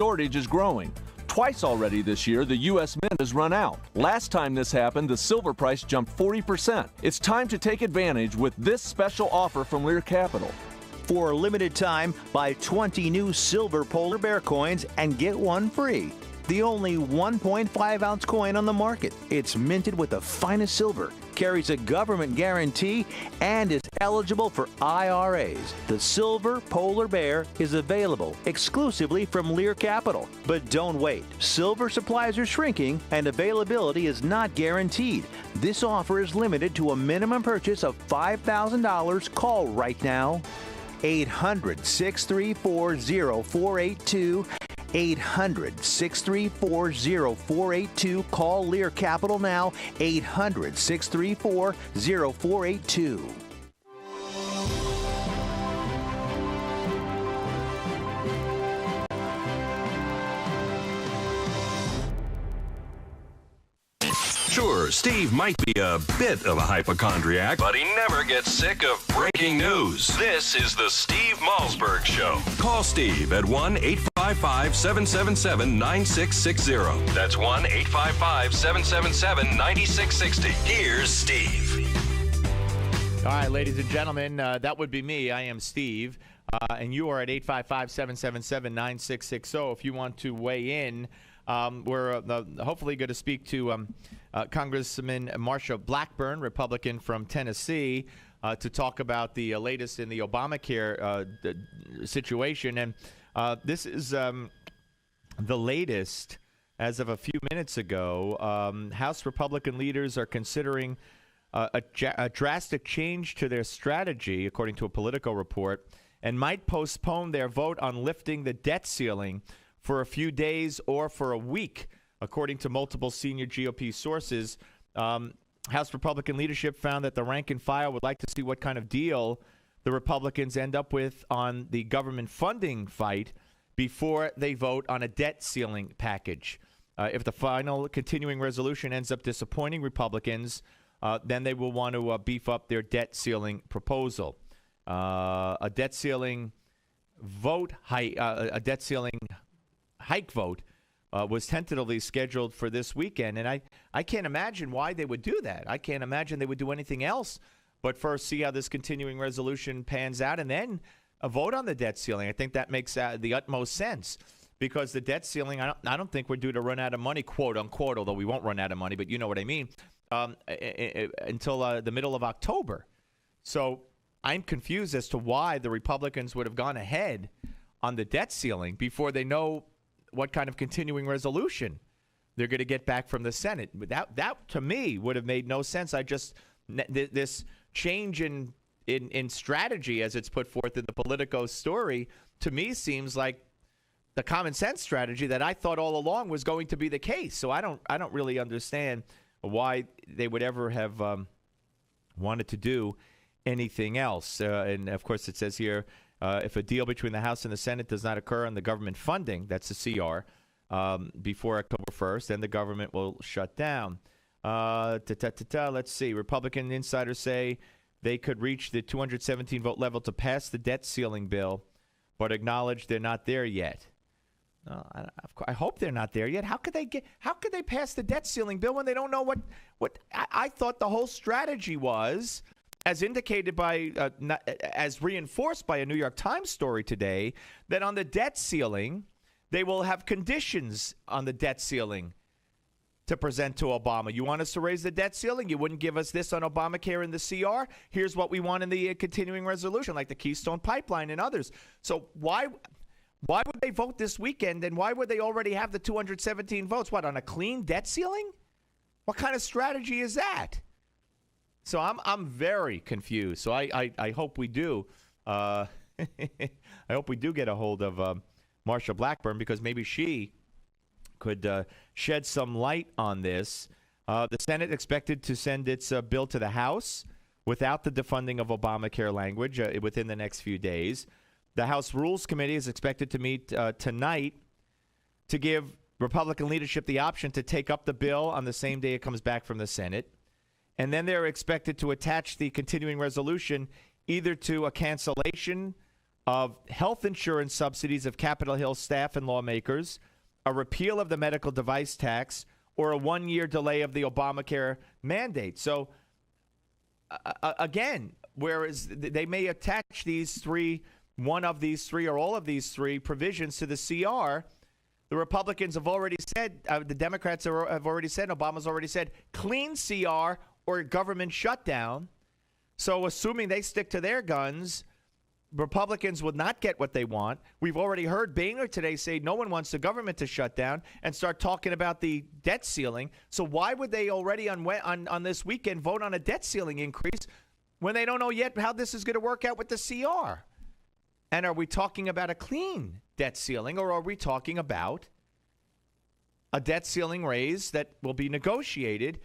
Shortage is growing. Twice already this year, the U.S. Mint has run out. Last time this happened, the silver price jumped 40%. It's time to take advantage with this special offer from Lear Capital. For a limited time, buy 20 new silver polar bear coins and get one free. The only 1.5-ounce coin on the market. It's minted with the finest silver, carries a government guarantee, and is eligible for IRAs. The Silver Polar Bear is available exclusively from Lear Capital. But don't wait. Silver supplies are shrinking and availability is not guaranteed. This offer is limited to a minimum purchase of $5,000. Call right now. 800-634-0482. 800-634-0482. Call Lear Capital now. 800-634-0482. Sure, Steve might be a bit of a hypochondriac, but he never gets sick of breaking news. This is the Steve Malzberg Show. Call Steve at 1-855-777-9660. That's 1-855-777-9660. Here's Steve. All right, ladies and gentlemen, that would be me. I am Steve, and you are at 855-777-9660 if you want to weigh in. We're hopefully going to speak to Congressman Marsha Blackburn, Republican from Tennessee, to talk about the latest in the Obamacare situation. And this is the latest as of a few minutes ago. House Republican leaders are considering a drastic change to their strategy, according to a Politico report, and might postpone their vote on lifting the debt ceiling for a few days or for a week, according to multiple senior GOP sources. House Republican leadership found that the rank and file would like to see what kind of deal the Republicans end up with on the government funding fight before they vote on a debt ceiling package. If the final continuing resolution ends up disappointing Republicans, then they will want to beef up their debt ceiling proposal. A debt ceiling vote, a debt ceiling hike vote was tentatively scheduled for this weekend. And I can't imagine why they would do that. I can't imagine they would do anything else but first see how this continuing resolution pans out and then a vote on the debt ceiling. I think that makes the utmost sense because the debt ceiling, I don't think we're due to run out of money, quote unquote, although we won't run out of money, but you know what I mean, until the middle of October. So I'm confused as to why the Republicans would have gone ahead on the debt ceiling before they know what kind of continuing resolution they're going to get back from the Senate. That to me would have made no sense. This change in strategy as it's put forth in the Politico story to me seems like the common sense strategy that I thought all along was going to be the case. So I don't really understand why they would ever have wanted to do anything else. And, of course, it says here, if a deal between the House and the Senate does not occur on the government funding, that's the CR, before October 1st, then the government will shut down. Let's see. Republican insiders say they could reach the 217 vote level to pass the debt ceiling bill, but acknowledge they're not there yet. I hope they're not there yet. How could they pass the debt ceiling bill when they don't know what I thought the whole strategy was, as indicated by, as reinforced by a New York Times story today, that on the debt ceiling, they will have conditions on the debt ceiling to present to Obama. You want us to raise the debt ceiling? You wouldn't give us this on Obamacare and the CR? Here's what we want in the continuing resolution, like the Keystone Pipeline and others. So why would they vote this weekend, and why would they already have the 217 votes? What, on a clean debt ceiling? What kind of strategy is that? So I'm very confused. So I hope we do. I hope we do get a hold of Marsha Blackburn, because maybe she could shed some light on this. The Senate expected to send its bill to the House without the defunding of Obamacare language within the next few days. The House Rules Committee is expected to meet tonight to give Republican leadership the option to take up the bill on the same day it comes back from the Senate. And then they're expected to attach the continuing resolution either to a cancellation of health insurance subsidies of Capitol Hill staff and lawmakers, a repeal of the medical device tax, or a one-year delay of the Obamacare mandate. So, again, whereas they may attach these three, one of these three or all of these three provisions to the CR, the Republicans have already said, the Democrats have already said, Obama's already said, clean CR or government shutdown. So assuming they stick to their guns, Republicans would not get what they want. We've already heard Boehner today say no one wants the government to shut down and start talking about the debt ceiling. So why would they already on this weekend vote on a debt ceiling increase when they don't know yet how this is going to work out with the CR? And are we talking about a clean debt ceiling, or are we talking about a debt ceiling raise that will be negotiated,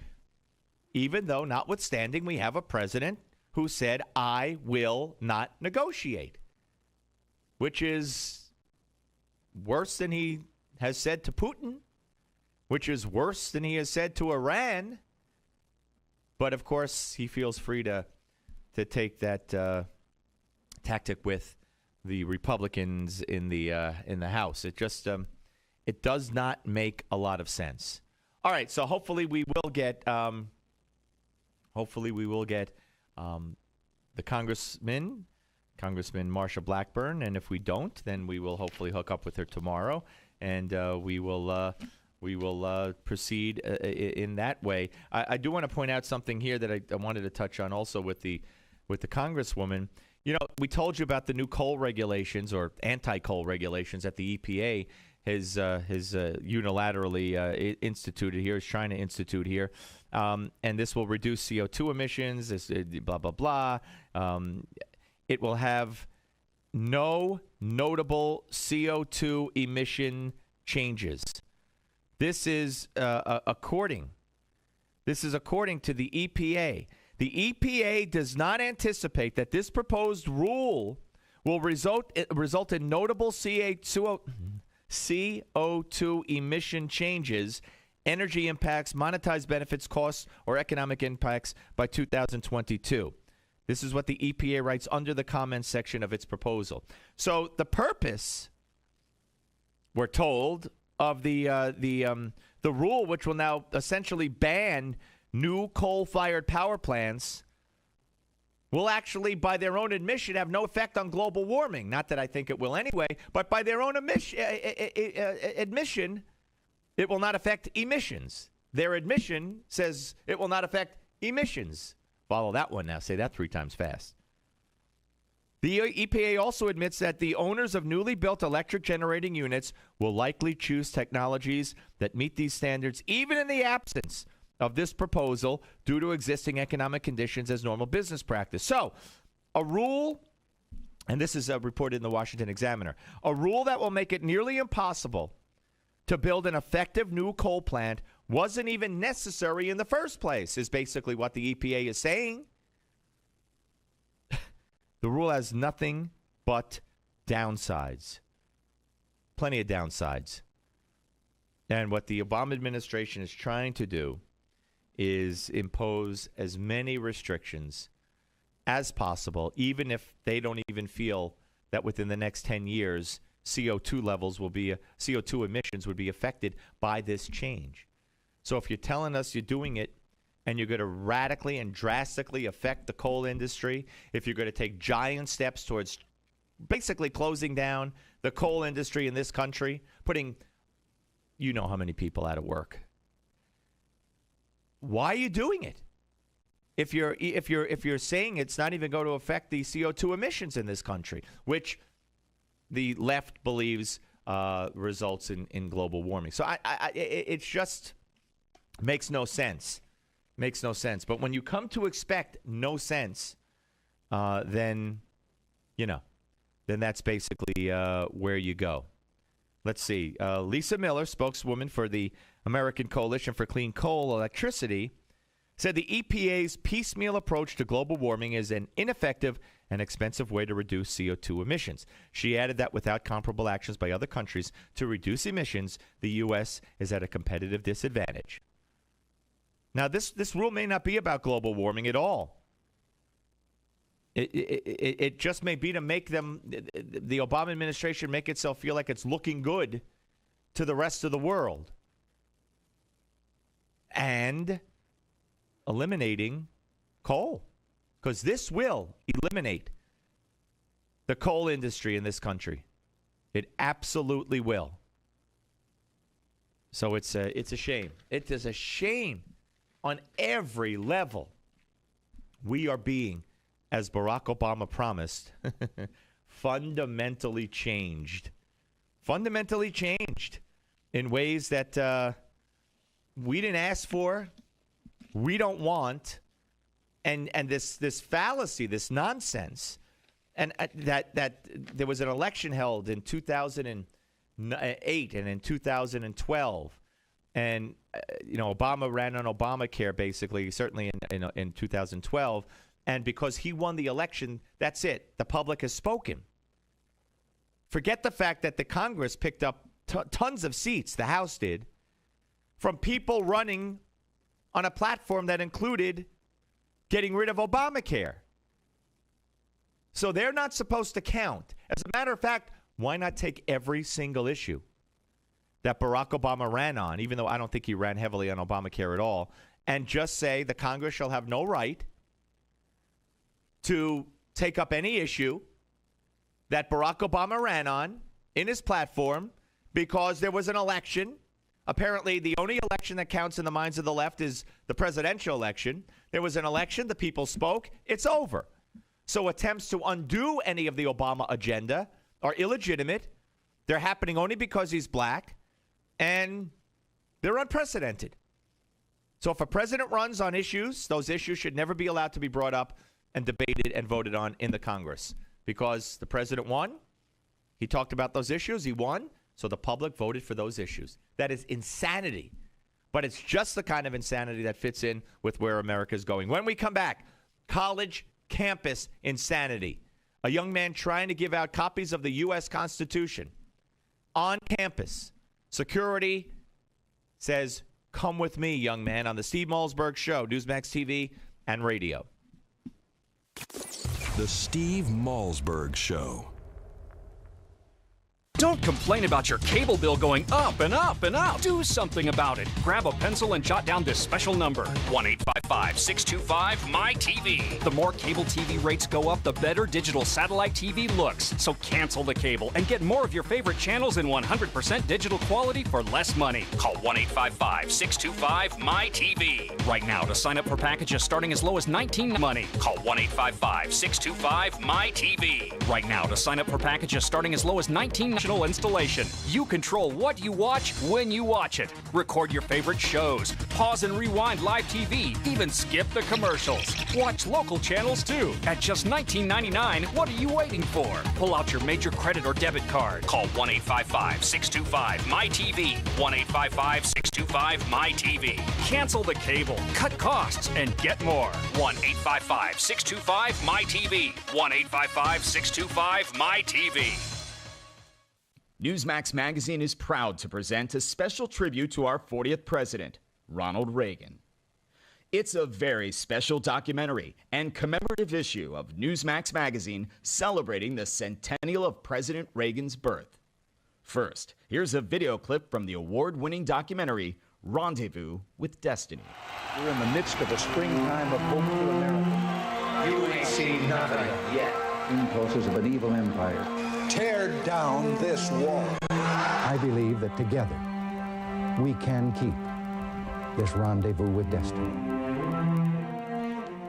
even though, notwithstanding, we have a president who said, I will not negotiate, which is worse than he has said to Putin, which is worse than he has said to Iran. But, of course, he feels free to take that tactic with the Republicans in the House. It just it does not make a lot of sense. All right, so hopefully we will get the Congressman Marsha Blackburn, and if we don't, then we will hopefully hook up with her tomorrow, and we will proceed in that way. I do want to point out something here that I wanted to touch on also with the Congresswoman. You know, we told you about the new coal regulations, or anti-coal regulations, that the EPA has unilaterally instituted here, is trying to institute here. And this will reduce CO2 emissions, blah, blah, blah. It will have no notable CO2 emission changes. This is according to the EPA. The EPA does not anticipate that this proposed rule will result in notable CO2 emission changes, energy impacts, monetized benefits, costs, or economic impacts by 2022. This is what the EPA writes under the comments section of its proposal. So the purpose, we're told, of the rule, which will now essentially ban new coal-fired power plants, will actually, by their own admission, have no effect on global warming. Not that I think it will anyway, but by their own admission, it will not affect emissions. Their admission says it will not affect emissions. Follow that one now. Say that 3 times fast. The EPA also admits that the owners of newly built electric generating units will likely choose technologies that meet these standards, even in the absence of this proposal, due to existing economic conditions as normal business practice. So, a rule, and this is reported in the Washington Examiner, a rule that will make it nearly impossible to build an effective new coal plant wasn't even necessary in the first place, is basically what the EPA is saying. The rule has nothing but downsides. Plenty of downsides. And what the Obama administration is trying to do is impose as many restrictions as possible, even if they don't even feel that within the next 10 years, CO2 levels will be, CO2 emissions would be affected by this change. So if you're telling us you're doing it and you're going to radically and drastically affect the coal industry, if you're going to take giant steps towards basically closing down the coal industry in this country, putting, you know how many people out of work. Why are you doing it? If you're saying it's not even going to affect the CO2 emissions in this country, which the left believes results in global warming. So it just makes no sense. Makes no sense. But when you come to expect no sense, then that's basically where you go. Let's see. Lisa Miller, spokeswoman for the American Coalition for Clean Coal Electricity, said the EPA's piecemeal approach to global warming is an ineffective and expensive way to reduce CO2 emissions. She added that without comparable actions by other countries to reduce emissions, the U.S. is at a competitive disadvantage. Now, this rule may not be about global warming at all. It just may be to make them, the Obama administration, make itself feel like it's looking good to the rest of the world. And eliminating coal, because this will eliminate the coal industry in this country. It absolutely will. So it's a shame. It is a shame on every level. We are being, as Barack Obama promised, fundamentally changed. Fundamentally changed in ways that we didn't ask for, we don't want, and this fallacy, this nonsense, and that there was an election held in 2008 and in 2012, and Obama ran on Obamacare, basically, certainly in 2012, and because he won the election, that's it. The public has spoken. Forget the fact that the Congress picked up tons of seats, the House did, from people running on a platform that included getting rid of Obamacare. So they're not supposed to count. As a matter of fact, why not take every single issue that Barack Obama ran on, even though I don't think he ran heavily on Obamacare at all, and just say the Congress shall have no right to take up any issue that Barack Obama ran on in his platform because there was an election. Apparently, the only election that counts in the minds of the left is the presidential election. There was an election. The people spoke. It's over. So attempts to undo any of the Obama agenda are illegitimate. They're happening only because he's black, and they're unprecedented. So if a president runs on issues, those issues should never be allowed to be brought up and debated and voted on in the Congress because the president won. He talked about those issues. He won. So the public voted for those issues. That is insanity. But it's just the kind of insanity that fits in with where America is going. When we come back, college campus insanity. A young man trying to give out copies of the U.S. Constitution on campus. Security says, come with me, young man, on the Steve Malzberg Show, Newsmax TV and radio. The Steve Malzberg Show. Don't complain about your cable bill going up and up and up. Do something about it. Grab a pencil and jot down this special number, 1-855-625-MY-TV. The more cable TV rates go up, the better digital satellite TV looks. So cancel the cable and get more of your favorite channels in 100% digital quality for less money. Call 1-855-625-MY-TV. Right now to sign up for packages starting as low as $19 money. Call 1-855-625-MY-TV. Right now to sign up for packages starting as low as $19. professional installation. You control what you watch when you watch it. Record your favorite shows. Pause and rewind live TV. Even skip the commercials. Watch local channels too. At just $19.99, what are you waiting for? Pull out your major credit or debit card. Call 1-855-625-MyTV. 1-855-625-MyTV. Cancel the cable, cut costs, and get more. 1-855-625-MyTV. 1-855-625-MyTV. Newsmax Magazine is proud to present a special tribute to our 40th president, Ronald Reagan. It's a very special documentary and commemorative issue of Newsmax Magazine celebrating the centennial of President Reagan's birth. First, here's a video clip from the award-winning documentary, Rendezvous with Destiny. We're in the midst of a springtime of hope for America. You ain't seen nothing yet. Impulses of an evil empire. Tear down this wall. I believe that together we can keep this rendezvous with destiny.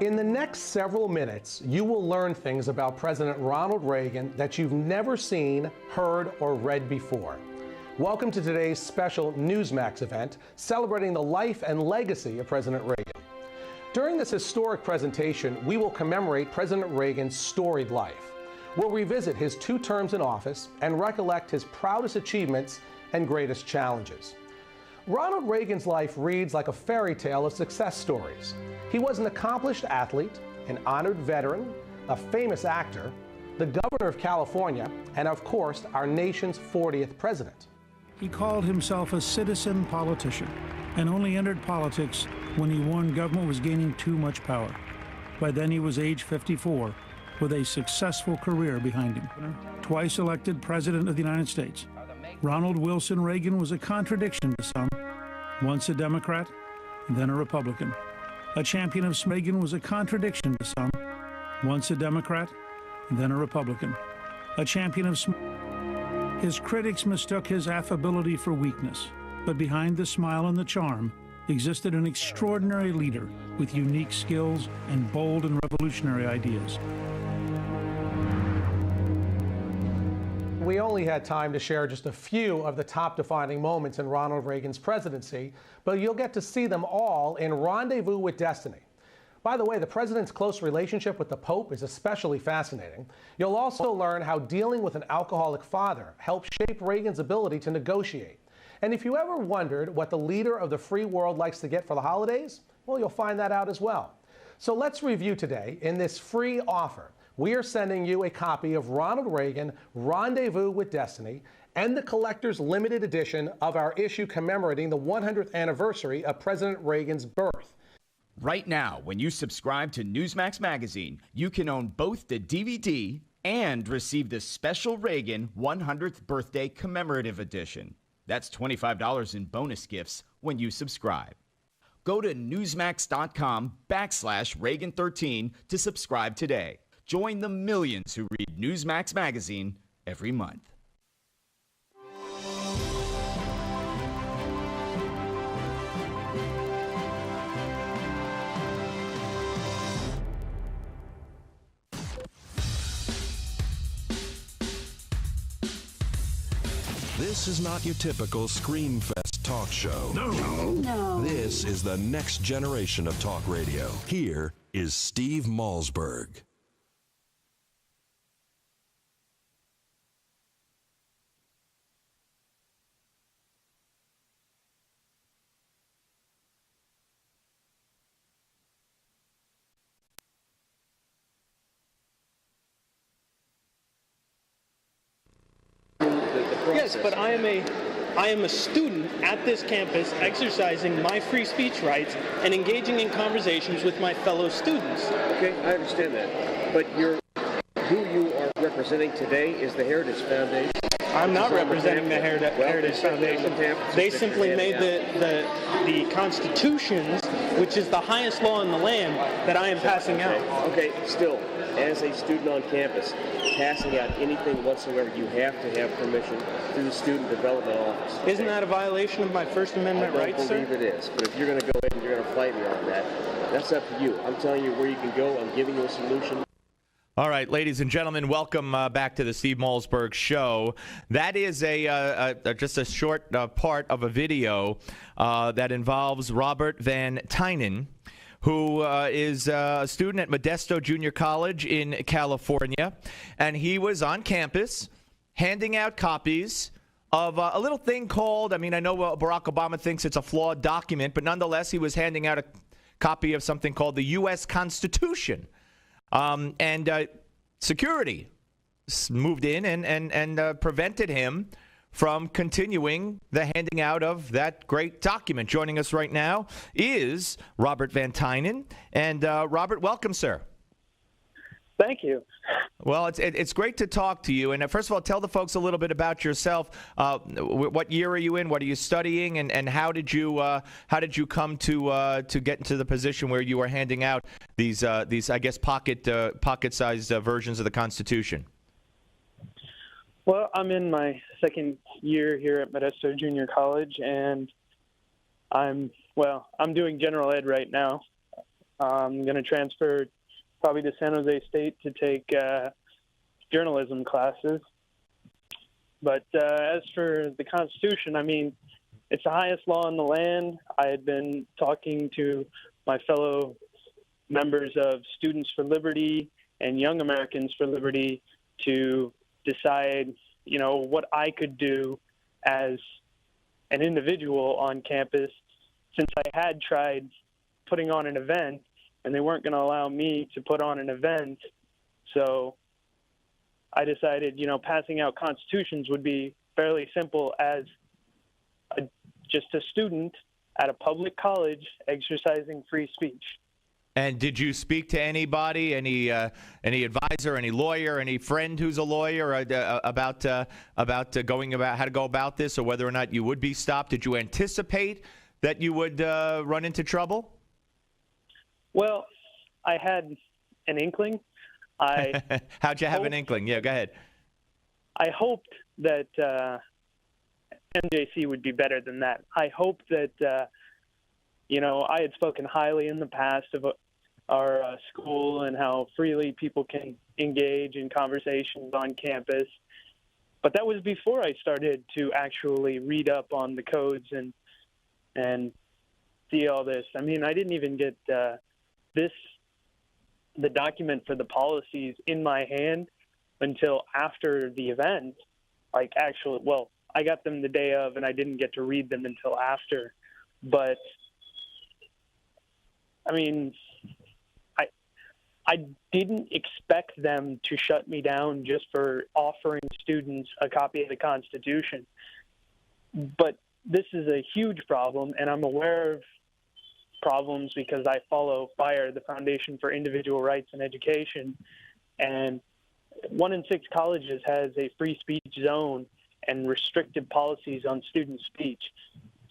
In the next several minutes, you will learn things about President Ronald Reagan that you've never seen, heard, or read before. Welcome to today's special Newsmax event celebrating the life and legacy of President Reagan. During this historic presentation, we will commemorate President Reagan's storied life. We'll revisit his 2 terms in office and recollect his proudest achievements and greatest challenges. Ronald Reagan's life reads like a fairy tale of success stories. He was an accomplished athlete, an honored veteran, a famous actor, the governor of California, and of course, our nation's 40th president. He called himself a citizen politician and only entered politics when he warned government was gaining too much power. By then he was age 54, with a successful career behind him. Twice elected President of the United States, Ronald Wilson Reagan was a contradiction to some. Once a Democrat, then a Republican. A champion of Reagan was a contradiction to some. Once a Democrat, then a Republican. A champion of His critics mistook his affability for weakness, but behind the smile and the charm existed an extraordinary leader with unique skills and bold and revolutionary ideas. We only had time to share just a few of the top defining moments in Ronald Reagan's presidency, but you'll get to see them all in Rendezvous with Destiny. By the way, the president's close relationship with the Pope is especially fascinating. You'll also learn how dealing with an alcoholic father helped shape Reagan's ability to negotiate. And if you ever wondered what the leader of the free world likes to get for the holidays, well, you'll find that out as well. So let's review today in this free offer. We are sending you a copy of Ronald Reagan, Rendezvous with Destiny, and the collector's limited edition of our issue commemorating the 100th anniversary of President Reagan's birth. Right now, when you subscribe to Newsmax Magazine, you can own both the DVD and receive the special Reagan 100th Birthday Commemorative Edition. That's $25 in bonus gifts when you subscribe. Go to newsmax.com/Reagan13 to subscribe today. Join the millions who read Newsmax Magazine every month. This is not your typical Screamfest talk show. No. This is the next generation of talk radio. Here is Steve Malzberg. Yes, but I am a student at this campus exercising my free speech rights and engaging in conversations with my fellow students. Okay, I understand that. But who you are representing today is the Heritage Foundation. I'm not representing the Heritage Foundation. They simply made the constitutions, which is the highest law in the land, that I am passing out. Okay, still, as a student on campus, passing out anything whatsoever, you have to have permission through the Student Development Office. Isn't that a violation of my First Amendment rights, sir? I don't believe it is, but if you're going to go ahead and you're going to fight me on that, that's up to you. I'm telling you where you can go. I'm giving you a solution. All right, ladies and gentlemen, welcome back to the Steve Malzberg Show. That is just a short part of a video that involves Robert Van Tynen, who is a student at Modesto Junior College in California, and he was on campus handing out copies of a little thing called, I know Barack Obama thinks it's a flawed document, but nonetheless, he was handing out a copy of something called the U.S. Constitution. And security moved in and prevented him from continuing the handing out of that great document. Joining us right now is Robert Van Tynen. And Robert, welcome, sir. Thank you. Well, it's great to talk to you. And first of all, tell the folks a little bit about yourself. What year are you in? What are you studying? And how did you come to get into the position where you are handing out these I guess pocket-sized versions of the Constitution? Well, I'm in my second year here at Modesto Junior College, and I'm doing general ed right now. I'm going to transfer probably to San Jose State to take journalism classes. But as for the Constitution, it's the highest law in the land. I had been talking to my fellow members of Students for Liberty and Young Americans for Liberty to decide, what I could do as an individual on campus, since I had tried putting on an event and they weren't going to allow me to put on an event. So I decided, passing out constitutions would be fairly simple as just a student at a public college exercising free speech. And did you speak to anybody, any advisor, any lawyer, any friend who's a lawyer about going about how to go about this, or whether or not you would be stopped? Did you anticipate that you would run into trouble? Well, I had an inkling. How'd you have an inkling? Yeah, go ahead. I hoped that MJC would be better than that. I hoped that, I had spoken highly in the past of our school and how freely people can engage in conversations on campus. But that was before I started to actually read up on the codes and see all this. I didn't even get the document for the policies in my hand until after the event. I got them the day of, and I didn't get to read them until after. But I didn't expect them to shut me down just for offering students a copy of the Constitution. But this is a huge problem, and I'm aware of problems because I follow FIRE, the Foundation for Individual Rights and Education, and 1 in 6 colleges has a free speech zone and restricted policies on student speech.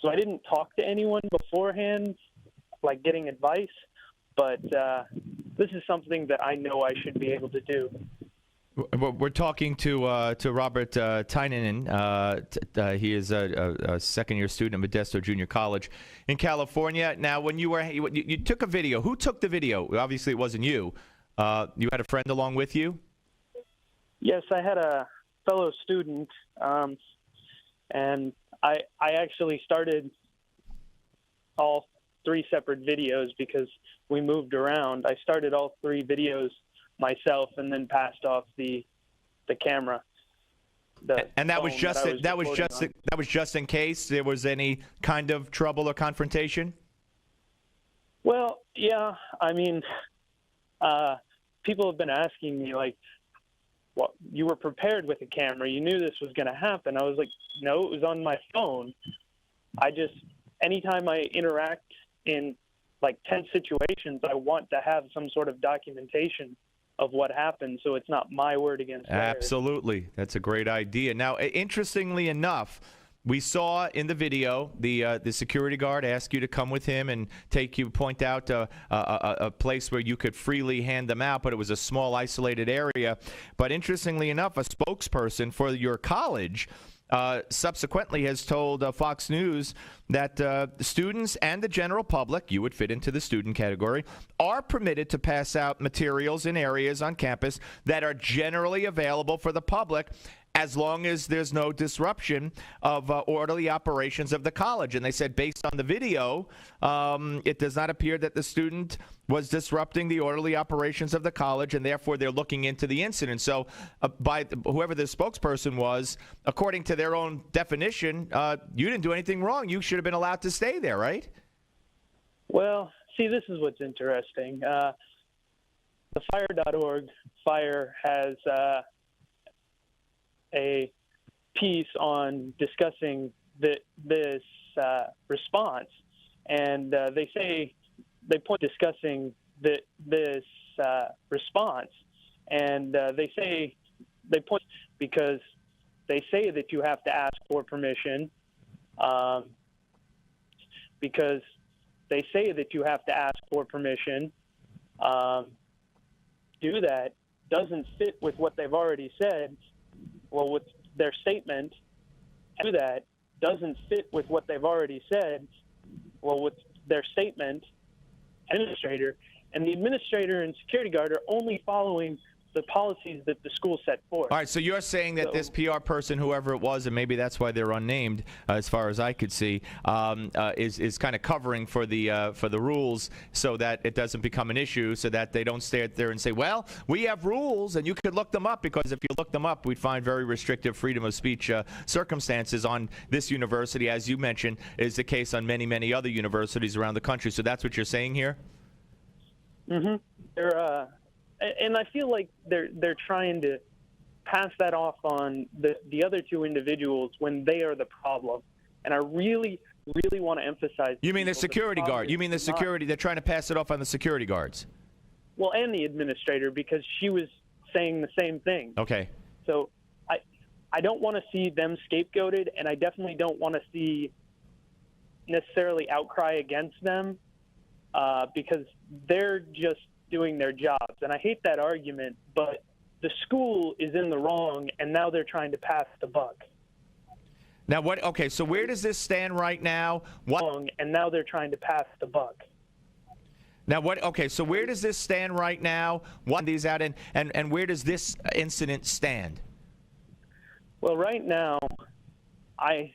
So I didn't talk to anyone beforehand, like getting advice, but this is something that I know I should be able to do. We're talking to Robert Tynen. He is a second-year student at Modesto Junior College in California. Now, when you took a video, who took the video? Obviously, it wasn't you. You had a friend along with you? Yes, I had a fellow student, and I actually started all 3 separate videos because we moved around. I started all 3 videos myself and then passed off the camera. And that was just in case there was any kind of trouble or confrontation? Well, yeah. People have been asking me, well, you were prepared with a camera. You knew this was going to happen. I was like, no, it was on my phone. Anytime I interact in tense situations, I want to have some sort of documentation of what happened, so it's not my word against theirs. Absolutely. That's a great idea. Now, interestingly enough, we saw in the video the security guard ask you to come with him and point out a place where you could freely hand them out, but it was a small, isolated area. But interestingly enough, a spokesperson for your college subsequently has told Fox News that students and the general public, you would fit into the student category, are permitted to pass out materials in areas on campus that are generally available for the public, as long as there's no disruption of orderly operations of the college. And they said, based on the video, it does not appear that the student was disrupting the orderly operations of the college, and therefore they're looking into the incident. So by whoever the spokesperson was, according to their own definition, you didn't do anything wrong. You should have been allowed to stay there, right? Well, see, this is what's interesting. The fire.org Fire has a piece on discussing this response, and they point discussing this response, and they point because they say that you have to ask for permission, because they say that you have to ask for permission. Do that doesn't fit with what they've already said. Well, with their statement, do that doesn't fit with what they've already said. Well, with their statement, administrator and the administrator and security guard are only following the policies that the school set forth. All right, so you're saying that this PR person, whoever it was, and maybe that's why they're unnamed, as far as I could see, is kind of covering for the rules so that it doesn't become an issue, so that they don't stay there and say, well, we have rules, and you could look them up, because if you look them up, we'd find very restrictive freedom of speech circumstances on this university, as you mentioned, is the case on many, many other universities around the country. So that's what you're saying here? Mm-hmm. And I feel like they're trying to pass that off on the other two individuals when they are the problem. And I really, really want to emphasize. You mean the security guard? You mean the security? They're trying to pass it off on the security guards? Well, and the administrator, because she was saying the same thing. Okay. So I don't want to see them scapegoated, and I definitely don't want to see necessarily outcry against them because they're just doing their jobs. And I hate that argument, but the school is in the wrong, and now they're trying to pass the buck. Now, what? Okay, so where does this stand right now? And now they're trying to pass the buck. Now, what? Okay, so where does this stand right now? What these out, and where does this incident stand? Well, right now, I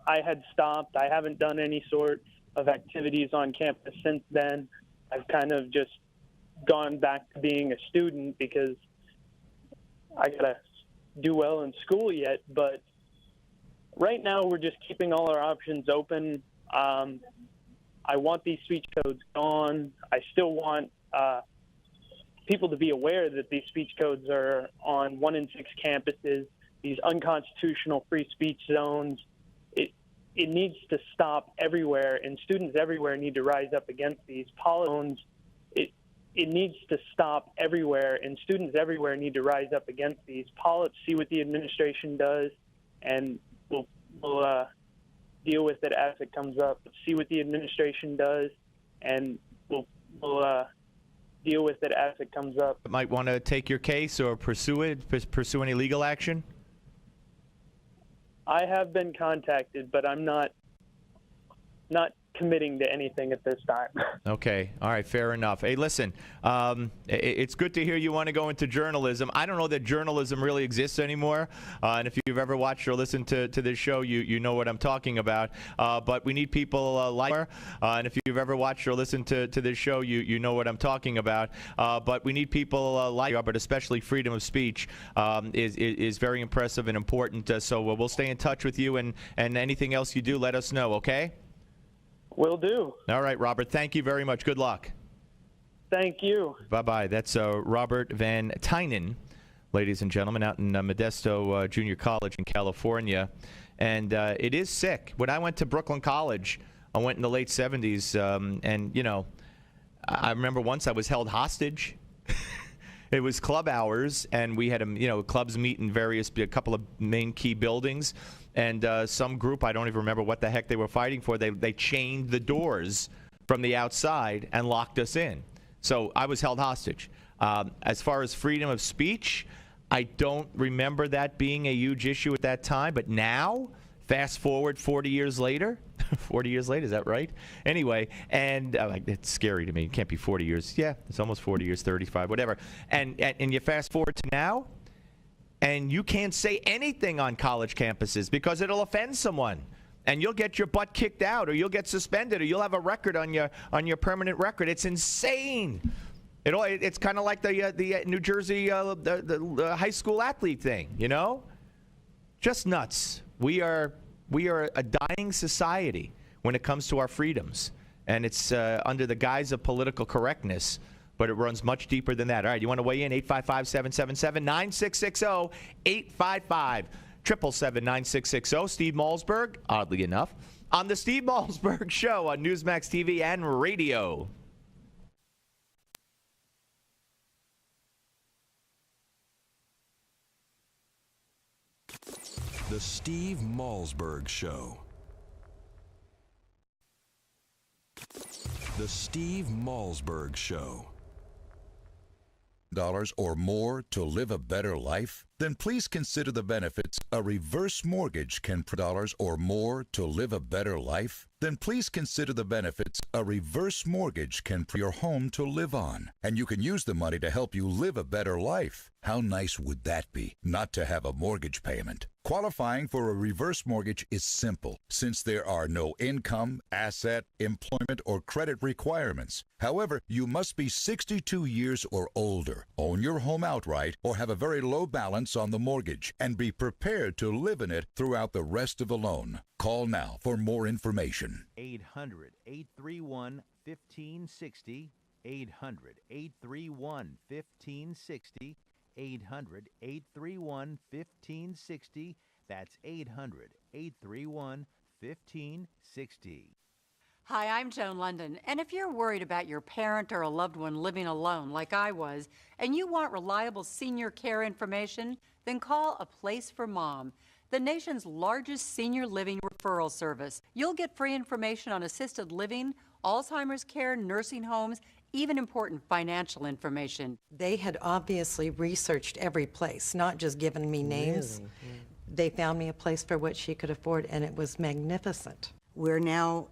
had stopped. I haven't done any sort of activities on campus since then. I've kind of just gone back to being a student because I gotta do well in school yet. But right now we're just keeping all our options open. I want these speech codes gone. I still want people to be aware that these speech codes are on 1 in 6 campuses, these unconstitutional free speech zones. It needs to stop everywhere, and students everywhere need to rise up against these policies. It needs to stop everywhere, and students everywhere need to rise up against these policies, see what the administration does, and we'll deal with it as it comes up. See what the administration does, and we'll deal with it as it comes up. Might want to take your case or pursue any legal action? I have been contacted, but I'm not committing to anything at this time. Okay. All right. Fair enough. Hey, listen, it's good to hear you want to go into journalism. I don't know that journalism really exists anymore. And if you've ever watched or listened to this show, you know what I'm talking about. But we need people like her. And if you've ever watched or listened to this show, you know what I'm talking about. But we need people like her, but especially freedom of speech is very impressive and important. So we'll stay in touch with you, and anything else you do, let us know, okay? Will do. All right, Robert. Thank you very much. Good luck. Thank you. Bye-bye. That's Robert Van Tynen, ladies and gentlemen, out in Modesto Junior College in California. And it is sick. When I went to Brooklyn College, I went in the late 70s, and, you know, I remember once I was held hostage. It was club hours, and we had, clubs meet in a couple of main key buildings. And some group, I don't even remember what the heck they were fighting for, they chained the doors from the outside and locked us in. So I was held hostage. As far as freedom of speech, I don't remember that being a huge issue at that time, but now, fast forward 40 years later, 40 years later, is that right? Anyway, and it's scary to me. It can't be 40 years. Yeah, it's almost 40 years, 35, whatever. And you fast forward to now, and you can't say anything on college campuses because it'll offend someone. And you'll get your butt kicked out, or you'll get suspended, or you'll have a record on your permanent record. It's insane. It's kind of like the New Jersey the high school athlete thing, you know? Just nuts. We are a dying society when it comes to our freedoms, and it's under the guise of political correctness, but it runs much deeper than that. All right, you want to weigh in? 855-777-9660, 855-777-9660. Steve Malzberg, oddly enough, on the Steve Malzberg Show on Newsmax TV and radio. The Steve Malzberg Show. The Steve Malzberg Show. $1 or more to live a better life? Then please consider the benefits a reverse mortgage can $1 or more to live a better life? Then please consider the benefits a reverse mortgage can for your home to live on. And you can use the money to help you live a better life. How nice would that be, not to have a mortgage payment? Qualifying for a reverse mortgage is simple, since there are no income, asset, employment, or credit requirements. However, you must be 62 years or older, own your home outright, or have a very low balance on the mortgage, and be prepared to live in it throughout the rest of the loan. Call now for more information. 800-831-1560. 800-831-1560. 800-831-1560. That's 800-831-1560. Hi, I'm Joan London, and if you're worried about your parent or a loved one living alone like I was, and you want reliable senior care information, then call A Place for Mom, the nation's largest senior living referral service. You'll get free information on assisted living, Alzheimer's care, nursing homes, even important financial information. They had obviously researched every place, not just given me names. Really? Yeah. They found me a place for what she could afford, and it was magnificent. We're now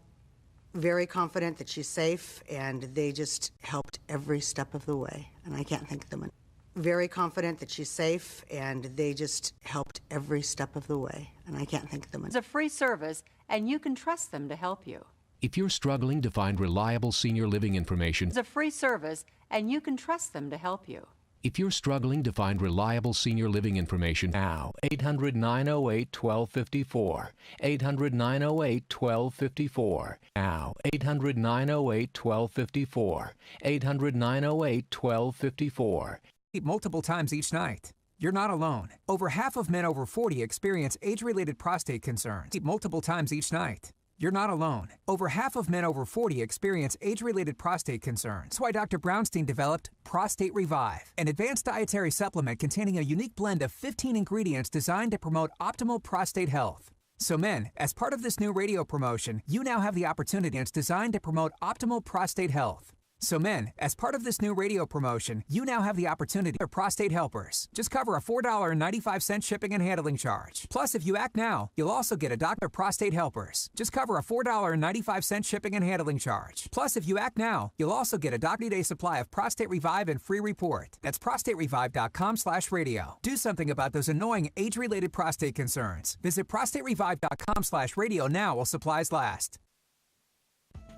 very confident that she's safe, and they just helped every step of the way, and I can't thank them enough. Very confident that she's safe, and they just helped every step of the way, and I can't thank them enough. It's a free service, and you can trust them to help you. If you're struggling to find reliable senior living information, it's a free service, and you can trust them to help you. If you're struggling to find reliable senior living information, now 800-908-1254. 800-908-1254. Now 800-908-1254. 800-908-1254. Multiple times each night. You're not alone. Over half of men over 40 experience age-related prostate concerns. Multiple times each night. You're not alone. Over half of men over 40 experience age-related prostate concerns. That's why Dr. Brownstein developed Prostate Revive, an advanced dietary supplement containing a unique blend of 15 ingredients designed to promote optimal prostate health. So men, as part of this new radio promotion, you now have the opportunity, and it's designed to promote optimal prostate health. So men, as part of this new radio promotion, you now have the opportunity for prostate helpers. Just cover a $4.95 shipping and handling charge. Plus, if you act now, you'll also get a Dr. Prostate Helpers. Just cover a $4.95 shipping and handling charge. Plus, if you act now, you'll also get a Dr. Day supply of Prostate Revive and free report. That's prostaterevive.com/radio. Do something about those annoying age-related prostate concerns. Visit prostaterevive.com/radio now while supplies last.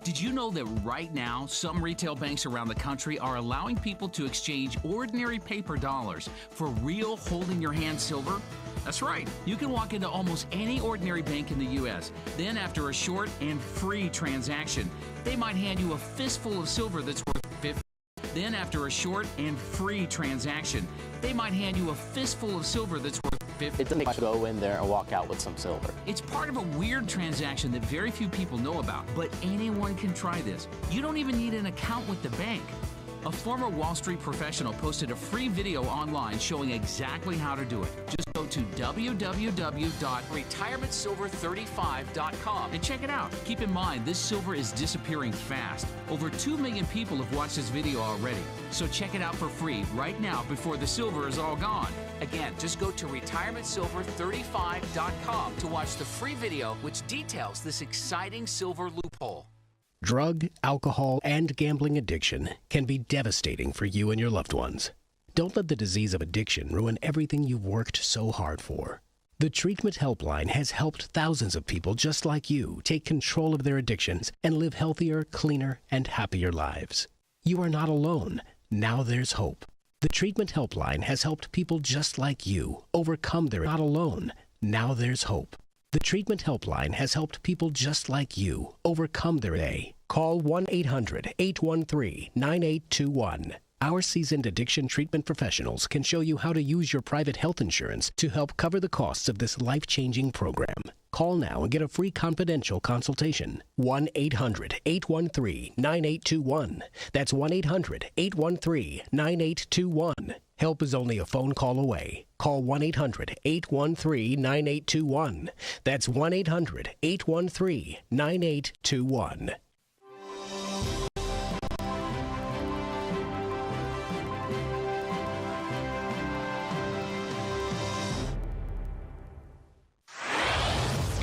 Did you know that right now, some retail banks around the country are allowing people to exchange ordinary paper dollars for real hold-in-your-hand silver? That's right. You can walk into almost any ordinary bank in the U.S. Then, after a short and free transaction, they might hand you a fistful of silver that's worth $50. Then, after a short and free transaction, they might hand you a fistful of silver that's worth $50. It doesn't make you go in there and walk out with some silver. It's part of a weird transaction that very few people know about, but anyone can try this. You don't even need an account with the bank. A former Wall Street professional posted a free video online showing exactly how to do it. Just go Go to www.retirementsilver35.com and check it out. Keep in mind, this silver is disappearing fast. Over 2 million people have watched this video already. So check it out for free right now before the silver is all gone. Again, just go to retirementsilver35.com to watch the free video which details this exciting silver loophole. Drug, alcohol, and gambling addiction can be devastating for you and your loved ones. Don't let the disease of addiction ruin everything you've worked so hard for. The Treatment Helpline has helped thousands of people just like you take control of their addictions and live healthier, cleaner, and happier lives. You are not alone. Now there's hope. The Treatment Helpline has helped people just like you overcome their not alone. Now there's hope. The Treatment Helpline has helped people just like you overcome their day. Call 1-800-813-9821. Our seasoned addiction treatment professionals can show you how to use your private health insurance to help cover the costs of this life-changing program. Call now and get a free confidential consultation. 1-800-813-9821. That's 1-800-813-9821. Help is only a phone call away. Call 1-800-813-9821. That's 1-800-813-9821.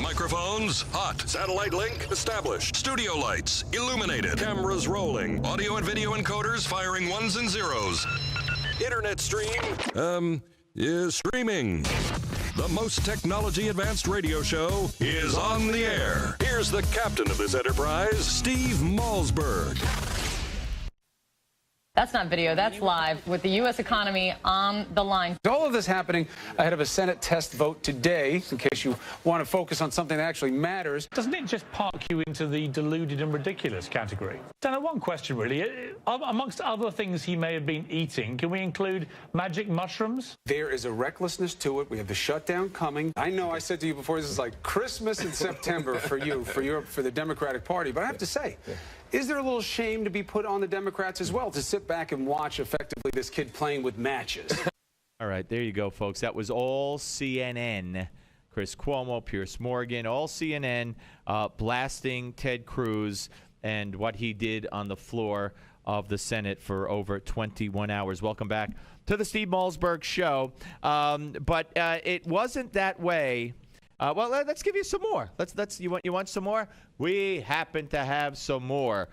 Microphones hot. Satellite link established. Studio lights illuminated. Cameras rolling. Audio and video encoders firing ones and zeros. Internet stream is streaming. The most technology advanced radio show is on the air. Here's the captain of this enterprise, Steve Malzberg. That's not video, that's live, with the U.S. economy on the line. All of this happening ahead of a Senate test vote today, in case you want to focus on something that actually matters. Doesn't it just park you into the deluded and ridiculous category? Dan, one question really. Amongst other things he may have been eating, can we include magic mushrooms? There is a recklessness to it. We have the shutdown coming. I know I said to you before, this is like Christmas in September for you, for the Democratic Party. But I have to say, is there a little shame to be put on the Democrats as well, to sit back and watch effectively this kid playing with matches? All right, there you go, folks. That was all CNN. Chris Cuomo, Piers Morgan, all CNN blasting Ted Cruz and what he did on the floor of the Senate for over 21 hours. Welcome back to the Steve Malzberg Show. But it wasn't that way. Well, let's give you some more. You want some more? We happen to have some more.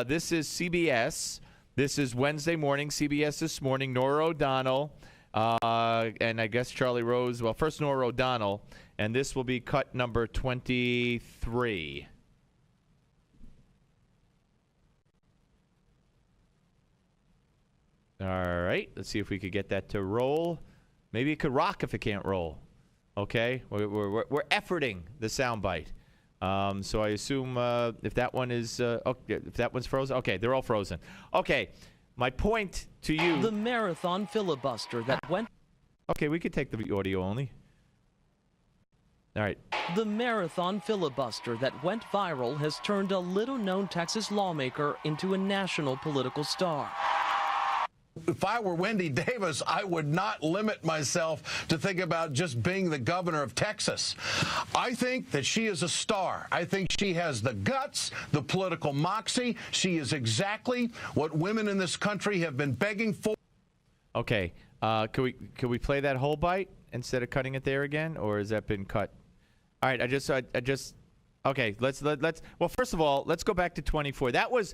This is CBS. This is Wednesday morning, CBS This Morning. Norah O'Donnell and I guess Charlie Rose. Well, first Norah O'Donnell, and this will be cut number 23. All right, let's see if we could get that to roll. Maybe it could rock if it can't roll. Okay, we're efforting the soundbite. So I assume if that one is if that one's frozen, okay, they're all frozen. Okay, my point to you. The marathon filibuster that went. Okay, we could take the audio only. All right. The marathon filibuster that went viral has turned a little-known Texas lawmaker into a national political star. If I were Wendy Davis, I would not limit myself to think about just being the governor of Texas. I think that she is a star. I think she has the guts, the political moxie. She is exactly what women in this country have been begging for. Okay. Could we play that whole bite instead of cutting it there again, or has that been cut? All right. I just. Okay. Let's. Well, first of all, let's go back to 24. That was.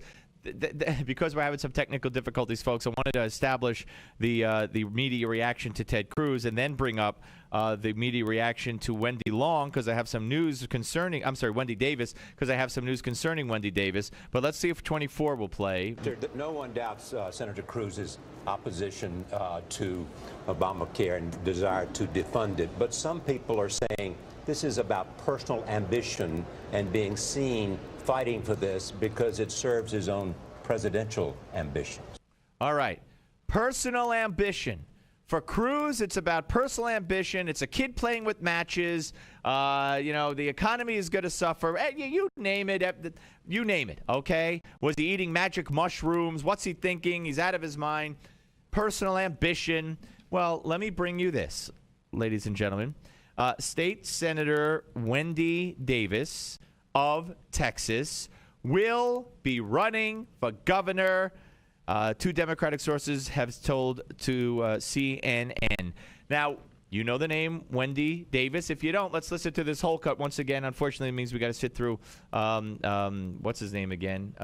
Because we're having some technical difficulties, folks, I wanted to establish the media reaction to Ted Cruz and then bring up the media reaction to Wendy Long because I have some news concerning – I'm sorry, Wendy Davis because I have some news concerning Wendy Davis. But let's see if 24 will play. No one doubts Senator Cruz's opposition to Obamacare and desire to defund it. But some people are saying this is about personal ambition and being seen – fighting for this because it serves his own presidential ambitions. All right. Personal ambition. For Cruz, it's about personal ambition. It's a kid playing with matches. The economy is going to suffer. You name it. You name it, okay? Was he eating magic mushrooms? What's he thinking? He's out of his mind. Personal ambition. Well, let me bring you this. ladies and gentlemen. State Senator Wendy Davis of Texas will be running for governor. Two Democratic sources have told to CNN. Now, you know the name Wendy Davis. If you don't, let's listen to this whole cut once again. Unfortunately, it means we got to sit through, what's his name again?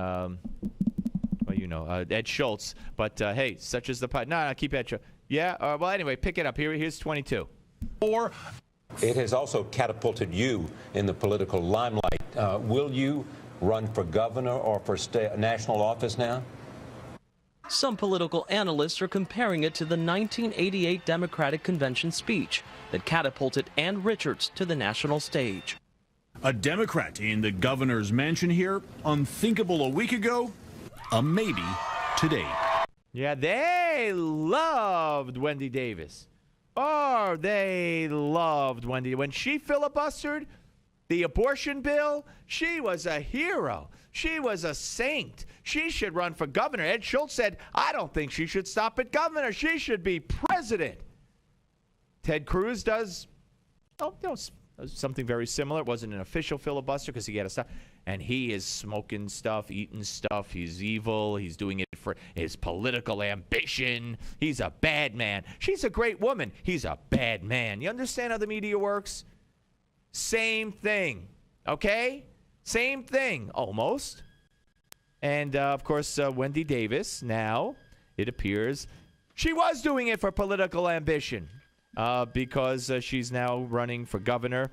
Ed Schultz. But, hey, such is the pot. No, keep Ed Schultz. Yeah, well, anyway, pick it up. Here's 22. It has also catapulted you in the political limelight. Will you run for governor or for national office now? Some political analysts are comparing it to the 1988 Democratic Convention speech that catapulted Ann Richards to the national stage. A Democrat in the governor's mansion here, unthinkable a week ago, a maybe today. Yeah, they loved Wendy Davis. Oh, they loved Wendy. When she filibustered the abortion bill, she was a hero. She was a saint. She should run for governor. Ed Schultz said, I don't think she should stop at governor. She should be president. Ted Cruz does something very similar. It wasn't an official filibuster because he had to stop. And he is smoking stuff, eating stuff. He's evil. He's doing it for his political ambition. He's a bad man. She's a great woman. He's a bad man. You understand how the media works? Same thing. Okay? Same thing, almost. And, of course, Wendy Davis, now, it appears, she was doing it for political ambition because she's now running for governor.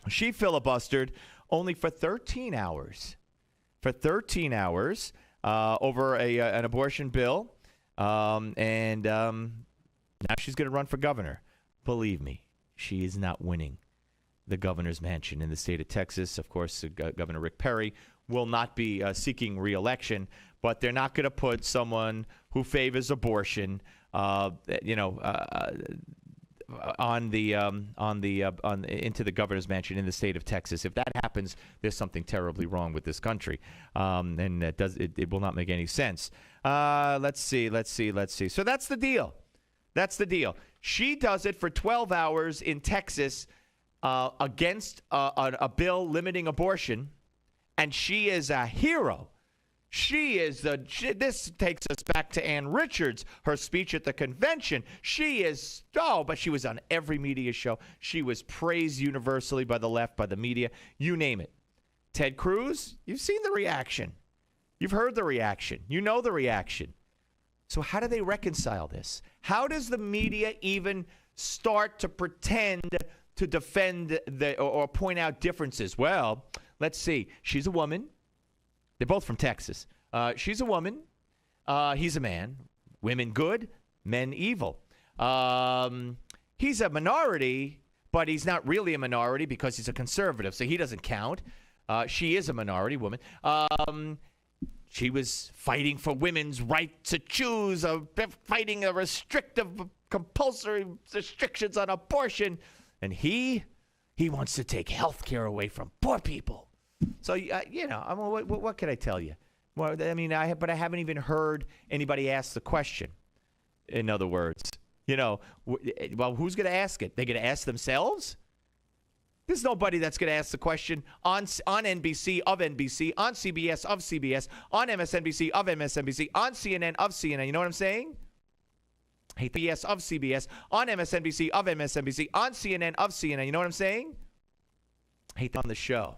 She filibustered only for 13 hours. For 13 hours over an abortion bill. And now she's going to run for governor. Believe me, she is not winning the governor's mansion in the state of Texas. Of course, Governor Rick Perry will not be seeking re-election, but they're not going to put someone who favors abortion, into the governor's mansion in the state of Texas. If that happens, there's something terribly wrong with this country, and it will not make any sense. Let's see. So that's the deal. She does it for 12 hours in Texas against a bill limiting abortion, and she is a hero. This takes us back to Ann Richards, her speech at the convention. But she was on every media show. She was praised universally by the left, by the media, you name it. Ted Cruz, you've seen the reaction. You've heard the reaction. You know the reaction. So how do they reconcile this? How does the media even start to pretend to defend or point out differences? Well, let's see. She's a woman. They're both from Texas. She's a woman. He's a man. Women good, men evil. He's a minority, but he's not really a minority because he's a conservative, so he doesn't count. She is a minority woman. She was fighting for women's right to choose, fighting a restrictive, compulsory restrictions on abortion. And he wants to take health care away from poor people. So, what can I tell you? Well, I mean, I haven't even heard anybody ask the question. In other words, well, who's going to ask it? They're going to ask themselves? There's nobody that's going to ask the question on NBC of NBC, on CBS of CBS, on MSNBC of MSNBC, on CNN of CNN. You know what I'm saying? CBS of CBS, on MSNBC of MSNBC, on CNN of CNN. You know what I'm saying? On the show.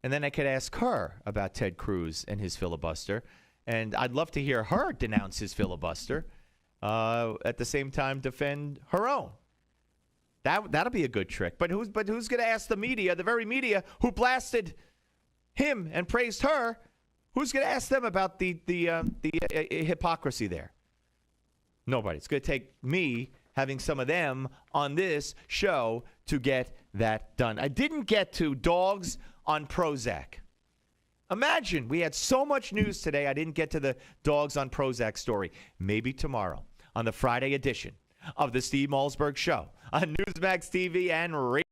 And then I could ask her about Ted Cruz and his filibuster. And I'd love to hear her denounce his filibuster. At the same time, defend her own. That'll be a good trick. But who's going to ask the media, the very media who blasted him and praised her? Who's going to ask them about the hypocrisy there? Nobody. It's going to take me having some of them on this show to get that done. I didn't get to dogs on Prozac. Imagine we had so much news today, I didn't get to the dogs on Prozac story. Maybe tomorrow on the Friday edition of the Steve Malzberg Show on Newsmax TV and Radio.